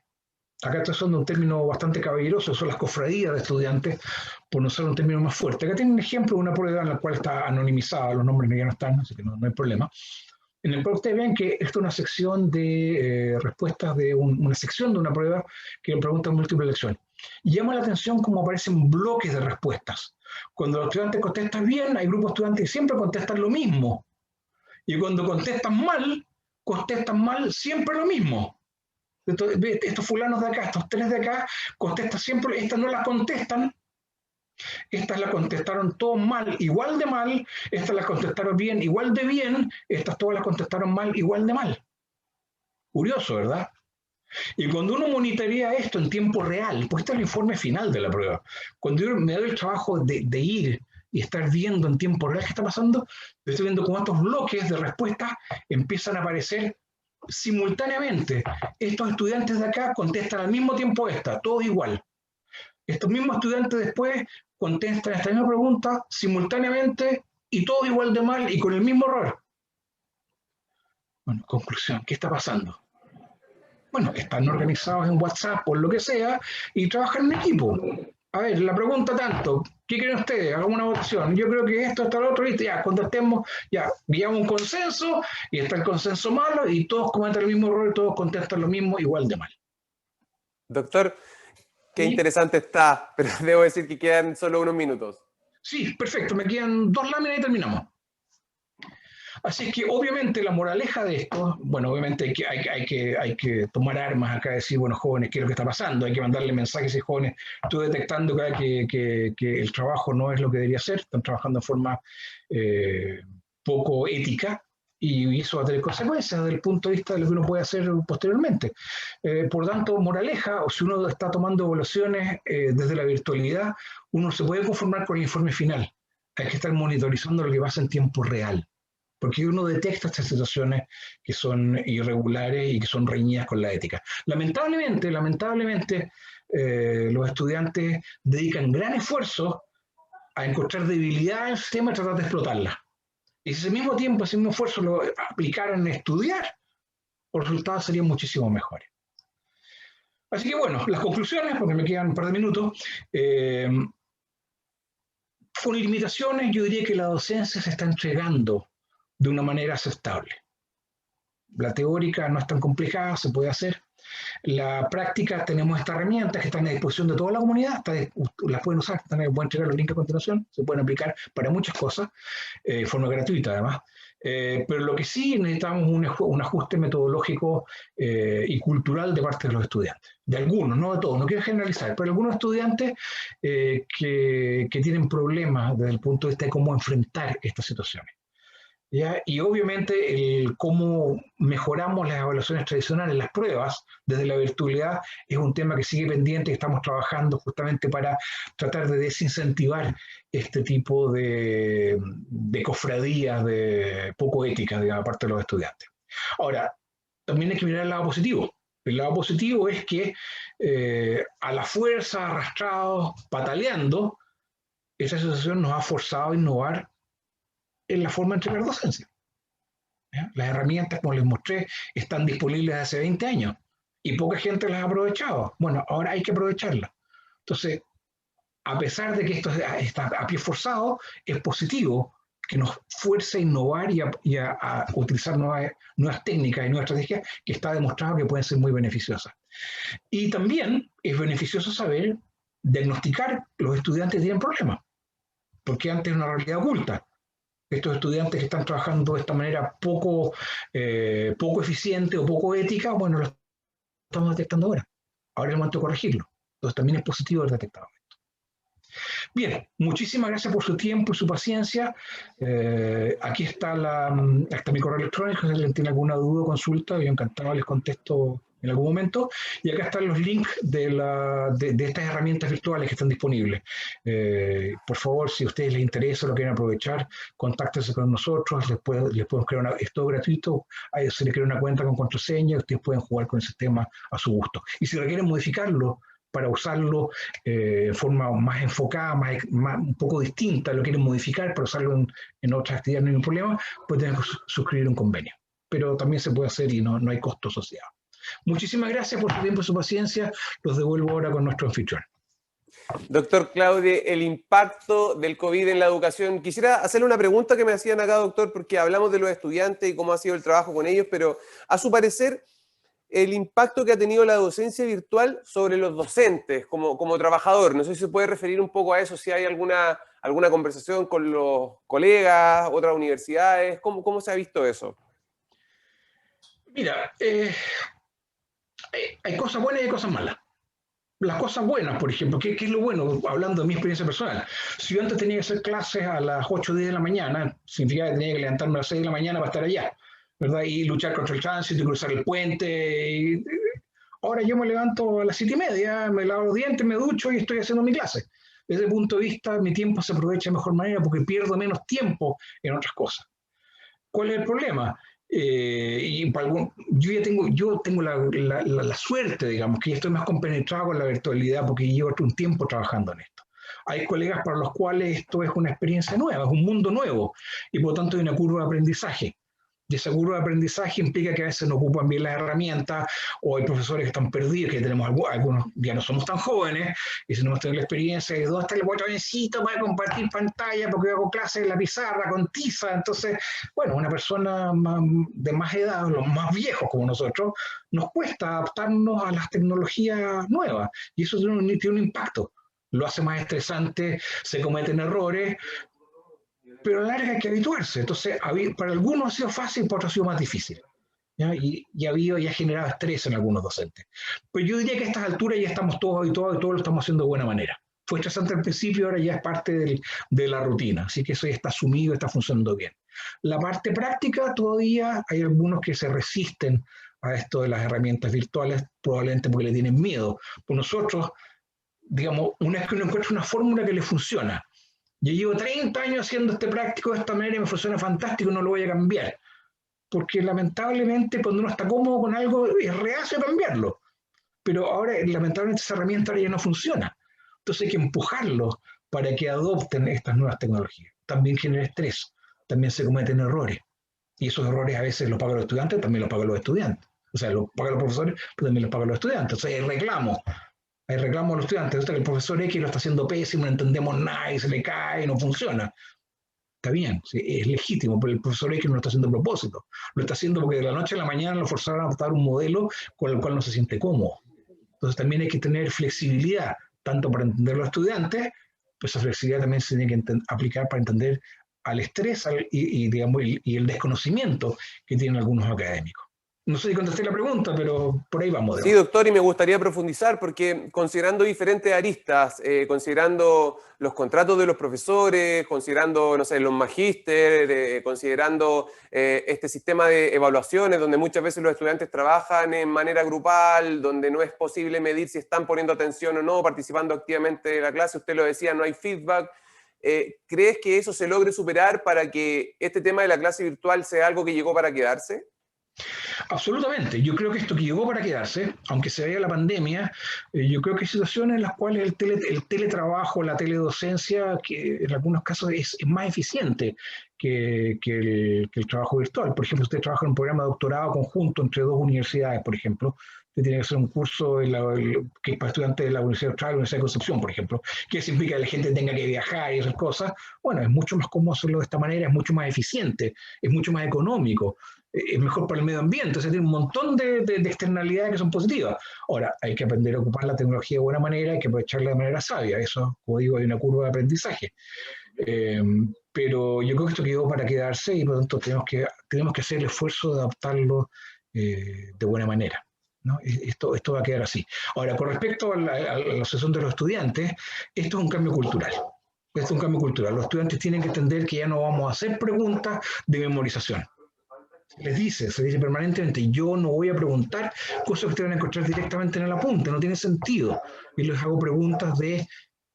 Acá estoy usando un término bastante caballeroso, son las cofradías de estudiantes, por no usar un término más fuerte. Acá tienen un ejemplo de una prueba en la cual está anonimizada, los nombres ya no están, así que no hay problema. En el cual ustedes ven que esto es una sección de respuestas de una sección de una prueba que pregunta múltiple elección. Y llama la atención cómo aparecen bloques de respuestas. Cuando los estudiantes contestan bien, hay grupos de estudiantes que siempre contestan lo mismo. Y cuando contestan mal siempre lo mismo. Entonces, estos fulanos de acá, estos 3 de acá, contestan siempre, estas no las contestan. Estas las contestaron todos mal, igual de mal, estas las contestaron bien, igual de bien, estas todas las contestaron mal, igual de mal. Curioso, ¿verdad? Y cuando uno monitorea esto en tiempo real, pues este es el informe final de la prueba, cuando yo me doy el trabajo de ir y estar viendo en tiempo real qué está pasando, estoy viendo cómo estos bloques de respuestas empiezan a aparecer simultáneamente. Estos estudiantes de acá contestan al mismo tiempo todos igual. Estos mismos estudiantes después contestan esta misma pregunta simultáneamente y todos igual de mal y con el mismo error. Bueno, conclusión, ¿qué está pasando? Bueno, están organizados en WhatsApp o lo que sea y trabajan en equipo. A ver, la pregunta tanto, ¿qué creen ustedes? Hagamos una votación. Yo creo que esto, está lo otro, ¿viste? Ya, contestemos, ya, veamos un consenso y está el consenso malo y todos cometen el mismo error y todos contestan lo mismo igual de mal. Doctor, qué interesante está, pero debo decir que quedan solo unos minutos. Sí, perfecto, me quedan 2 láminas y terminamos. Así que obviamente la moraleja de esto, bueno, obviamente hay que tomar armas acá y decir, bueno, jóvenes, ¿qué es lo que está pasando? Hay que mandarle mensajes a jóvenes, estoy detectando que el trabajo no es lo que debería ser, están trabajando de forma poco ética, y eso va a tener consecuencias desde el punto de vista de lo que uno puede hacer posteriormente. Por tanto, moraleja, o si uno está tomando evaluaciones desde la virtualidad, uno se puede conformar con el informe final. Hay que estar monitorizando lo que pasa en tiempo real, porque uno detecta estas situaciones que son irregulares y que son reñidas con la ética. Lamentablemente, los estudiantes dedican gran esfuerzo a encontrar debilidad en el sistema y tratar de explotarla. Y si ese mismo tiempo, ese mismo esfuerzo lo aplicaran en estudiar, los resultados serían muchísimo mejores. Así que bueno, las conclusiones, porque me quedan un par de minutos, con limitaciones, yo diría que la docencia se está entregando de una manera aceptable. La teórica no es tan complicada, se puede hacer. La práctica, tenemos estas herramientas que están a disposición de toda la comunidad, las pueden usar, pueden entregar los links a continuación, se pueden aplicar para muchas cosas, de forma gratuita además. Pero lo que sí necesitamos un ajuste metodológico y cultural de parte de los estudiantes. De algunos, no de todos, no quiero generalizar, pero algunos estudiantes que tienen problemas desde el punto de vista de cómo enfrentar estas situaciones. ¿Ya? Y obviamente cómo mejoramos las evaluaciones tradicionales, las pruebas desde la virtualidad, es un tema que sigue pendiente y estamos trabajando justamente para tratar de desincentivar este tipo de cofradías de poco éticas, digamos, parte de los estudiantes. Ahora, también hay que mirar el lado positivo. El lado positivo es que a la fuerza, arrastrados, pataleando, esa situación nos ha forzado a innovar en la forma de entregar docencia. ¿Ya? Las herramientas, como les mostré, están disponibles hace 20 años y poca gente las ha aprovechado. Bueno, ahora hay que aprovecharlas. Entonces, a pesar de que esto está a pie forzado, es positivo que nos fuerce a innovar y a utilizar nuevas técnicas y nuevas estrategias que está demostrado que pueden ser muy beneficiosas. Y también es beneficioso saber diagnosticar los estudiantes que tienen problemas, porque antes es una realidad oculta. Estos estudiantes que están trabajando de esta manera poco eficiente o poco ética, bueno, lo estamos detectando ahora. Ahora es el momento de corregirlo. Entonces también es positivo haber detectado esto. Bien, muchísimas gracias por su tiempo y su paciencia. Aquí está mi correo electrónico, si alguien tiene alguna duda o consulta, yo encantado les contesto en algún momento. Y acá están los links de estas herramientas virtuales que están disponibles. Por favor, si a ustedes les interesa o lo quieren aprovechar, contáctense con nosotros, les podemos crear es todo gratuito, se les crea una cuenta con contraseña, ustedes pueden jugar con el sistema a su gusto. Y si requieren modificarlo para usarlo de forma más enfocada, un poco distinta, lo quieren modificar para usarlo en otras actividades, no hay ningún problema, pues tienen que suscribir un convenio. Pero también se puede hacer y no hay costo asociado. Muchísimas gracias por su tiempo y su paciencia. Los devuelvo ahora con nuestro anfitrión. Doctor Claude, el impacto del COVID en la educación. Quisiera hacerle una pregunta que me hacían acá, doctor, porque hablamos de los estudiantes y cómo ha sido el trabajo con ellos, pero a su parecer, el impacto que ha tenido la docencia virtual sobre los docentes como trabajador. No sé si se puede referir un poco a eso, si hay alguna conversación con los colegas, otras universidades. ¿Cómo se ha visto eso? Mira, hay cosas buenas y hay cosas malas. Las cosas buenas, por ejemplo, ¿qué es lo bueno? Hablando de mi experiencia personal. Si yo antes tenía que hacer clases a las 8 o 10 de la mañana, significaba que tenía que levantarme a las 6 de la mañana para estar allá, ¿verdad? Y luchar contra el tránsito y cruzar el puente. Ahora yo me levanto a las 7:30, me lavo los dientes, me ducho y estoy haciendo mi clase. Desde el punto de vista, mi tiempo se aprovecha de mejor manera porque pierdo menos tiempo en otras cosas. ¿Cuál es el problema? Yo tengo la suerte, digamos, que estoy más compenetrado con la virtualidad porque llevo un tiempo trabajando en esto. Hay colegas para los cuales esto es una experiencia nueva, es un mundo nuevo y por lo tanto hay una curva de aprendizaje. Y esa curva de aprendizaje implica que a veces no ocupan bien las herramientas o hay profesores que están perdidos, que tenemos algunos, ya no somos tan jóvenes, y si no hemos tenido la experiencia de dónde está el botoncito para compartir pantalla porque yo hago clases en la pizarra con tiza. Entonces, bueno, una persona de más edad, los más viejos como nosotros, nos cuesta adaptarnos a las tecnologías nuevas y eso tiene un impacto. Lo hace más estresante, se cometen errores. pero a la larga hay que habituarse. Entonces, para algunos ha sido fácil, para otros ha sido más difícil. ¿Ya? Y ha generado estrés en algunos docentes. Pues yo diría que a estas alturas ya estamos todos habituados y todos lo estamos haciendo de buena manera. Fue estresante al principio, ahora ya es parte de la rutina, así que eso ya está asumido, está funcionando bien. La parte práctica todavía hay algunos que se resisten a esto de las herramientas virtuales, probablemente porque le tienen miedo. Pues nosotros, digamos, una vez que uno encuentra una fórmula que le funciona, yo llevo 30 años haciendo este práctico de esta manera y me funciona fantástico, no lo voy a cambiar. Porque lamentablemente cuando uno está cómodo con algo es reacio a cambiarlo. Pero ahora lamentablemente esa herramienta ahora ya no funciona. Entonces hay que empujarlos para que adopten estas nuevas tecnologías. También genera estrés, también se cometen errores. Y esos errores a veces los pagan los estudiantes, también los pagan los estudiantes. O sea, los pagan los profesores, pero también los pagan los estudiantes. O sea, hay reclamos a los estudiantes. Esto que el profesor X lo está haciendo pésimo, no entendemos nada y se le cae, no funciona. Está bien, sí, es legítimo, pero el profesor X no lo está haciendo a propósito. Lo está haciendo porque de la noche a la mañana lo forzaron a adoptar un modelo con el cual no se siente cómodo. Entonces también hay que tener flexibilidad, tanto para entender a los estudiantes, pues esa flexibilidad también se tiene que aplicar para entender al estrés y el desconocimiento que tienen algunos académicos. No sé si contesté la pregunta, pero por ahí vamos. Sí, doctor, y me gustaría profundizar porque considerando diferentes aristas, considerando los contratos de los profesores, considerando, no sé, los magíster, considerando este sistema de evaluaciones donde muchas veces los estudiantes trabajan en manera grupal, donde no es posible medir si están poniendo atención o no, participando activamente de la clase, usted lo decía, no hay feedback. ¿Crees que eso se logre superar para que este tema de la clase virtual sea algo que llegó para quedarse? Absolutamente. Yo creo que esto que llegó para quedarse, aunque se vea la pandemia, yo creo que hay situaciones en las cuales el teletrabajo, la teledocencia, que en algunos casos es más eficiente que el trabajo virtual. Por ejemplo, usted trabaja en un programa de doctorado conjunto entre dos universidades, por ejemplo. Usted tiene que hacer un curso que es para estudiantes de la Universidad Austral, la Universidad de Concepción, por ejemplo, que eso implica que la gente tenga que viajar y esas cosas. Bueno, es mucho más cómodo hacerlo de esta manera, es mucho más eficiente, es mucho más económico, es mejor para el medio ambiente, o sea, tiene un montón de externalidades que son positivas. Ahora, hay que aprender a ocupar la tecnología de buena manera, hay que aprovecharla de manera sabia. Eso, como digo, hay una curva de aprendizaje. Pero yo creo que esto quedó para quedarse y por lo tanto tenemos que hacer el esfuerzo de adaptarlo de buena manera, ¿no? Esto va a quedar así. Ahora, con respecto a la asociación de los estudiantes, esto es un cambio cultural. Esto es un cambio cultural. Los estudiantes tienen que entender que ya no vamos a hacer preguntas de memorización. Se dice permanentemente, yo no voy a preguntar cosas que ustedes van a encontrar directamente en el apunte, no tiene sentido. Y les hago preguntas de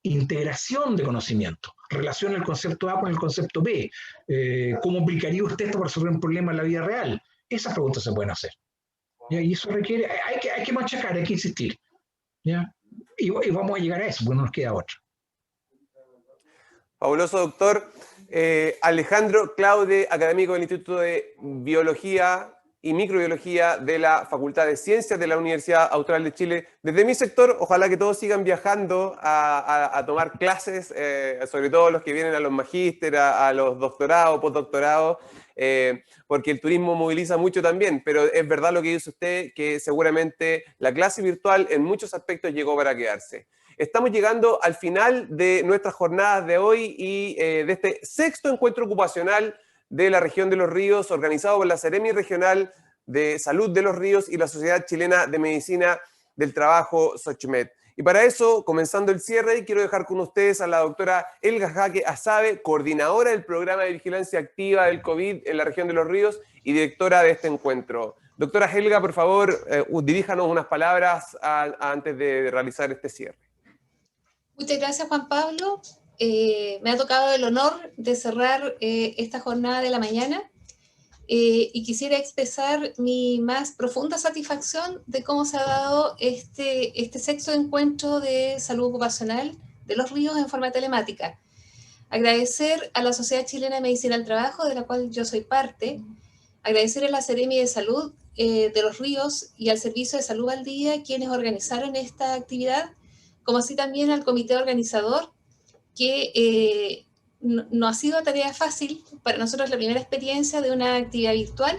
integración de conocimiento, relaciona el concepto A con el concepto B, ¿cómo aplicaría usted esto para resolver un problema en la vida real? Esas preguntas se pueden hacer. ¿Ya? Y eso requiere, hay que machacar, hay que insistir. ¿Ya? Y vamos a llegar a eso, porque no nos queda otra. Fabuloso, doctor. Alejandro Claude, académico del Instituto de Biología y Microbiología de la Facultad de Ciencias de la Universidad Austral de Chile. Desde mi sector, ojalá que todos sigan viajando a tomar clases, sobre todo los que vienen a los magíster, a los doctorados, postdoctorados, porque el turismo moviliza mucho también, pero es verdad lo que dice usted, que seguramente la clase virtual en muchos aspectos llegó para quedarse. Estamos llegando al final de nuestras jornadas de hoy y de este sexto encuentro ocupacional de la región de Los Ríos, organizado por la Seremi Regional de Salud de Los Ríos y la Sociedad Chilena de Medicina del Trabajo, SOCHMED. Y para eso, comenzando el cierre, quiero dejar con ustedes a la doctora Helga Jaque Asabe, coordinadora del Programa de Vigilancia Activa del COVID en la región de Los Ríos y directora de este encuentro. Doctora Helga, por favor, diríjanos unas palabras antes de realizar este cierre. Muchas gracias, Juan Pablo. Me ha tocado el honor de cerrar esta jornada de la mañana y quisiera expresar mi más profunda satisfacción de cómo se ha dado este sexto encuentro de salud ocupacional de Los Ríos en forma telemática. Agradecer a la Sociedad Chilena de Medicina del Trabajo, de la cual yo soy parte, agradecer a la Seremi de Salud de Los Ríos y al Servicio de Salud al Día, quienes organizaron esta actividad, como así también al comité organizador, que no ha sido tarea fácil, para nosotros la primera experiencia de una actividad virtual.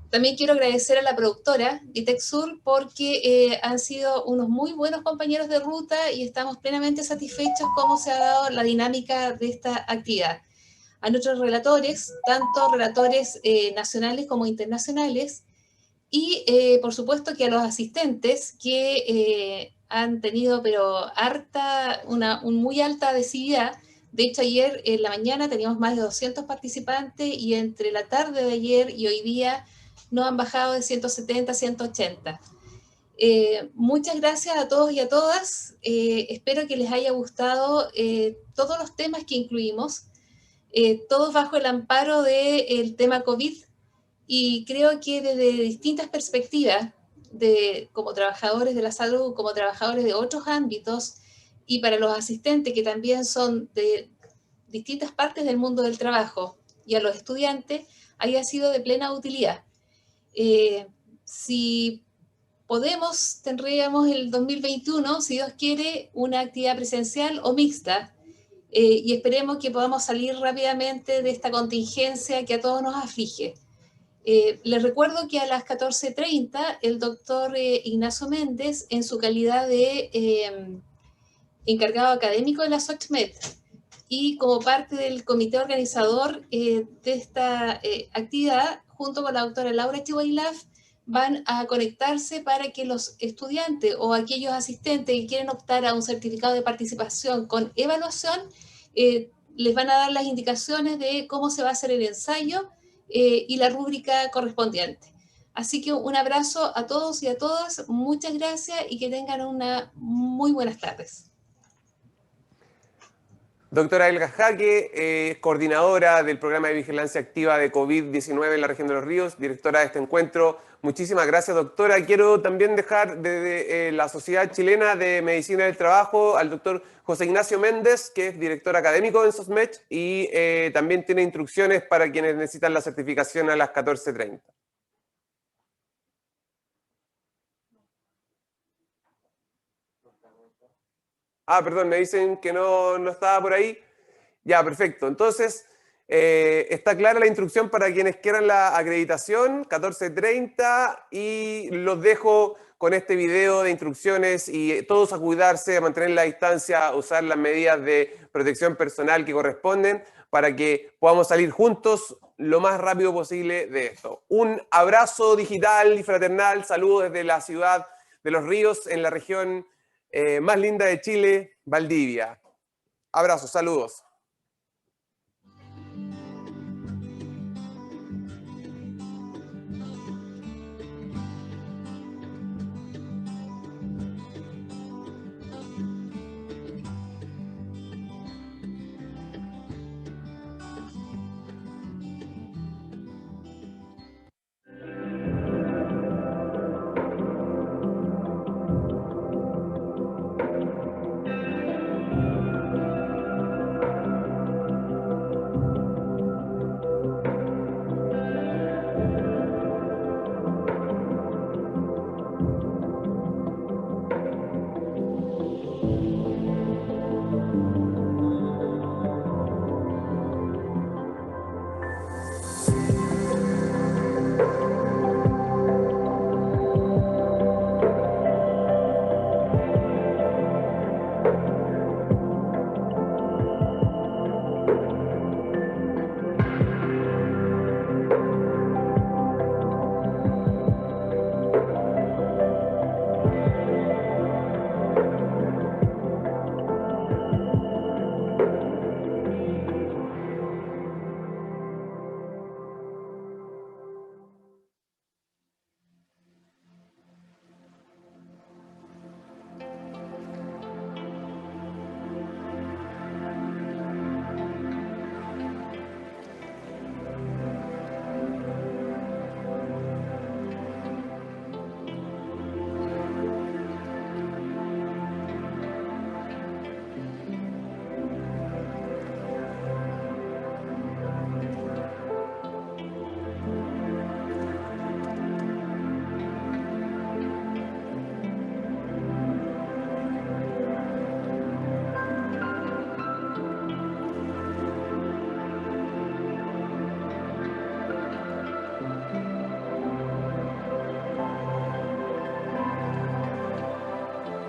También quiero agradecer a la productora, Vitexur, porque han sido unos muy buenos compañeros de ruta y estamos plenamente satisfechos cómo se ha dado la dinámica de esta actividad. a nuestros relatores, tanto relatores nacionales como internacionales, y por supuesto que a los asistentes que han tenido una muy alta adhesividad. De hecho, ayer en la mañana teníamos más de 200 participantes y entre la tarde de ayer y hoy día nos han bajado de 170 a 180. Muchas gracias a todos y a todas. Espero que les haya gustado todos los temas que incluimos, todos bajo el amparo del tema COVID, y creo que desde distintas perspectivas, como trabajadores de la salud, como trabajadores de otros ámbitos, y para los asistentes que también son de distintas partes del mundo del trabajo, y a los estudiantes, haya sido de plena utilidad. Si podemos, tendríamos el 2021, si Dios quiere, una actividad presencial o mixta, y esperemos que podamos salir rápidamente de esta contingencia que a todos nos aflige. Les recuerdo que a las 14:30 el doctor Ignacio Méndez, en su calidad de encargado académico de la SOCMED y como parte del comité organizador de esta actividad, junto con la doctora Laura Chihuailaf, van a conectarse para que los estudiantes o aquellos asistentes que quieren optar a un certificado de participación con evaluación, les van a dar las indicaciones de cómo se va a hacer el ensayo y la rúbrica correspondiente. Así que un abrazo a todos y a todas, muchas gracias y que tengan una muy buenas tardes. Doctora Elga Jaque, coordinadora del programa de vigilancia activa de COVID-19 en la región de Los Ríos, directora de este encuentro. Muchísimas gracias, doctora. Quiero también dejar desde la Sociedad Chilena de Medicina del Trabajo al doctor José Ignacio Méndez, que es director académico en SOCMED y también tiene instrucciones para quienes necesitan la certificación a las 14:30. Ah, perdón, me dicen que no estaba por ahí. Ya, perfecto. Entonces, está clara la instrucción para quienes quieran la acreditación, 14:30, y los dejo con este video de instrucciones y todos a cuidarse, a mantener la distancia, a usar las medidas de protección personal que corresponden para que podamos salir juntos lo más rápido posible de esto. Un abrazo digital y fraternal, saludos desde la ciudad de Los Ríos, en la región más linda de Chile, Valdivia. Abrazos, saludos.